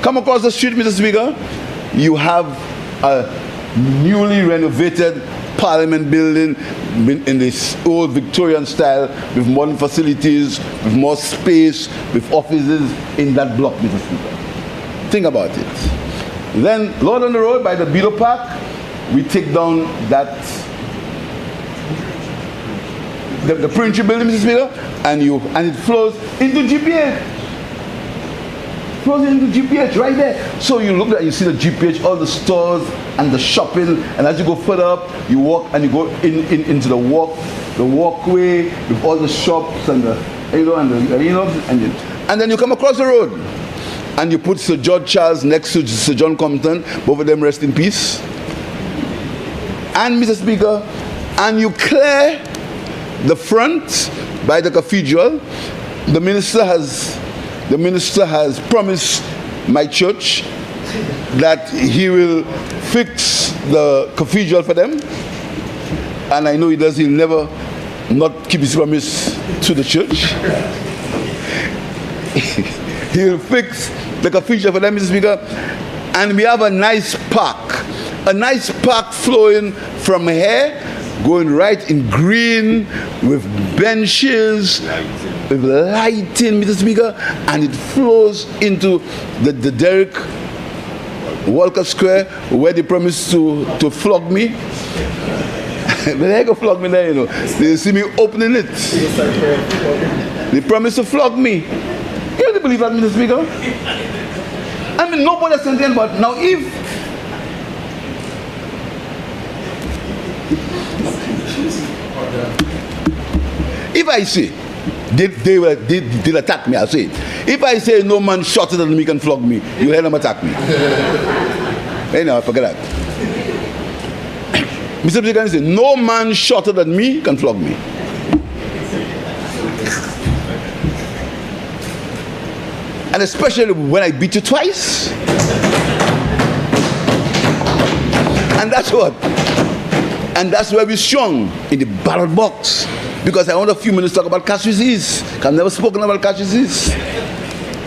Come across the street, Mr. Speaker, you have a newly renovated Parliament building in this old Victorian style with modern facilities, with more space, with offices in that block, Mr. Speaker. Think about it. Then, Lord on the road by the Beetle Park, we take down that the Prince building, Mr. Speaker, and it flows into GPH. Flows into GPH right there. So you look at, you see the GPH, all the stores and the shopping, and as you go further up, you walk and you go into the walkway with all the shops and and then you come across the road and you put Sir George Charles next to Sir John Compton, both of them rest in peace. And Mr. Speaker, and you clear the front by the cathedral. The minister has promised my church that he will fix the cathedral for them, and I know he does. He'll never not keep his promise to the church. He'll fix the cathedral for them, Mr. Speaker, and we have a nice park flowing from here, going right in green with benches, with lighting, Mr. Speaker, and it flows into the Derek Walker Square where they promised to flog me. But they go flog me there, you know. They see me opening it. They promised to flog me. You really believe that, Mr. Speaker? I mean, nobody has anything about now. If I say, They'll attack me, I'll say it. If I say no man shorter than me can flog me, you'll hear them attack me. Anyhow, forget that. Mr. President said, no man shorter than me can flog me. And especially when I beat you twice. And that's what? And that's where we're strong, in the ballot box. Because I want a few minutes to talk about cash receipts. I've never spoken about cash receipts.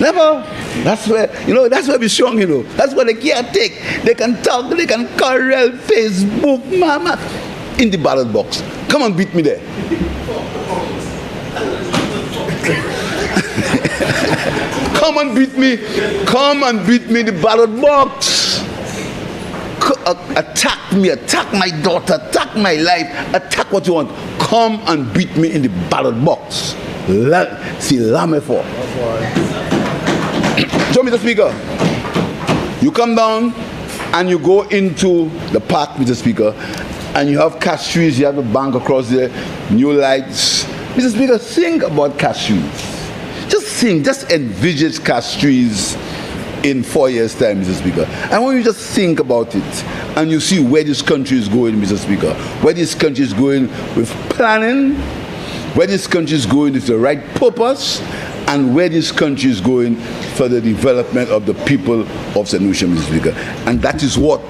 Never. That's where, that's where we're strong, That's where they can't take. They can talk, they can corral, Facebook, mama. In the ballot box. Come on, beat me there. Come and beat me. Come and beat me in the ballot box. Attack me, attack my daughter, attack my life, attack what you want. Come and beat me in the ballot box. See, lame for. So, Mr. Speaker, you come down and you go into the park, Mr. Speaker, and you have cash trees, you have a bank across there, new lights. Mr. Speaker, think about cash trees. Just think, just envisage cash trees in 4 years' time, Mr. Speaker. I want you to just think about it and you see where this country is going, Mr. Speaker. Where this country is going with planning, where this country is going with the right purpose, and where this country is going for the development of the people of St. Lucia, Mr. Speaker. And that is what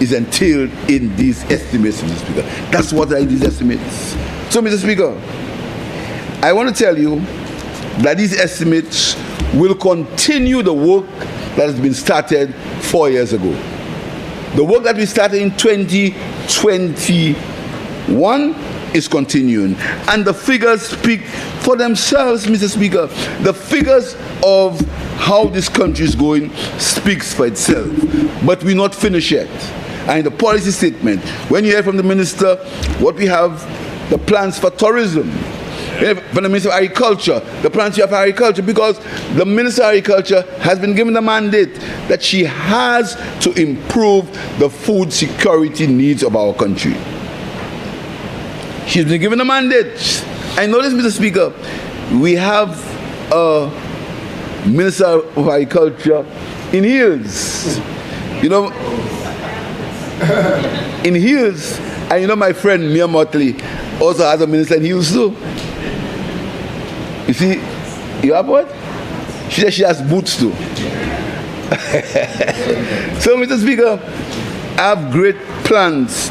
is entailed in these estimates, Mr. Speaker. That's what are in these estimates. So, Mr. Speaker, I want to tell you that these estimates will continue the work that has been started 4 years ago. The work that we started in 2021 is continuing. And the figures speak for themselves, Mr. Speaker. The figures of how this country is going speaks for itself. But we're not finished yet. And in the policy statement, when you hear from the minister what we have, the plans for tourism, from the Minister of Agriculture, the plans of agriculture, because the Minister of Agriculture has been given the mandate that she has to improve the food security needs of our country. She's been given a mandate. I notice, Mr. Speaker, we have a Minister of Agriculture in heels. In heels. And my friend Mia Motley also has a minister in heels too. You see, you have what? She says she has boots too. So, Mr. Speaker, I have great plans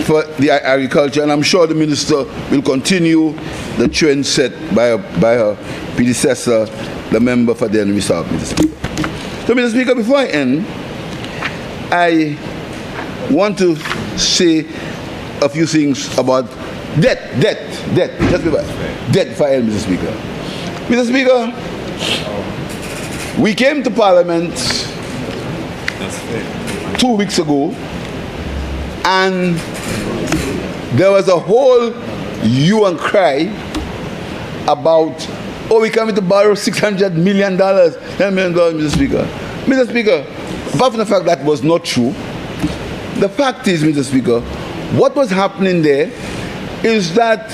for the agriculture, and I'm sure the minister will continue the trend set by her predecessor, the member for the Enemy South, Mr. Speaker. So, Mr. Speaker, before I end, I want to say a few things about debt, just before I end, Mr. Speaker. Mr. Speaker, we came to Parliament 2 weeks ago, and there was a whole hue and cry about, we're coming to borrow $600 million, $10 million, Mr. Speaker. Mr. Speaker, apart from the fact that was not true, the fact is, Mr. Speaker, what was happening there is that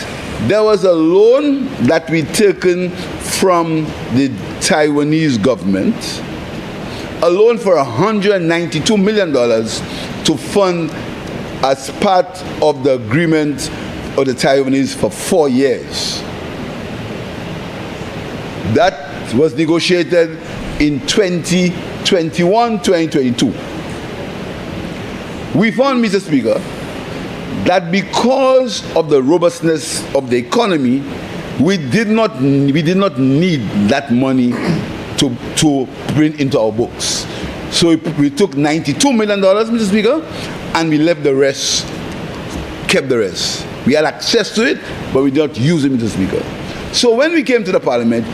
there was a loan that we taken from the Taiwanese government, a loan for $192 million to fund as part of the agreement of the Taiwanese for 4 years. That was negotiated in 2021, 2022. We found, Mr. Speaker, that because of the robustness of the economy, we did not need that money to bring into our books. So we took $92 million, Mr. Speaker, and we left the rest, kept the rest. We had access to it, but we did not use it, Mr. Speaker. So when we came to the Parliament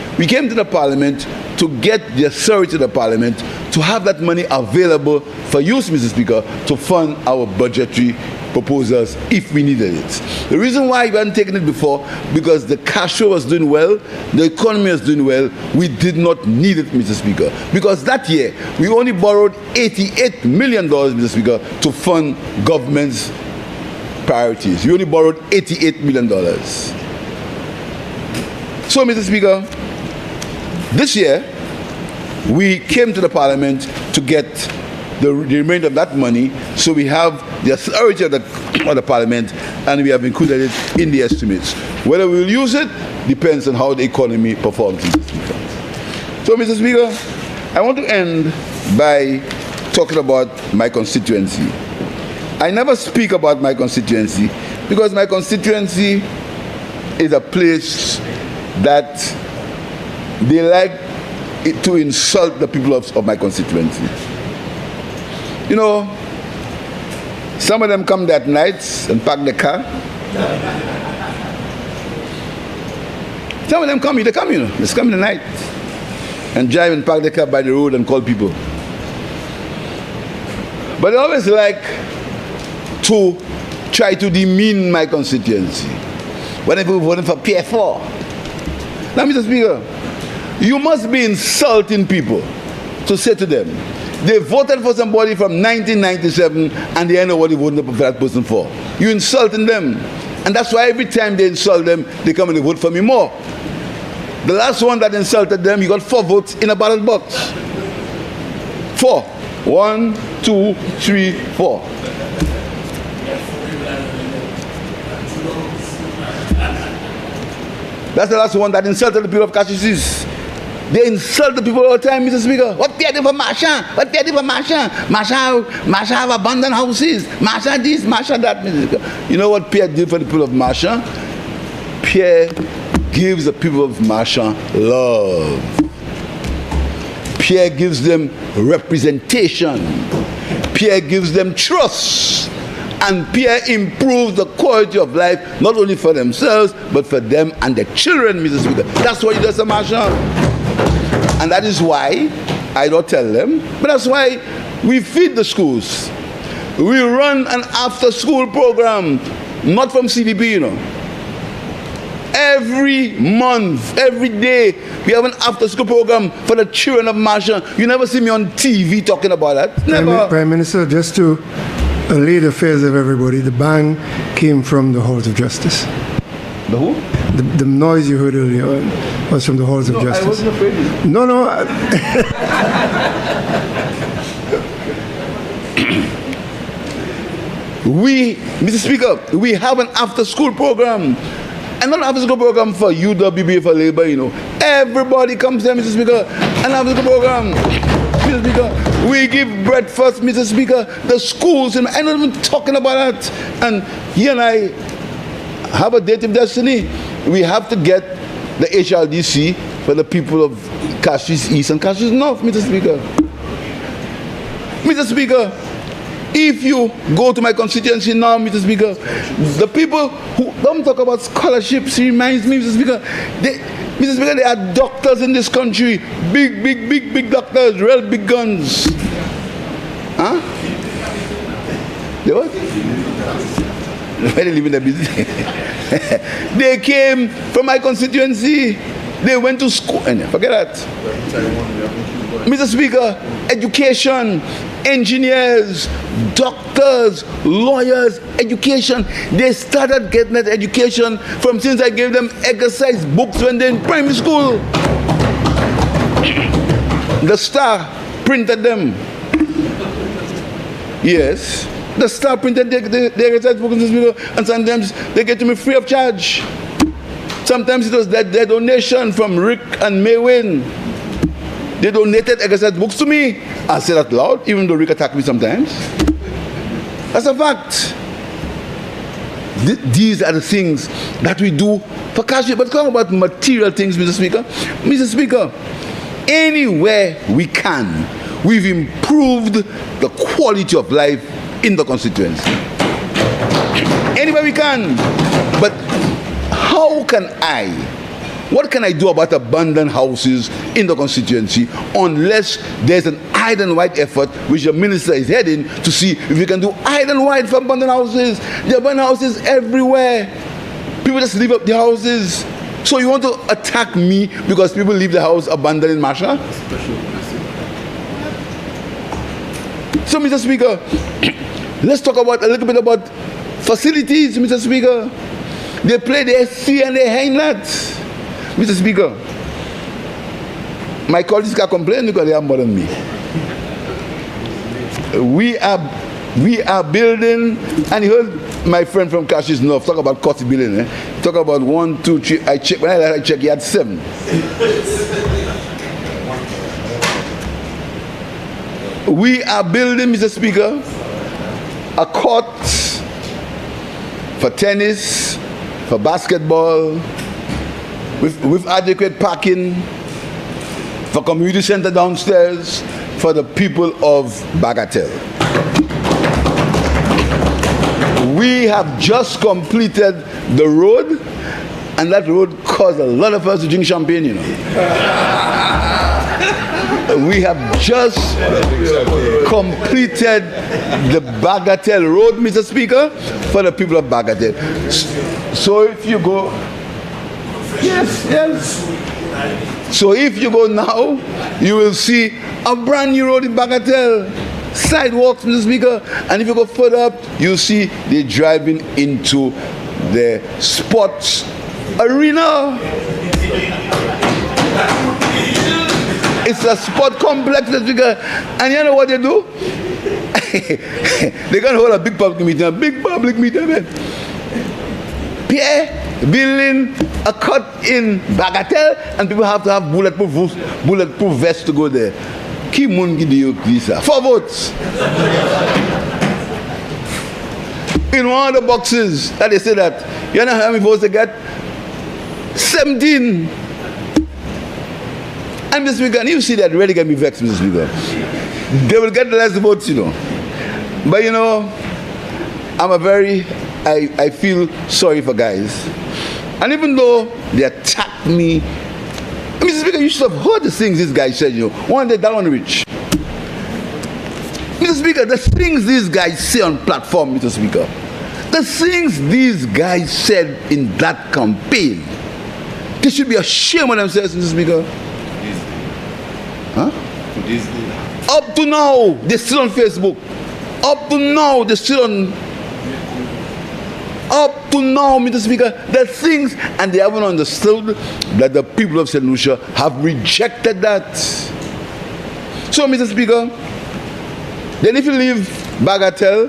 to get the authority of the Parliament to have that money available for use, Mr. Speaker, to fund our budgetary proposals if we needed it. The reason why we hadn't taken it before, because the cash flow was doing well, the economy was doing well, we did not need it, Mr. Speaker. Because that year, we only borrowed $88 million, Mr. Speaker, to fund government's priorities. We only borrowed $88 million. So, Mr. Speaker, this year, we came to the Parliament to get the remainder of that money, so we have the authority of the Parliament, and we have included it in the estimates. Whether we will use it depends on how the economy performs, Mr. Speaker. So, Mr. Speaker, I want to end by talking about my constituency. I never speak about my constituency because my constituency is a place that they like to insult the people of my constituency. You know, some of them come that night and park the car. Some of them come, they come, you know, they come in the night and drive and park the car by the road and call people. But they always like to try to demean my constituency. Whenever we're voting for PF4. Now, Mr. Speaker, you must be insulting people to say to them, they voted for somebody from 1997 and they know what they voted for that person for. You're insulting them. And that's why every time they insult them, they come and they vote for me more. The last one that insulted them, he got 4 votes in a ballot box. 4. 1, 2, 3, 4. That's the last one that insulted the people of Constituency. They insult the people all the time, Mr. Speaker. What Pierre did for Marchand? What Pierre did for Marchand? Marchand have abandoned houses. Marchand this, Marchand that, Mr. Speaker. You know what Pierre did for the people of Marchand? Pierre gives the people of Marchand love. Pierre gives them representation. Pierre gives them trust. And Pierre improves the quality of life, not only for themselves, but for them and their children, Mr. Speaker. That's what he does to Marchand. And that is why, I don't tell them, but that's why we feed the schools. We run an after-school program, not from CDP, you know. Every month, every day, we have an after-school program for the children of Marchand. You never see me on TV talking about that. Never. Prime Minister, just to allay the fears of everybody, the bang came from the Halls of Justice. The who? The noise you heard earlier was from the Halls of Justice. I wasn't afraid of it. No. Mr. Speaker, we have an after-school program. And not an after-school program for UWB, for labor, you know. Everybody comes there, Mr. Speaker, an after-school program. Mr. Speaker, we give breakfast, Mr. Speaker, the schools, and I'm not even talking about that. And he and I have a date of destiny. We have to get the HRDC for the people of Cassis East and Cassis North, Mr. Speaker. Mr. Speaker, if you go to my constituency now, Mr. Speaker, the people who don't talk about scholarships, it reminds me, Mr. Speaker, Mr. Speaker, there are doctors in this country, big doctors, real big guns. Huh? They what? Where they live in the business? They came from my constituency. They went to school. Forget that. Mr. Speaker, education, engineers, doctors, lawyers, education. They started getting that education from since I gave them exercise books when they're in primary school. The Star printed them. Yes. The Star printed the exercise books, and sometimes they get to me free of charge. Sometimes it was their donation from Rick and Maywin. They donated exercise books to me. I say that loud, even though Rick attacked me sometimes. That's a fact. These are the things that we do for cash. But talk about material things, Mr. Speaker. Mr. Speaker, anywhere we can, we've improved the quality of life in the constituency. Anywhere we can. But how can what can I do about abandoned houses in the constituency unless there's an iron white effort which the minister is heading to see if we can do iron white for abandoned houses? There are abandoned houses everywhere. People just leave up their houses. So you want to attack me because people leave the house abandoned in Marshall? So, Mr. Speaker, let's talk about a little bit about facilities, Mr. Speaker. They play the SC and they hang that. Mr. Speaker, my colleagues can complain because they are more than me. We are building, and you heard my friend from Cashews North talk about cost building. Talk about 1, 2, 3. I checked, when I checked, he had 7. We are building, Mr. Speaker, a court for tennis, for basketball, with adequate parking, for community center downstairs, for the people of Bagatelle. We have just completed the road, and that road caused a lot of us to drink champagne, you know. We have just completed the Bagatelle road, Mr. Speaker, for the people of Bagatelle. So if you go, yes. So if you go now, you will see a brand new road in Bagatelle, sidewalks, Mr. Speaker, and if you go further up, you'll see they're driving into the sports arena. It's a sport complex, Mr. Speaker, and you know what they do? They're going to hold a big public meeting, man. Pierre, building a cut in Bagatelle, and people have to have bulletproof vests to go there. Ki mun give you this? 4 votes. In one of the boxes that they say that, you know how many votes they get? 17. And Mr. Speaker, and you see that really get me vexed, Mr. Speaker. They will get less votes, you know. But you know, I feel sorry for guys. And even though they attacked me, Mr. Speaker, you should have heard the things this guy said, you know. One day, that one rich. Mr. Speaker, the things these guys say on platform, Mr. Speaker, the things these guys said in that campaign, they should be ashamed of themselves, Mr. Speaker. Huh? Up to now, they're still on Facebook. Up to now, they're still on. Up to now, Mr. Speaker, the things, and they haven't understood that the people of St. Lucia have rejected that. So, Mr. Speaker, then if you leave Bagatelle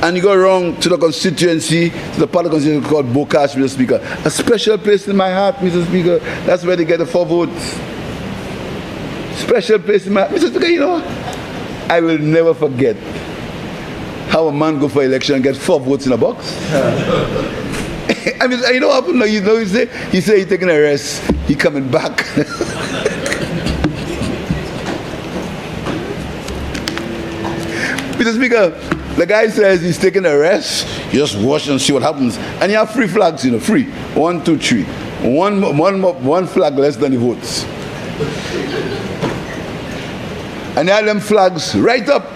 and you go around to the constituency, to the part of the constituency called Bocage, Mr. Speaker, a special place in my heart, Mr. Speaker, that's where they get the 4 votes. Special place in my heart. Mr. Speaker, you know, I will never forget how a man go for election and get 4 votes in a box. I mean, you know what happened? You know, he say he's taking a rest, he coming back. Mr. Speaker, the guy says he's taking a rest, you just watch and see what happens. And you have 3 flags, you know, 3. 1, 2, 3. One flag less than the votes. And they have them flags right up.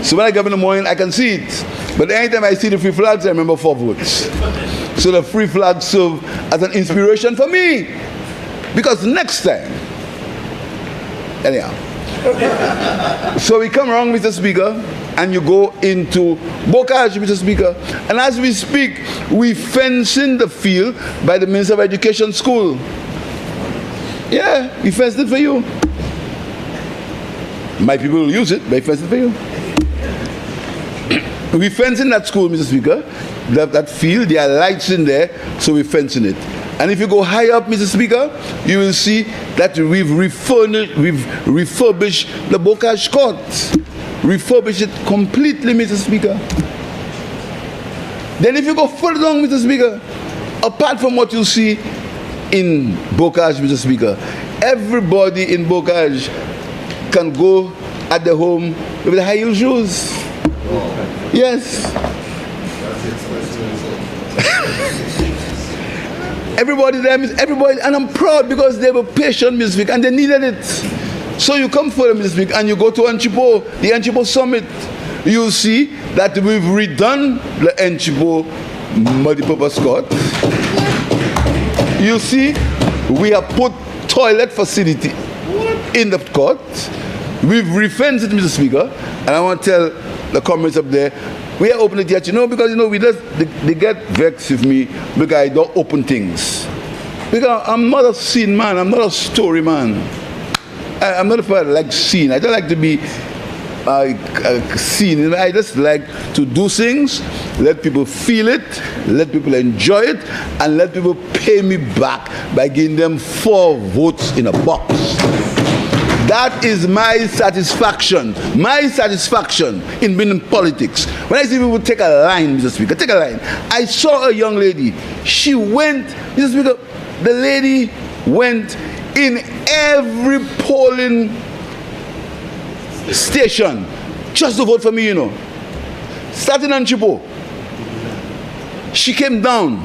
So when I get up in the morning, I can see it. But anytime I see the 3 flags, I remember 4 votes. So the 3 flags serve as an inspiration for me. Because next time, anyhow. So we come around, Mr. Speaker, and you go into Bocage, Mr. Speaker. And as we speak, we fence in the field by the Minister of Education school. Yeah, we fenced it for you. My people will use it, but we fenced it for you. We fence in that school, Mr. Speaker, that field, there are lights in there, so we fence in it. And if you go high up, Mr. Speaker, you will see that we've refurbished the Bocage court. Refurbished it completely, Mr. Speaker. Then if you go further down, Mr. Speaker, apart from what you see in Bocage, Mr. Speaker, everybody in Bocage can go at the home with the high heel shoes. Yes. Everybody there, everybody, and I'm proud because they were patient, Mr. Speaker, and they needed it. So you come for them, Mr. Speaker, and you go to Anchipo, the Anchipo Summit. You'll see that we've redone the Anchipo multi-purpose court. You see, we have put toilet facility in the court. We've refenced it, Mr. Speaker, and I want to tell the comrades up there, we are opening it yet, you know, because, you know, they get vexed with me because I don't open things. Because I'm not a scene man. I'm not a story man. I'm not a person that like scene. I don't like to be seen. I just like to do things, let people feel it, let people enjoy it, and let people pay me back by giving them 4 votes in a box. That is my satisfaction. My satisfaction in being in politics. When I see people take a line, Mr. Speaker, take a line. I saw a young lady. She went, Mr. Speaker, the lady went in every polling station just to vote for me, you know. Starting on Chipo. She came down,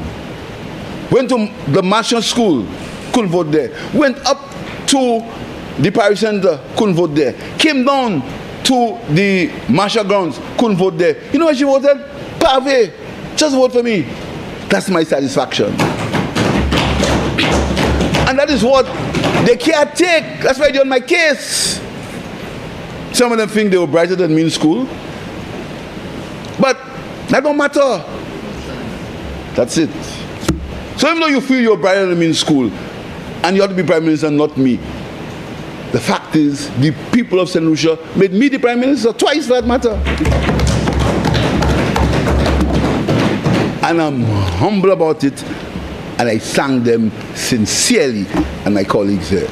went to the Marshall School, couldn't vote there. Went up to the Parish Center, couldn't vote there. Came down to the Marshall Grounds, couldn't vote there. You know where she voted? Pave. Just vote for me. That's my satisfaction. And that is what they can't take. That's why they're on my case. Some of them think they were brighter than me in school. But that don't matter. That's it. So even though you feel you're brighter than me in school, and you ought to be Prime Minister, not me, the fact is, the people of St. Lucia made me the Prime Minister twice for that matter. And I'm humble about it, and I thank them sincerely, and my colleagues here.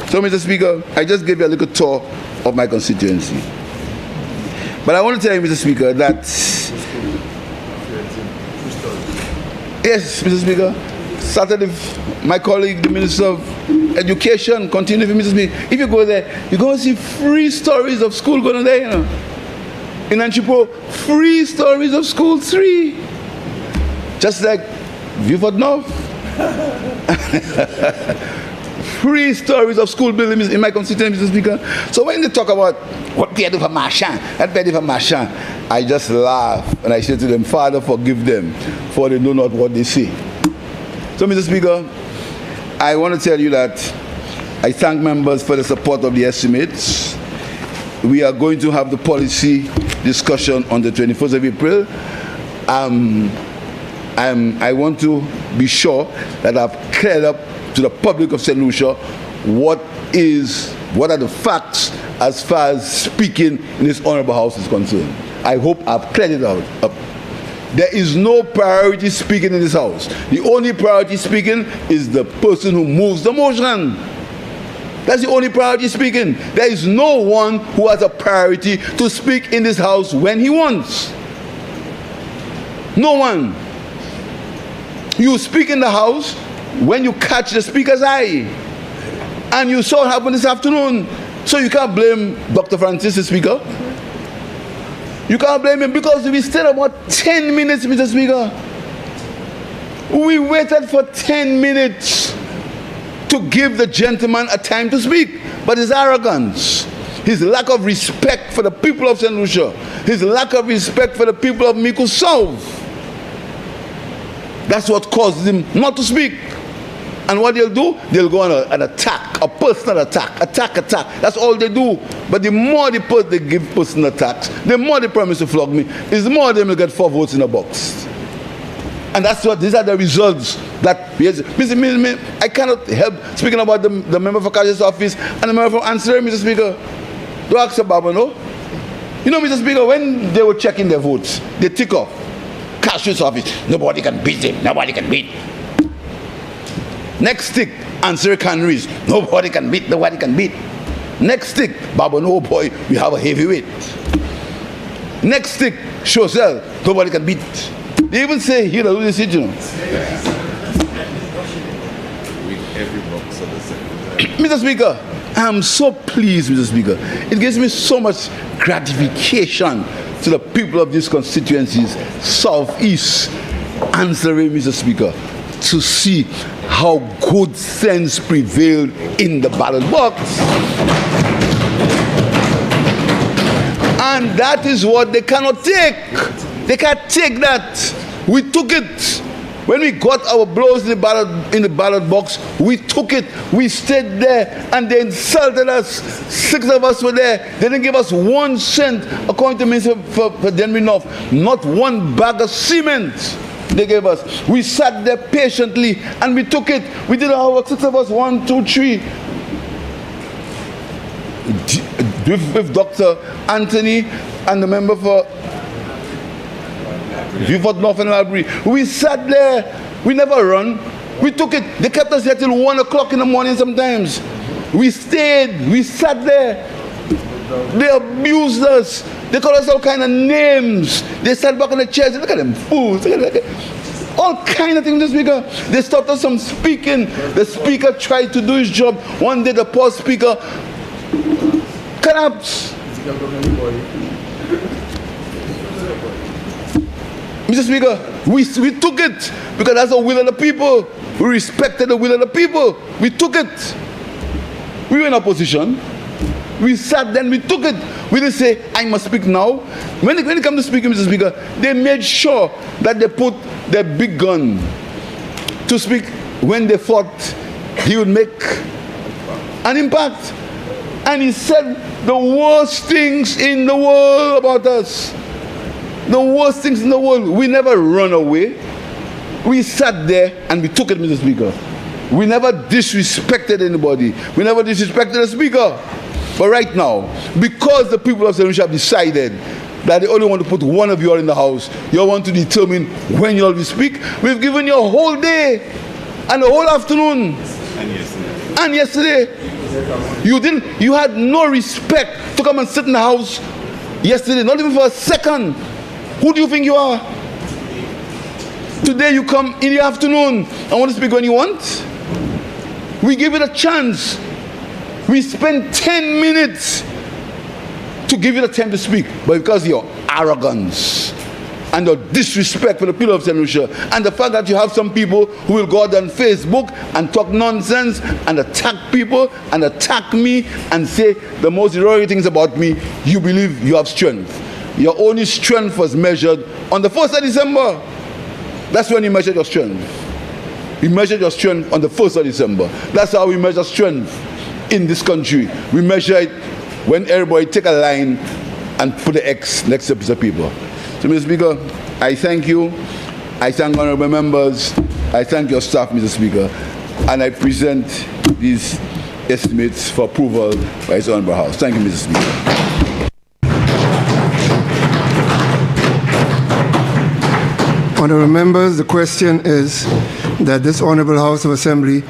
So, Mr. Speaker, I just gave you a little tour of my constituency. But I want to tell you, Mr. Speaker, that yes, Mr. Speaker, started with my colleague, the Minister of Education, continue with Mr. Speaker. If you go there, you're going to see free stories of school going on there, you know. In Anchipo, free stories of school, 3. Just like Viewford North. Free stories of school buildings in my constituency, Mr. Speaker. So when they talk about what they do for Marchand, that they do for Marchand, I just laugh and I say to them, Father, forgive them, for they know not what they say. So, Mr. Speaker, I want to tell you that I thank members for the support of the estimates. We are going to have the policy discussion on the 21st of April. I want to be sure that I've cleared up to the public of St. Lucia what are the facts as far as speaking in this honorable house is concerned. I hope I've cleared it up. There is no priority speaking in this house. The only priority speaking is the person who moves the motion. That's the only priority speaking. There is no one who has a priority to speak in this house when he wants. No one. You speak in the house when you catch the speaker's eye. And you saw it happen this afternoon. So you can't blame Dr. Francis, the speaker. You can't blame him because we stayed about 10 minutes, Mr. Speaker. We waited for 10 minutes to give the gentleman a time to speak. But his arrogance, his lack of respect for the people of St. Lucia, his lack of respect for the people of Miku South, that's what caused him not to speak. And what they'll do, they'll go on an attack, a personal attack. That's all they do. But the more they give personal attacks, the more they promise to flog me, is the more they will get 4 votes in a box. And that's what, these are the results that, yes, I cannot help speaking about the member for Cash's office and the member for Ancillary, Mr. Speaker. Don't ask about no? You know, Mr. Speaker, when they were checking their votes, they tick off. Cash's office, nobody can beat him, nobody can beat. Next stick, Answer Canries. Nobody can beat. Next stick, Babon, oh boy, we have a heavyweight. Next stick, Chaucel. Nobody can beat. They even say here, do this, you know. Mr. Speaker, I'm so pleased, Mr. Speaker. It gives me so much gratification to the people of these constituencies, Southeast, Ancillary, Mr. Speaker, to see how good sense prevailed in the ballot box. And that is what they cannot take. They can't take that. We took it. When we got our blows in the ballot box, we took it. We stayed there and they insulted us. 6 of us were there. They didn't give us 1 cent, according to Minister for Denby North, not 1 bag of cement. they gave us. We sat there patiently and we took it. We did our work, 6 of us, 1, 2, 3. With Dr. Anthony and the member for Viewfort North and Library. We sat there. We never run. We took it. They kept us here till 1 o'clock in the morning sometimes. We stayed. We sat there. They abused us. They called us all kind of names. They sat back on the chairs. Look at them fools. All kind of things, Mr. Speaker. They stopped us from speaking. The speaker tried to do his job. One day the poor speaker collapsed. Mr. Speaker, we took it because that's the will of the people. We respected the will of the people. We took it. We were in opposition. We sat there and we took it. We didn't say, I must speak now. When it comes to speaking, Mr. Speaker, they made sure that they put their big gun to speak when they thought he would make an impact. And he said the worst things in the world about us. The worst things in the world. We never run away. We sat there and we took it, Mr. Speaker. We never disrespected anybody. We never disrespected the Speaker. But right now, because the people of St. Lucia have decided that they only want to put one of you all in the house, you all want to determine when you all will speak, we've given you a whole day and a whole afternoon. And yesterday. You had no respect to come and sit in the house yesterday, not even for a second. Who do you think you are? Today you come in the afternoon and want to speak when you want. We give it a chance. We spend 10 minutes to give you the time to speak, but because of your arrogance and your disrespect for the people of St. Lucia, and the fact that you have some people who will go out on Facebook and talk nonsense and attack people and attack me and say the most heroic things about me, you believe you have strength. Your only strength was measured on the 1st of December. That's when you measured your strength. We measured your strength on the 1st of December. That's how we measure strength in this country. We measure it when everybody take a line and put the X next to a piece of paper. So, Mr. Speaker, I thank you. I thank honorable members. I thank your staff, Mr. Speaker. And I present these estimates for approval by His Honorable House. Thank you, Mr. Speaker. Honorable members, the question is that this Honorable House of Assembly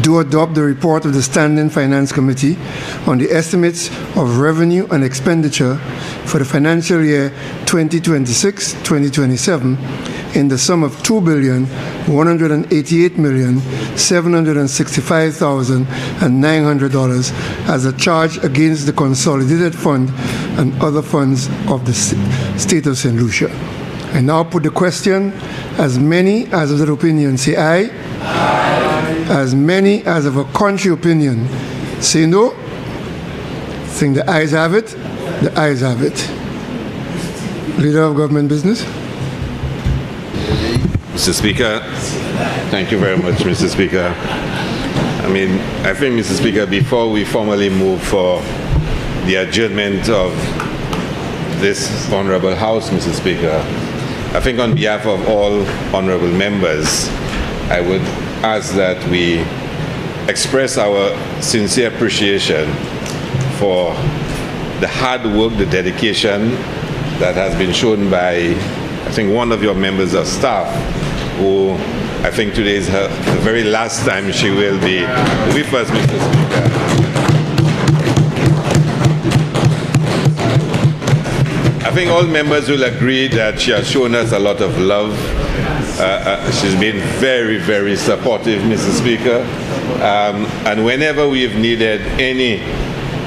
do adopt the report of the Standing Finance Committee on the estimates of revenue and expenditure for the financial year 2026-2027 in the sum of $2,188,765,900 as a charge against the consolidated fund and other funds of the state of St. Lucia. I now put the question. As many as of their opinion say aye. Aye. As many as of a contrary opinion say no. I think the ayes have it. The ayes have it. Leader of Government Business. Mr. Speaker, thank you very much, Mr. Speaker. I think, Mr. Speaker, before we formally move for the adjournment of this Honorable House, Mr. Speaker, I think on behalf of all honorable members, I would ask that we express our sincere appreciation for the hard work, the dedication that has been shown by, I think, one of your members of staff, who I think today is the very last time she will be with us, Mr. Speaker. I think all members will agree that she has shown us a lot of love. She's been very, very supportive, Mr. Speaker. And whenever we've needed any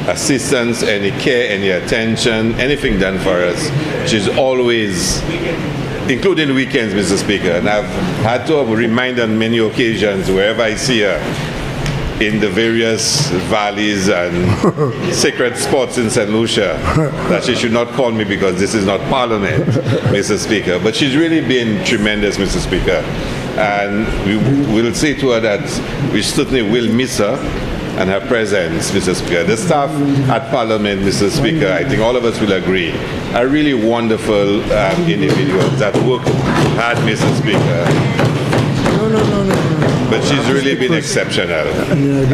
assistance, any care, any attention, anything done for us, she's always, including weekends, Mr. Speaker. And I've had to remind on many occasions, wherever I see her, in the various valleys and sacred spots in St. Lucia, that she should not call me because this is not Parliament, Mr. Speaker. But she's really been tremendous, Mr. Speaker. And we will say to her that we certainly will miss her. and her presence, Mr. Speaker. The staff at Parliament, Mr. Speaker, I think all of us will agree, are really wonderful individuals that work hard, Mr. Speaker. No. But she's really been exceptional,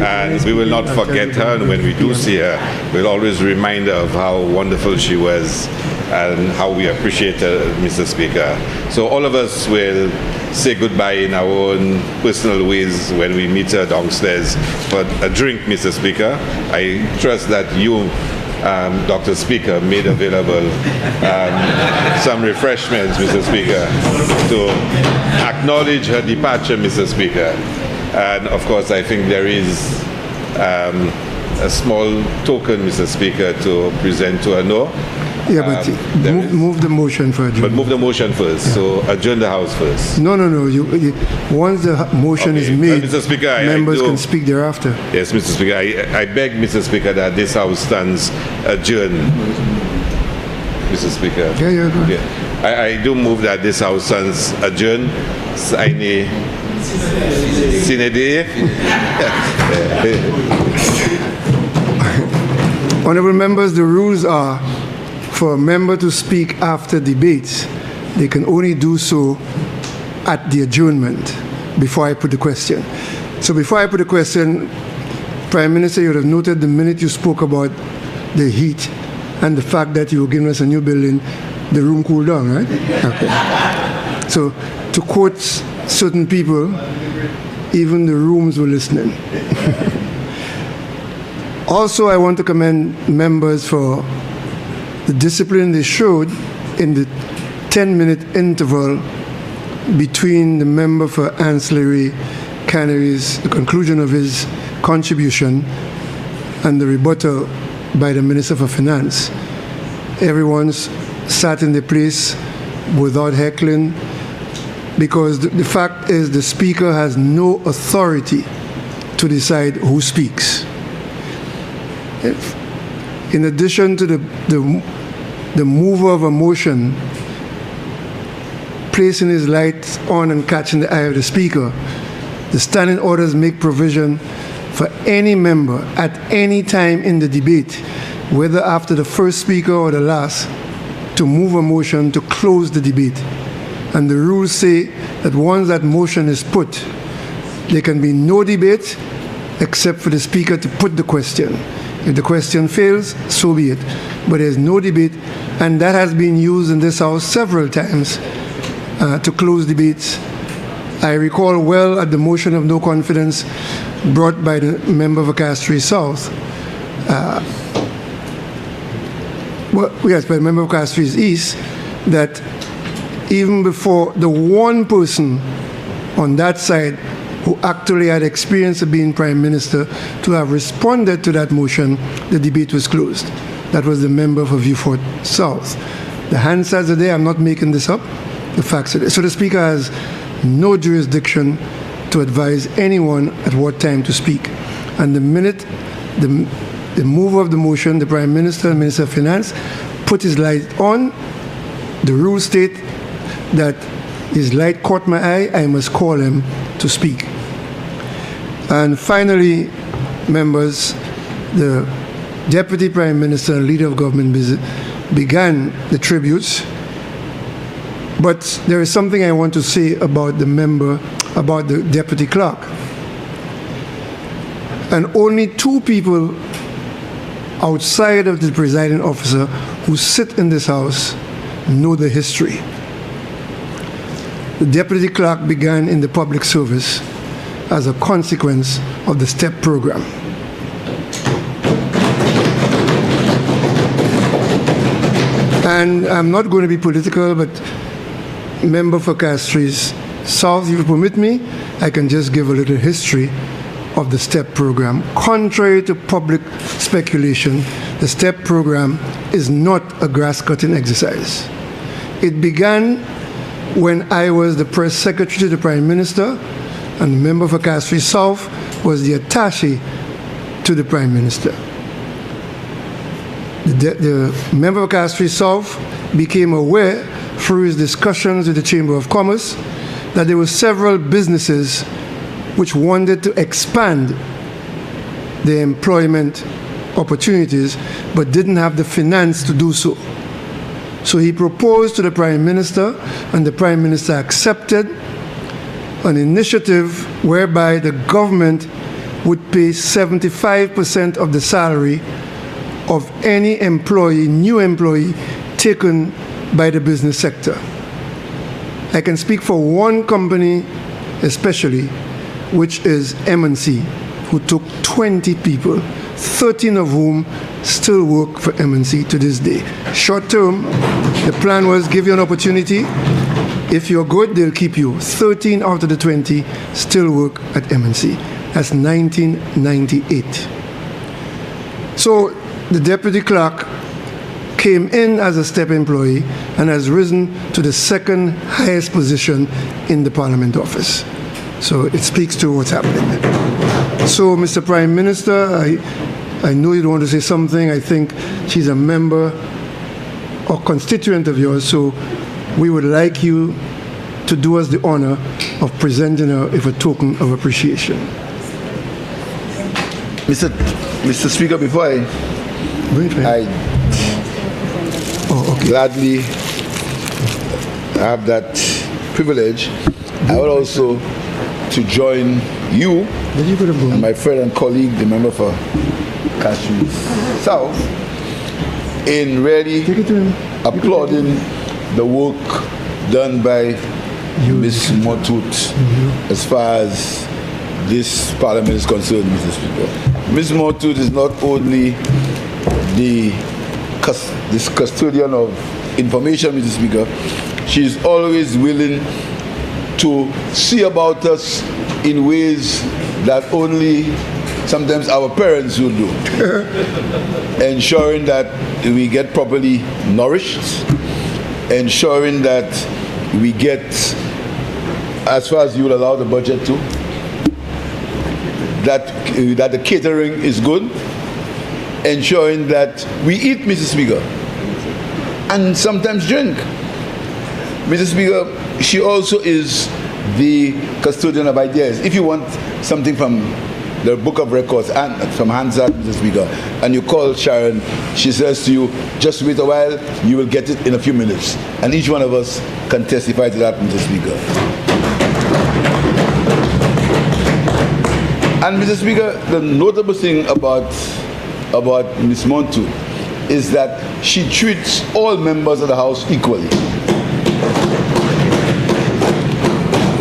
and we will not forget her, and when we do see her, we'll always remind her of how wonderful she was and how we appreciate her, Mr. Speaker. So all of us will say goodbye in our own personal ways when we meet her downstairs for a drink, Mr. Speaker. I trust that you, Dr. Speaker, made available some refreshments, Mr. Speaker, to acknowledge her departure, Mr. Speaker. And of course, I think there is a small token, Mr. Speaker, to present to her. No? Yeah, but move the motion for adjournment. But move the motion first. Yeah. So adjourn the House first. No. Once the motion is made, Mr. Speaker, members can speak thereafter. Yes, Mr. Speaker. I beg, Mr. Speaker, that this House stands adjourned. Mr. Speaker. Yeah, go ahead. Yeah. I do move that this House stands adjourned. Sine die. Honourable members, the rules are for a member to speak after debates. They can only do so at the adjournment before I put the question. So before I put the question, Prime Minister, you would have noted the minute you spoke about the heat and the fact that you were giving us a new building, the room cooled down, right? Okay. So to quote certain people, even the rooms were listening. Also, I want to commend members for the discipline they showed in the 10-minute interval between the member for ancillary canneries, the conclusion of his contribution, and the rebuttal by the Minister for Finance. Everyone's sat in their place without heckling, because the fact is the Speaker has no authority to decide who speaks. In addition to the mover of a motion placing his lights on and catching the eye of the Speaker, the standing orders make provision for any member at any time in the debate, whether after the first speaker or the last, to move a motion to close the debate. And the rules say that once that motion is put, there can be no debate except for the Speaker to put the question. If the question fails, so be it. But there's no debate, and that has been used in this House several times to close debates. I recall well at the motion of no confidence brought by the member for Castries South. By the member of Castries East, that even before the one person on that side who actually had experience of being Prime Minister to have responded to that motion, the debate was closed. That was the member for Vieux-Fort South. The Hansards are there. I'm not making this up. The facts are there. So the Speaker has no jurisdiction to advise anyone at what time to speak. And the minute the mover of the motion, the Prime Minister and Minister of Finance, put his light on, the rules state that his light caught my eye, I must call him to speak. And finally, members, the Deputy Prime Minister and Leader of Government began the tributes. But there is something I want to say about the Deputy Clerk. And only two people outside of the presiding officer who sit in this House know the history. The Deputy Clerk began in the public service as a consequence of the STEP program. And I'm not going to be political, but member for Castries South, if you permit me, I can just give a little history of the STEP program. Contrary to public speculation, the STEP program is not a grass-cutting exercise. It began when I was the press secretary to the Prime Minister, and the member for Castries South was the attaché to the Prime Minister. The member of Castries South became aware through his discussions with the Chamber of Commerce that there were several businesses which wanted to expand their employment opportunities, but didn't have the finance to do so. So he proposed to the Prime Minister, and the Prime Minister accepted an initiative whereby the government would pay 75% of the salary of any employee, new employee, taken by the business sector. I can speak for one company especially, which is M&C, who took 20 people, 13 of whom still work for M&C to this day. Short term, the plan was give you an opportunity. If you're good, they'll keep you. 13 out of the 20 still work at M&C. That's 1998. So the deputy clerk came in as a step employee and has risen to the second highest position in the Parliament office. So it speaks to what's happening. So, Mr. Prime Minister, I know you want to say something. I think she's a member or constituent of yours, so we would like you to do us the honor of presenting her with a token of appreciation. Mr. Speaker, before I gladly have that privilege, I would also to join you and my friend and colleague, the member for Cashew South, in really applauding the work done by Ms. Motut as far as this Parliament is concerned, Mr. Speaker. Ms. Motut is not only this custodian of information, Mr. Speaker, she is always willing to see about us in ways that only sometimes our parents will do. Ensuring that we get properly nourished, ensuring that we get, as far as you will allow the budget to, that the catering is good, ensuring that we eat, Mr. Speaker, and sometimes drink. Mr. Speaker, she also is the custodian of ideas. If you want something from the book of records and from Hansard, Mr. Speaker, and you call Sharon, she says to you, just wait a while, you will get it in a few minutes. And each one of us can testify to that, Mr. Speaker. And Mr. Speaker, the notable thing about Ms. Montu is that she treats all members of the House equally.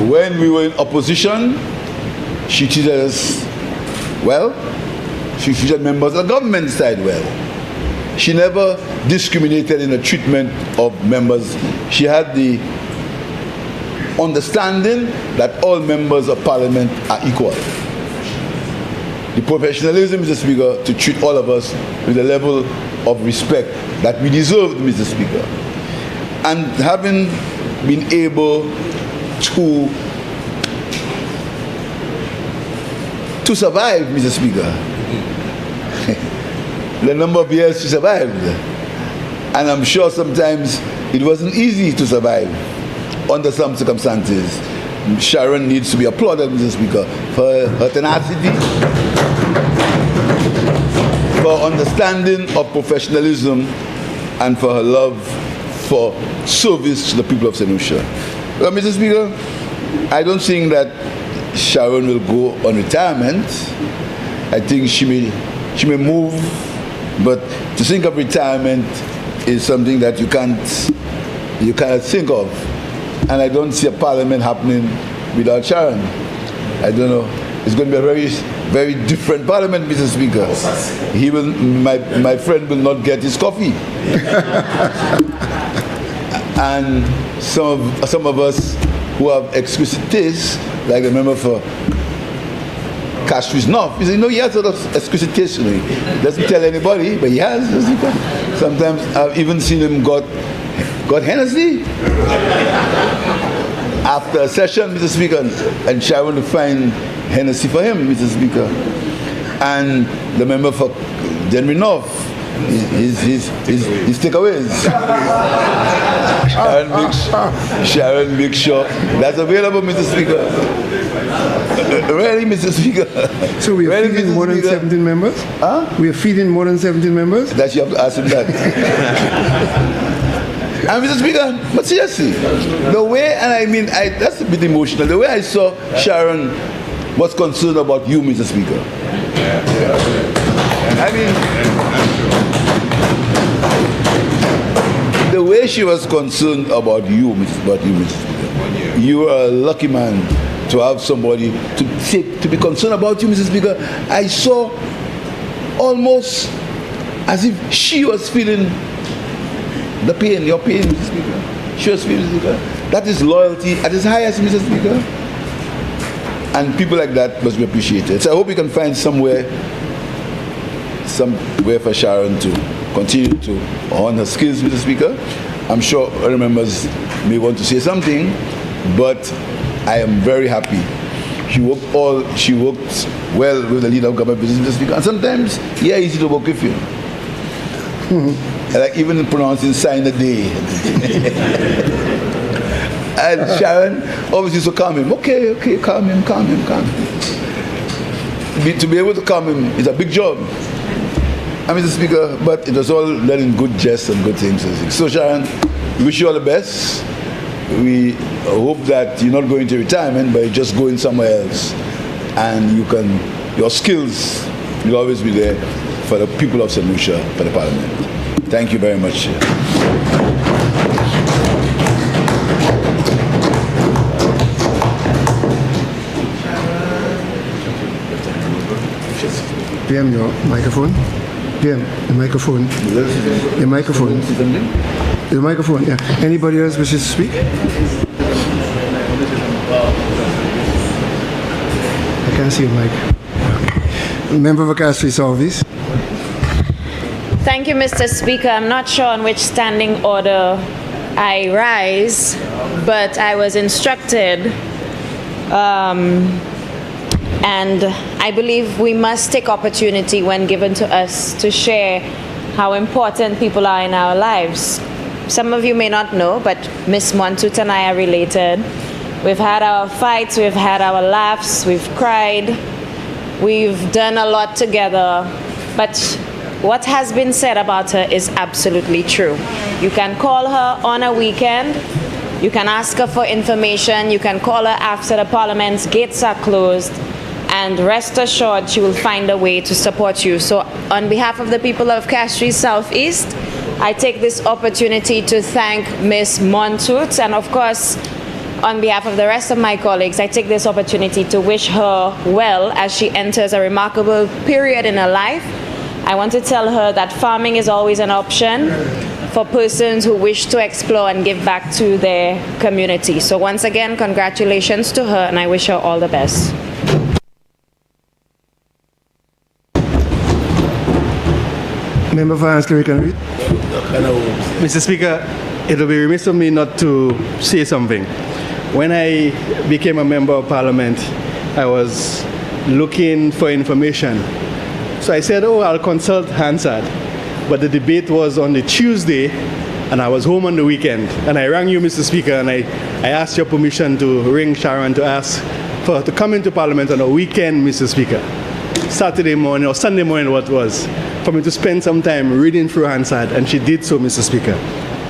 When we were in opposition, she treated us well. She treated members of the government side well. She never discriminated in the treatment of members. She had the understanding that all members of Parliament are equal. The professionalism, Mr. Speaker, to treat all of us with a level of respect that we deserve, Mr. Speaker. And having been able to survive, Mr. Speaker, the number of years she survived. And I'm sure sometimes it wasn't easy to survive under some circumstances. Sharon needs to be applauded, Mr. Speaker, for her tenacity, for understanding of professionalism, and for her love for service to the people of St. Lucia. Well, Mr. Speaker, I don't think that Sharon will go on retirement. I think she may move, but to think of retirement is something that you cannot think of. And I don't see a parliament happening without Sharon. I don't know. It's going to be a very, very different parliament, Mr. Speaker. He will, my friend will not get his coffee. And some of us who have exquisite taste, like the member for Castries North, he said, he has sort of exquisite taste. He doesn't tell anybody, but he has. Sometimes I've even seen him got Hennessy after a session, Mr. Speaker, and Sharon to find Hennessy for him, Mr. Speaker. And the member for Denry North, his takeaways. Sharon makes sure that's available, Mr. Speaker. Really, Mr. Speaker? So we are Really, feeding Mr. more than Speaker? 17 members? Huh? We are feeding more than 17 members? That you have to ask him that. And Mr. Speaker, but seriously, the way, and I mean, that's a bit emotional, the way I saw Sharon was concerned about you, Mr. Speaker. I mean, the way she was concerned about you, Mr. Speaker. You are a lucky man to have somebody to be concerned about you, Mr. Speaker. I saw almost as if she was feeling the pain, your pain, Mr. Speaker. She was feeling, Mr. Speaker. That is loyalty at its highest, Mr. Speaker. And people like that must be appreciated. So I hope we can find somewhere for Sharon to continue to hone her skills, Mr. Speaker. I'm sure other members may want to say something, but I am very happy. She worked well with the leader of government, Mr. Speaker. And sometimes, yeah, easy to work with you. Like even pronouncing sign the day. And Sharon always used to calm him. Okay, calm him. To be able to calm him is a big job. Mr. Speaker, but it was all done in good jest and good things. So Sharon, we wish you all the best. We hope that you're not going to retirement, but you're just going somewhere else. And your skills will always be there for the people of St. Lucia, for the Parliament. Thank you very much. PM, your microphone. PM, the microphone. The microphone. The microphone, yeah. Anybody else wishes to speak? I can't see a mic. Member of Castries Service. Thank you, Mr. Speaker. I'm not sure on which standing order I rise, but I was instructed, and I believe we must take opportunity when given to us to share how important people are in our lives. Some of you may not know, but Miss Montut and I are related. We've had our fights, we've had our laughs, we've cried, we've done a lot together, but what has been said about her is absolutely true. You can call her on a weekend, you can ask her for information, you can call her after the Parliament's gates are closed, and rest assured she will find a way to support you. So on behalf of the people of Castries Southeast, I take this opportunity to thank Ms. Montut, and of course, on behalf of the rest of my colleagues, I take this opportunity to wish her well as she enters a remarkable period in her life. I want to tell her that farming is always an option for persons who wish to explore and give back to their community. So once again, congratulations to her, and I wish her all the best. Member for Anscombe, can read. Mr. Speaker, it will be remiss of me not to say something. When I became a member of Parliament, I was looking for information. So I said, I'll consult Hansard. But the debate was on the Tuesday, and I was home on the weekend. And I rang you, Mr. Speaker, and I asked your permission to ring Sharon to ask for her to come into Parliament on a weekend, Mr. Speaker. Saturday morning, or Sunday morning, what was, for me to spend some time reading through Hansard, and she did so, Mr. Speaker,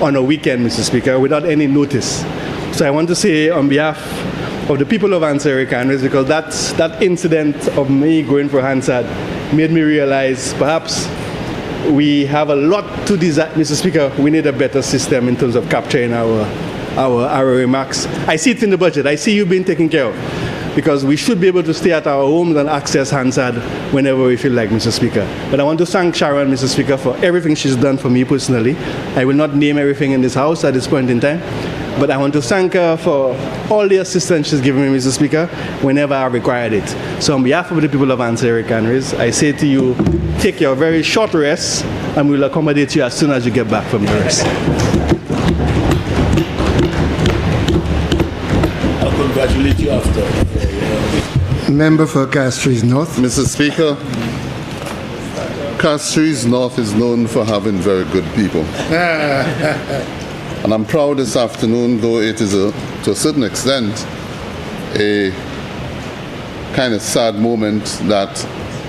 on a weekend, Mr. Speaker, without any notice. So I want to say on behalf of the people of Ansari Canris, because that incident of me going for Hansard made me realize perhaps we have a lot to desire, Mr. Speaker. We need a better system in terms of capturing our remarks. I see it in the budget. I see you being taken care of, because we should be able to stay at our homes and access Hansard whenever we feel like, Mr. Speaker. But I want to thank Sharon, Mr. Speaker, for everything she's done for me personally. I will not name everything in this house at this point in time, but I want to thank her for all the assistance she's given me, Mr. Speaker, whenever I required it. So on behalf of the people of Ansari Canris, I say to you, take your very short rest, and we'll accommodate you as soon as you get back from your rest. I'll congratulate you after. Member for Castries North. Mr. Speaker, Castries North is known for having very good people. And I'm proud this afternoon, though it is to a certain extent a kind of sad moment that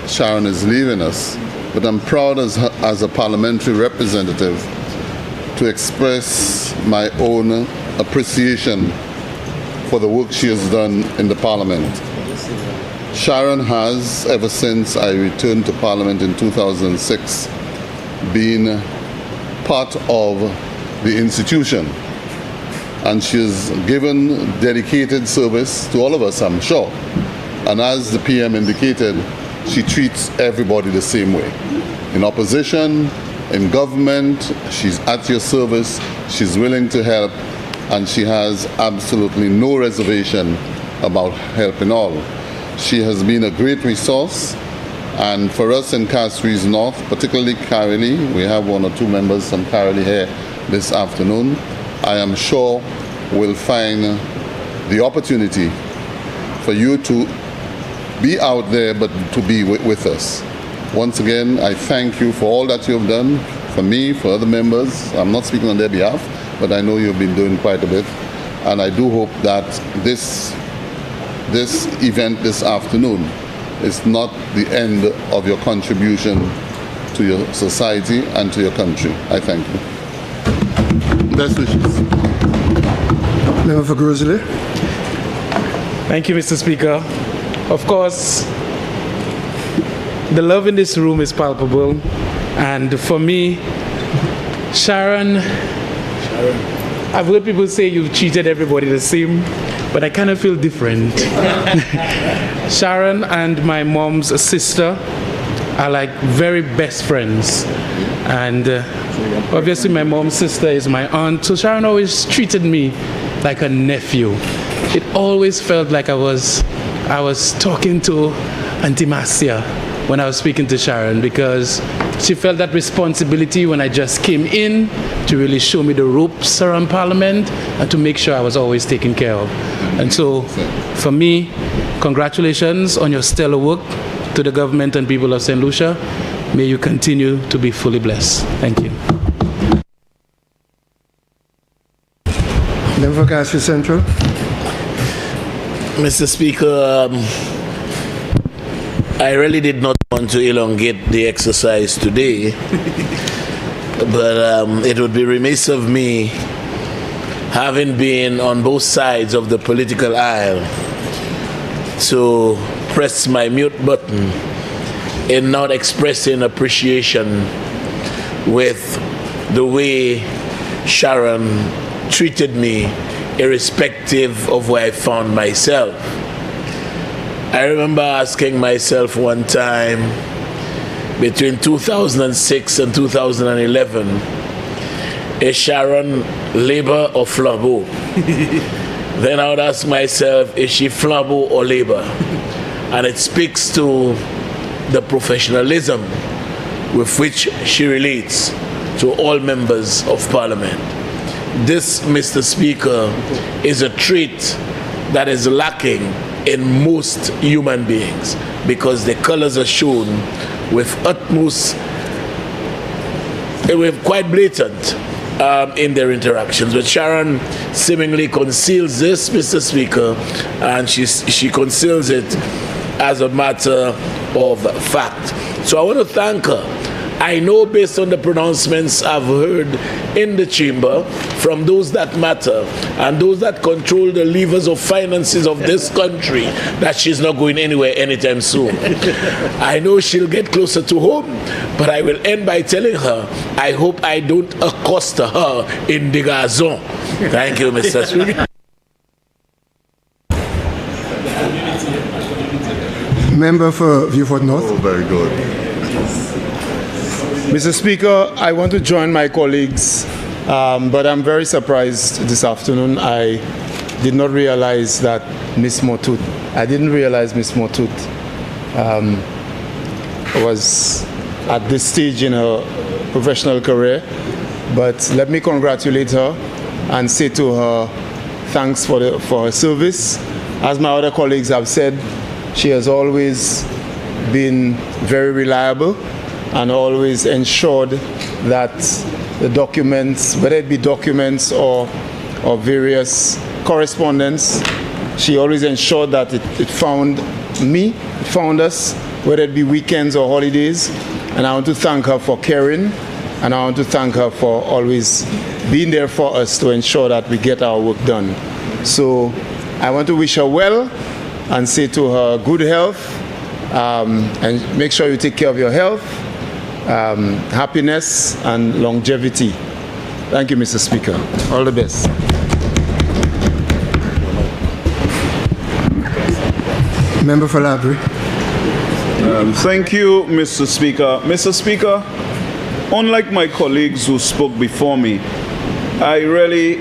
Sharon is leaving us, but I'm proud as a parliamentary representative to express my own appreciation for the work she has done in the Parliament. Sharon has, ever since I returned to Parliament in 2006, been part of the institution, and she has given dedicated service to all of us, I'm sure. And as the PM indicated, she treats everybody the same way. In opposition, in government, she's at your service, she's willing to help, and she has absolutely no reservation about helping all. She has been a great resource, and for us in Castries North, particularly Carolee, we have one or two members from Carolee here this afternoon, I am sure we'll find the opportunity for you to be out there, but to be with us. Once again, I thank you for all that you've done, for me, for other members. I'm not speaking on their behalf, but I know you've been doing quite a bit. And I do hope that this event this afternoon is not the end of your contribution to your society and to your country. I thank you. Best wishes. Member for Grizzly. Thank you, Mr. Speaker. Of course, the love in this room is palpable, and for me, Sharon, I've heard people say you've treated everybody the same, but I kind of feel different. Sharon and my mom's sister are like very best friends, and obviously my mom's sister is my aunt, so Sharon always treated me like a nephew. It always felt like I was talking to Auntie Marcia when I was speaking to Sharon, because she felt that responsibility when I just came in to really show me the ropes around Parliament and to make sure I was always taken care of. And so for me, congratulations on your stellar work to the government and people of St. Lucia. May you continue to be fully blessed. Thank you. Member for Castries Central. Mr. Speaker, I really did not want to elongate the exercise today, but it would be remiss of me, having been on both sides of the political aisle, to press my mute button in not expressing appreciation with the way Sharon treated me, irrespective of where I found myself. I remember asking myself one time, between 2006 and 2011, is Sharon Labour or Flambeau? Then I would ask myself, is she Flambeau or Labour? And it speaks to the professionalism with which she relates to all members of Parliament. This, Mr. Speaker, is a trait that is lacking in most human beings, because the colors are shown with quite blatant in their interactions. But Sharon seemingly conceals this, Mr. Speaker, and she conceals it as a matter of fact. So I want to thank her. I know, based on the pronouncements I've heard in the chamber from those that matter and those that control the levers of finances of this country, that she's not going anywhere anytime soon. I know she'll get closer to home, but I will end by telling her, I hope I don't accost her in the gazon. Thank you, Mr. Speaker. Member for Vieux-Fort North. Oh, very good. Mr. Speaker, I want to join my colleagues, but I'm very surprised this afternoon. I did not realize that Miss Motut was at this stage in her professional career. But let me congratulate her and say to her, thanks for her service. As my other colleagues have said, she has always been very reliable and always ensured that the documents, whether it be documents or various correspondence, she always ensured that it found me, found us, whether it be weekends or holidays. And I want to thank her for caring, and I want to thank her for always being there for us to ensure that we get our work done. So I want to wish her well and say to her good health, and make sure you take care of your health, happiness and longevity. Thank you, Mr. Speaker. All the best. Member for Labrie. Thank you, Mr. Speaker. Mr. Speaker, unlike my colleagues who spoke before me, I really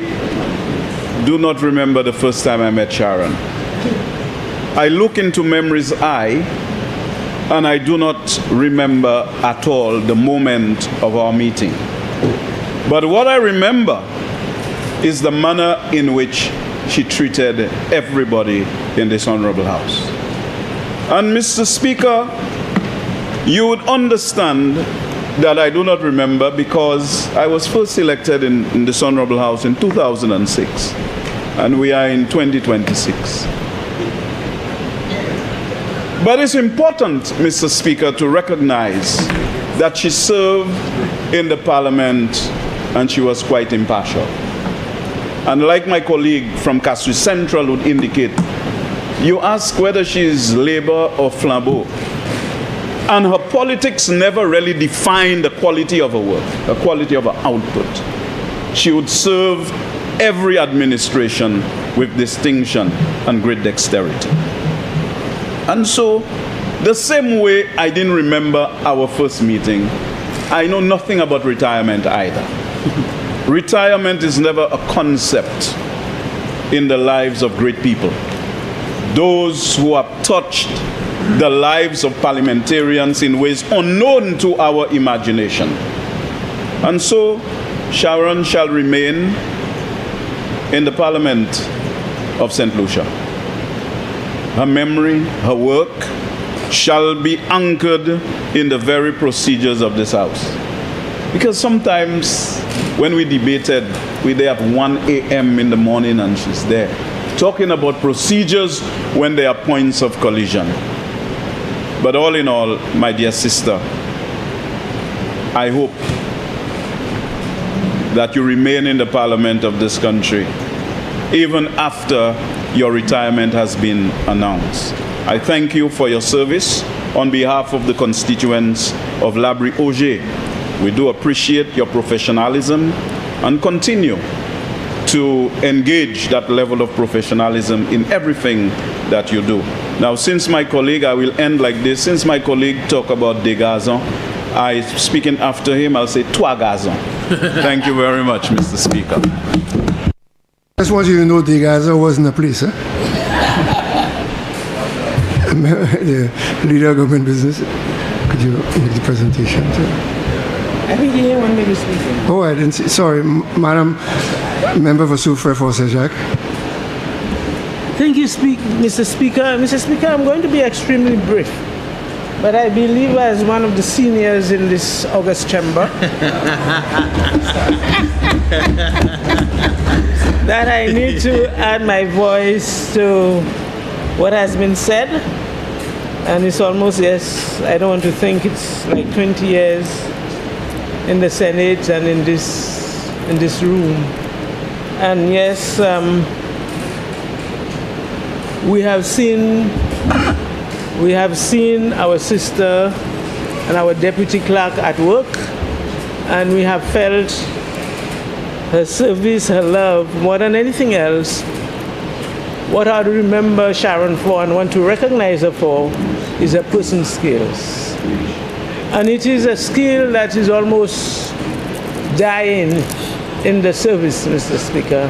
do not remember the first time I met Sharon. I look into memory's eye, and I do not remember at all the moment of our meeting. But what I remember is the manner in which she treated everybody in this honorable house. And Mr. Speaker, you would understand that I do not remember because I was first elected in this honorable house in 2006, and we are in 2026. But it's important, Mr. Speaker, to recognize that she served in the parliament and she was quite impartial. And like my colleague from Castle Central would indicate, you ask whether she's Labour or Flambeau. And her politics never really defined the quality of her work, the quality of her output. She would serve every administration with distinction and great dexterity. And so, the same way I didn't remember our first meeting, I know nothing about retirement either. Retirement is never a concept in the lives of great people. Those who have touched the lives of parliamentarians in ways unknown to our imagination. And so, Sharon shall remain in the Parliament of St. Lucia. Her memory, her work, shall be anchored in the very procedures of this House. Because sometimes when we debated, we'd have 1 a.m. in the morning and she's there, talking about procedures when there are points of collision. But all in all, my dear sister, I hope that you remain in the parliament of this country, even after your retirement has been announced. I thank you for your service on behalf of the constituents of Labrie Auger. We do appreciate your professionalism and continue to engage that level of professionalism in everything that you do. Now, since my colleague, I will end like this, since my colleague talked about des gazons, I, speaking after him, I'll say trois gazons. Thank you very much, Mr. Speaker. I just want you to know des gazons wasn't a place, huh? The leader of government business, could you make the presentation too? I think you want me to speak. Oh, I didn't see. Sorry, Madam Member for Soufrière for Saint-Jacques. Thank you, Mr. Speaker. Mr. Speaker, I'm going to be extremely brief. But I believe as one of the seniors in this august chamber that I need to add my voice to what has been said. And it's almost, yes, I don't want to think it's like 20 years in the Senate and in this room. And yes, we have seen our sister and our deputy clerk at work, and we have felt her service, her love, more than anything else. What I remember Sharon for and want to recognize her for is her person skills. And it is a skill that is almost dying in the service, Mr. Speaker.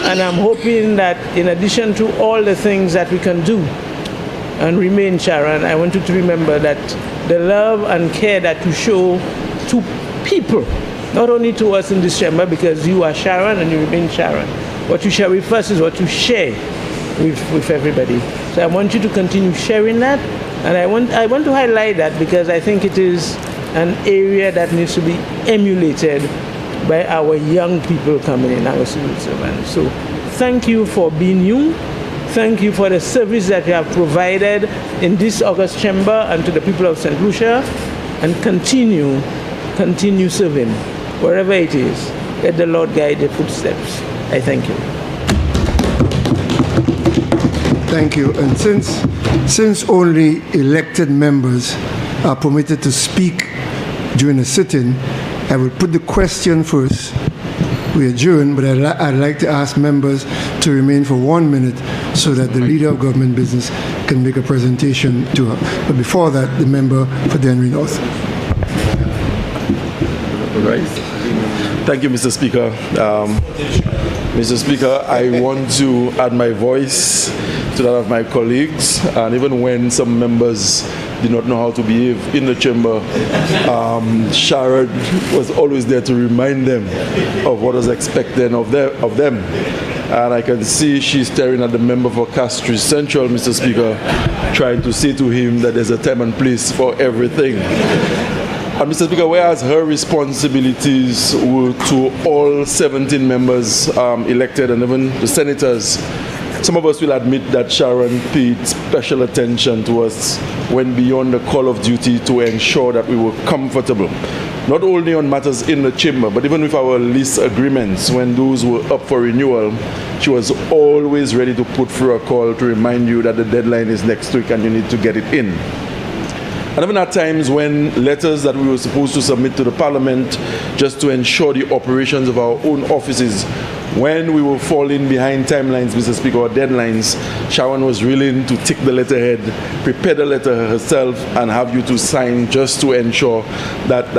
And I'm hoping that in addition to all the things that we can do and remain, Sharon, I want you to remember that the love and care that you show to people, not only to us in this chamber, because you are Sharon and you remain Sharon. What you share with us is what you share with everybody. So I want you to continue sharing that, and I want to highlight that because I think it is an area that needs to be emulated by our young people coming in, our civil servants. So thank you for being you, Thank you for the service that you have provided in this August chamber and to the people of St. Lucia, and continue serving wherever it is. Let the Lord guide the footsteps. I thank you. Thank you. And since only elected members are permitted to speak during a sit-in, I will put the question first. We adjourn, but I'd like to ask members to remain for 1 minute so that the leader of government business can make a presentation to her. But before that, the member for Dennery North. Right. Thank you, Mr. Speaker. Mr. Speaker, I want to add my voice to that of my colleagues, and even when some members did not know how to behave in the chamber, Sharon was always there to remind them of what was expected of them. And I can see she's staring at the member for Castries Central, Mr. Speaker, trying to say to him that there's a time and place for everything. And Mr. Speaker, whereas her responsibilities were to all 17 members elected and even the senators, some of us will admit that Sharon paid special attention to us, went beyond the call of duty to ensure that we were comfortable, not only on matters in the chamber, but even with our lease agreements, when those were up for renewal, she was always ready to put through a call to remind you that the deadline is next week and you need to get it in. And even at times when letters that we were supposed to submit to the Parliament just to ensure the operations of our own offices, when we were falling behind timelines, Mr. Speaker, or deadlines, Sharon was willing to take the letterhead, prepare the letter herself, and have you to sign just to ensure that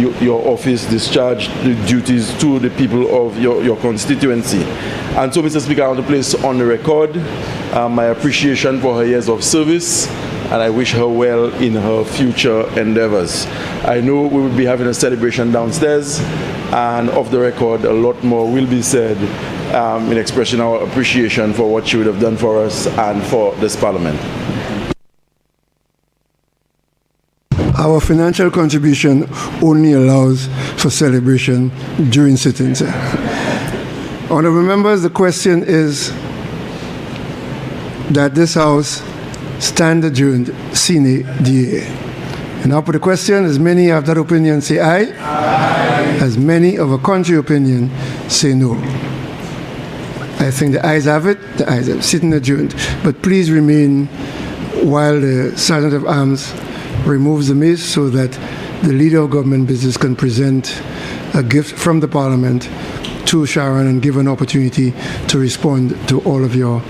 your office discharged the duties to the people of your constituency. And so, Mr. Speaker, I want to place on the record my appreciation for her years of service, and I wish her well in her future endeavors. I know we will be having a celebration downstairs, and off the record, a lot more will be said in expressing our appreciation for what she would have done for us and for this Parliament. Our financial contribution only allows for celebration during sit-ins. Honourable members, the question is that this House stand adjourned sine die. And now for the question, as many of that opinion say aye, aye. As many of a contrary opinion say no. I think the ayes have it, the ayes have it, sitting adjourned. But please remain while the Sergeant of Arms removes the mace so that the leader of government business can present a gift from the Parliament to Sharon and give an opportunity to respond to all of your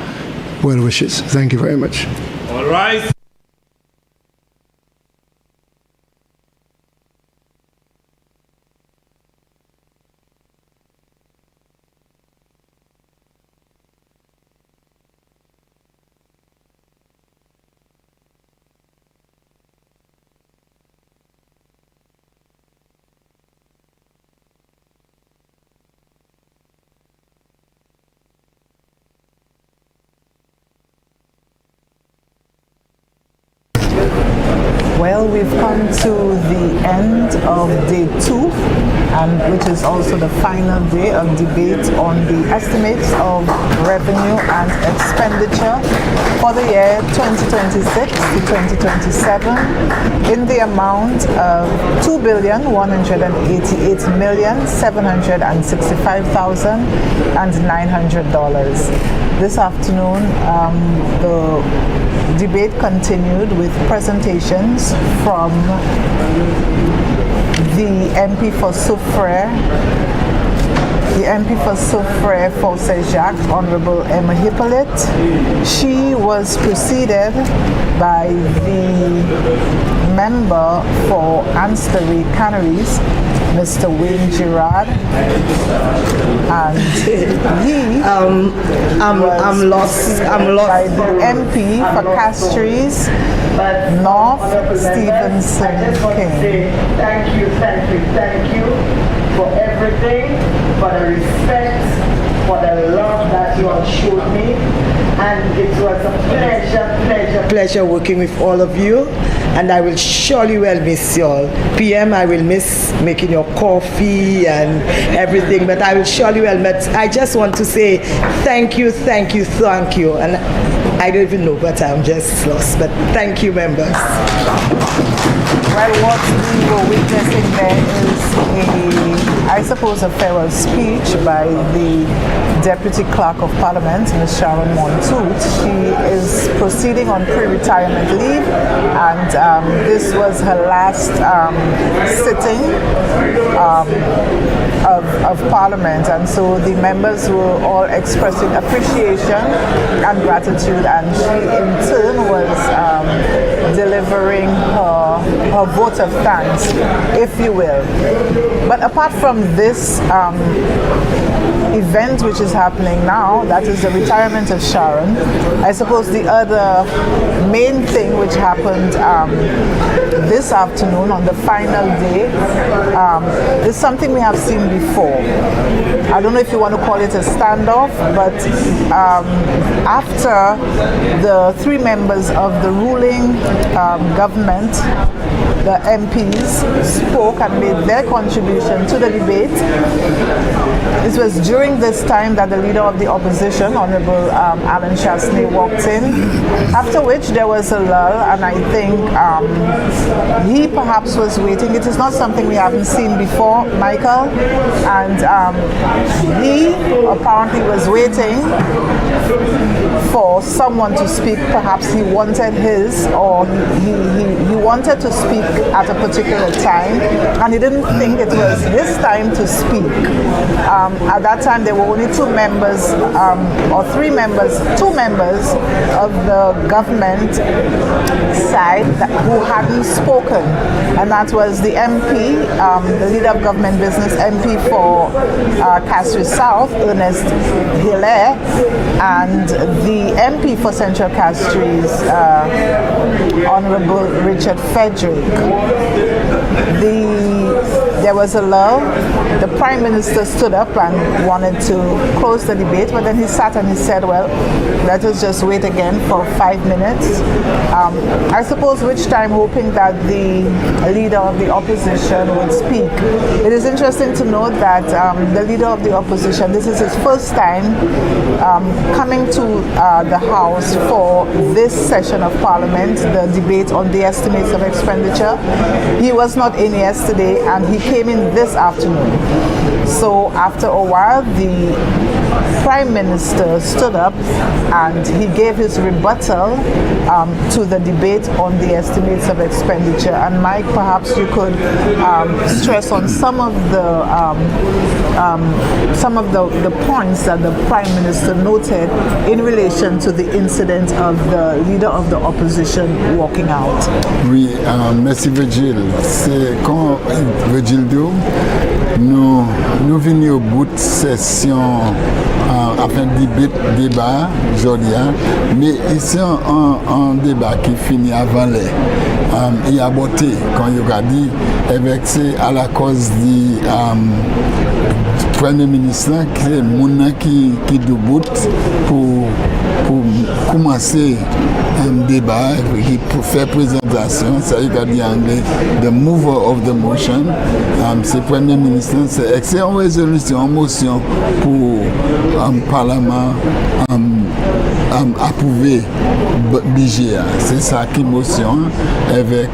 well wishes. Thank you very much. All right. Well, we've come to the end of day 2, and which is also the final day of debate on the estimates of revenue and expenditure for the year 2026 to 2027 in the amount of $2,188,765,900. This afternoon, the debate continued with presentations from the MP for Soufrière, for Saint-Jacques, Honorable Emma Hippolyte. She was preceded by the member for Anstery Canaries, Mr. Wayne Girard, and he I'm lost by the MP for Castries North, Stevenson King. Thank you for everything, for the respect, for the love that you all showed me, and it was a pleasure working with all of you. and I will surely well miss you all. PM, I will miss making your coffee and everything, but I will surely well. But I just want to say thank you, thank you, thank you. And I don't even know, but I'm just lost. But thank you, members. Well, what we were witnessing there is I suppose a farewell speech by the Deputy Clerk of Parliament, Ms. Sharon Montoot. She is proceeding on pre-retirement leave, and this was her last sitting of Parliament, and so the members were all expressing appreciation and gratitude, and she in turn was delivering her vote of thanks, if you will. But apart from this event which is happening now, that is the retirement of Sharon, I suppose the other main thing which happened this afternoon on the final day is something we have seen before. I don't know if you want to call it a standoff, but after the three members of the ruling government, the MPs, spoke and made their contribution to the debate, it was during this time that the leader of the opposition, Honorable Alan Chasney, walked in, after which there was a lull, and I think he perhaps was waiting. It is not something we haven't seen before, Michael, and he apparently was waiting for someone to speak. Perhaps he wanted his, or he wanted to speak at a particular time, and he didn't think it was his time to speak. At that time, there were only two members, or three members, two members of the government side who hadn't spoken, and that was the MP, the leader of government business, MP for Castries South, Ernest Hilaire, and the MP for Central Castries, Honorable Richard Frederick. There was a lull. The Prime Minister stood up and wanted to close the debate, but then he sat and he said, well, let us just wait again for 5 minutes. I suppose which time hoping that the leader of the opposition would speak. It is interesting to note that the leader of the opposition, this is his first time coming to the House for this session of Parliament, the debate on the estimates of expenditure. He was not in yesterday, and he came in this afternoon. So after a while, the Prime Minister stood up and he gave his rebuttal to the debate on the estimates of expenditure. And Mike, perhaps you could stress on some of the points that the Prime Minister noted in relation to the incident of the leader of the opposition walking out. Oui, merci Virgile. C'est quand Virgile dit, nous venons au bout de session afin de débat aujourd'hui, mais ici un débat qui finit avant les. Il y a aborté, quand il a dit, avec c'est à la cause du Premier ministre qui est mon qui debout pour commencer un débat, pour faire présentation, ça il a dit en anglais, the mover of the motion, c'est Premier ministre, c'est une résolution, une motion pour le Parlement approuver budget. C'est ça qui motion avec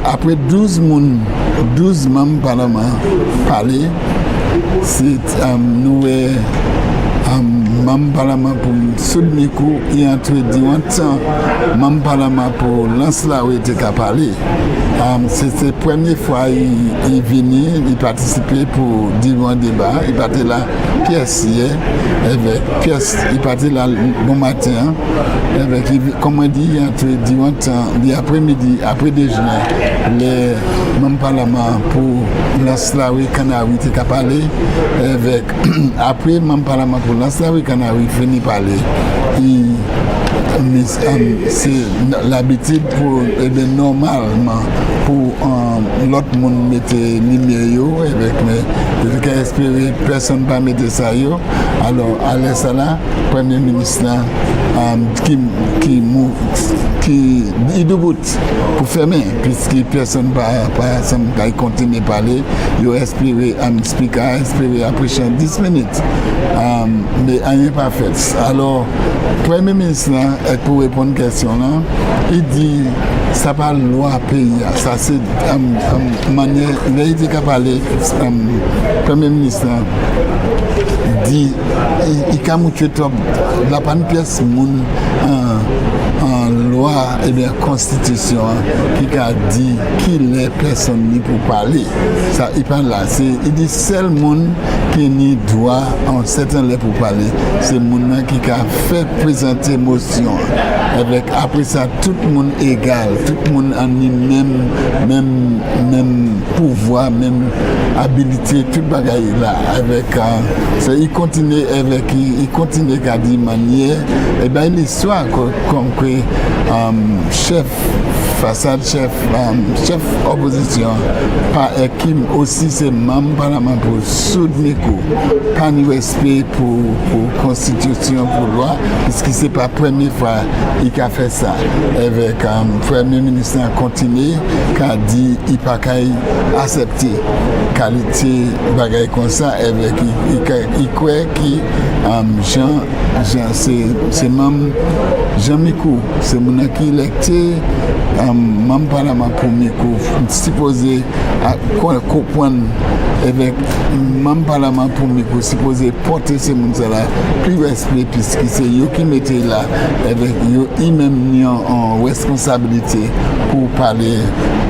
après 12 membres Parlement parler, c'est nous membres Parlement pour soutenir et entre 10 ans membres Parlement pour lancer la où était qu'à parler. C'était la première fois qu'il venait, il participait pour dire un débat, il partait là pièce hier, il partait là bon matin, avec, comme on dit, entre 10 ans, l'après-midi, après déjeuner, les membres Parlement pour lancer la où il était qu'à parler, avec, après membres Parlement pour lancer la où il finit parler. C'est l'habitude pour normalement pour l'autre monde mettre numéro avec mais je peux espérer personne pas mettre ça yo. Alors à l'aise là Premier ministre qui qui il debout pour fermer puisque personne pas continuer à parler. Yo espérer speaker espérer après 10 minutes. Mais rien pas fait. Alors Premier ministre pour répondre à la question là, il dit ça pas loi pays, ça c'est manière il dit qu'à parler Premier ministre dit il camouche trop la pas une pièce moun en loi et bien constitution qui a dit qui les personnes ni pour parler ça il parle là c'est il dit seul monde qui ni droit en certain les pour parler c'est monde qui a fait présenter motion avec après ça tout le monde égal tout le monde a ni même pouvoir même habilité tout bagaille là avec ça il continue à dire manière et bien l'histoire comme que chef opposition par équipe aussi c'est membre parlement pour soutenir pas de respect pour constitution pour loi puisque c'est pas la première fois qu'il a fait ça avec premier ministre continue qui a dit il pas accepter qualité bagaille comme ça avec il croit qui Jean c'est même Jean Mikou c'est mon qui électé membre parlement pour Mikou supposé comprendre avec membre parlement pour Mikou supposé porter ces gens là plus respect puisque c'est eux qui mettaient là avec eux ils même en responsabilité pour parler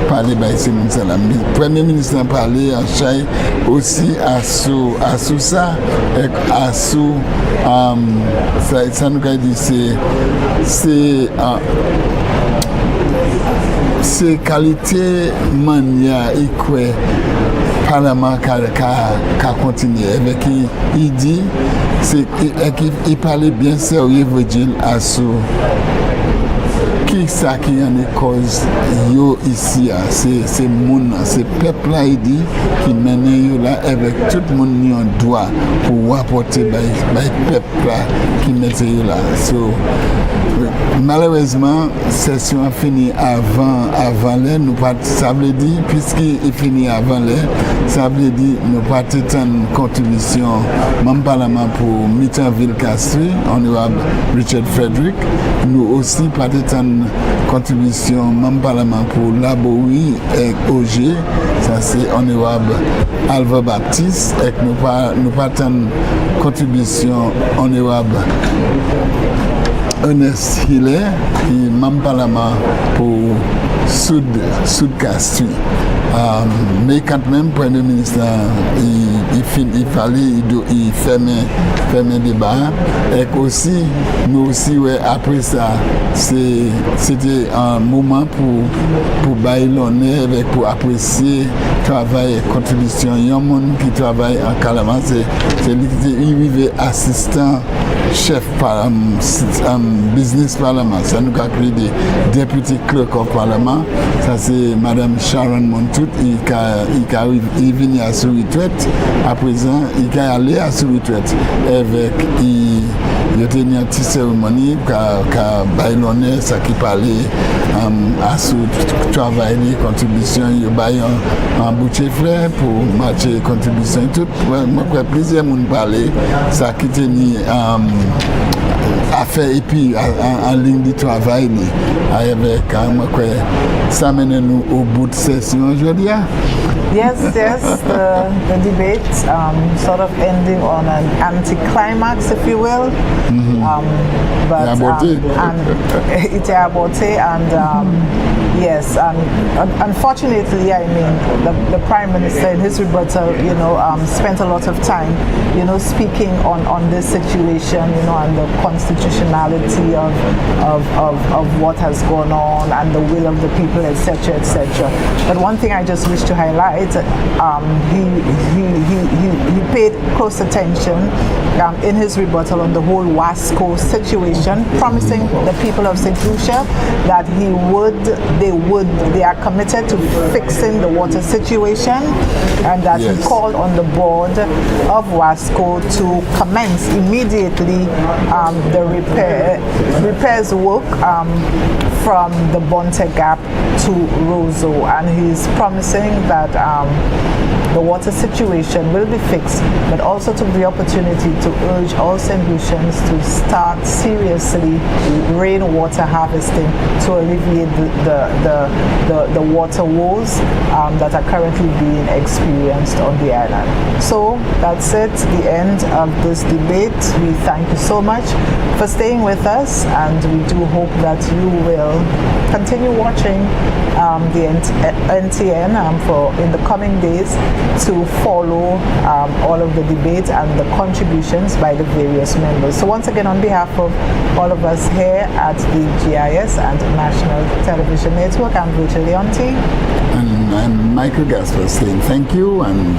by ces gens là. Premier ministre a parlé à Chai aussi à sous ça à sous ça nous a dit c'est qualité mania et quoi parlement qu'a continué avec il dit c'est il parlait bien sérieux Virgile à sous qui ça qui en est cause yo ici c'est moun c'est peuple là il dit qui mène yo là avec tout le monde en droit pour apporter by peuple là qui mette yo là so malheureusement session a fini avant l'air nous pas ça veut dire puisqu'il finit avant l'air ça veut dire nous pas une contribution même parlement pour Mittenville Castries honorable Richard Frederick nous aussi pas une contribution même parlement pour Labouri et OG ça c'est honorable Alva Baptiste et nous pas une contribution honorable Ernest Hiller qui est membre parlement pour Sud Castries. Mais quand même Premier ministre il fallait il fermer débat et aussi nous aussi ouais, après ça c'était un moment pour bailler l'honneur avec pour apprécier travail et contribution il y a un monde qui travaille en Calamance c'est lui qui vivait assistant chef business parlement ça nous a créé des députés clerk au parlement ça c'est madame Sharon Montout il venu à sa retraite à présent il est allé à sa retraite avec il a tenu une petite cérémonie qu'a baillé l'honneur ça qui parlait à son travail contribution il baillé en boucher frère pour matcher contribution tout moi plusieurs monde parler ça qui tenu affaire et puis en ligne de travail avec ça mène nous au bout de session aujourd'hui. Yes, the debate sort of ending on an anticlimax, if you will. But it's aborté and yes, and unfortunately, I mean, the Prime Minister in his rebuttal, spent a lot of time, speaking on this situation, and the constitutionality of what has gone on and the will of the people, etc., etc. But one thing I just wish to highlight. He paid close attention in his rebuttal on the whole Wasco situation, promising the people of St. Lucia that he would they are committed to fixing the water situation, and that Yes. he called on the board of WASCO to commence immediately the repairs work from the Bonte Gap to Roseau, and he's promising that the water situation will be fixed, but also took the opportunity to urge all St. Lucians to start seriously rainwater harvesting to alleviate the water woes that are currently being experienced on the island. So that's it, the end of this debate. We thank you so much for staying with us, and we do hope that you will continue watching the NTN in the coming days to follow all of the debates and the contributions by the various members. So once again, on behalf of all of us here at the GIS and National Television Network, I'm Lucia Leonti. And I'm Michael Gasper saying thank you, and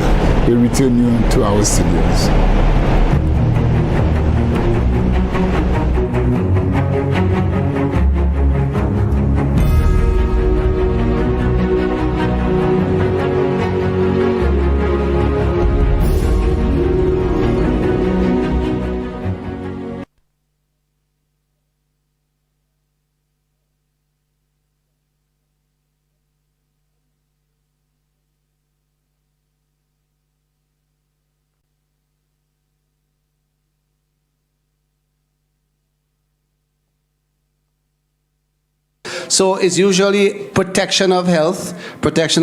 we'll return you to our studios. So it's usually protection of health, protection of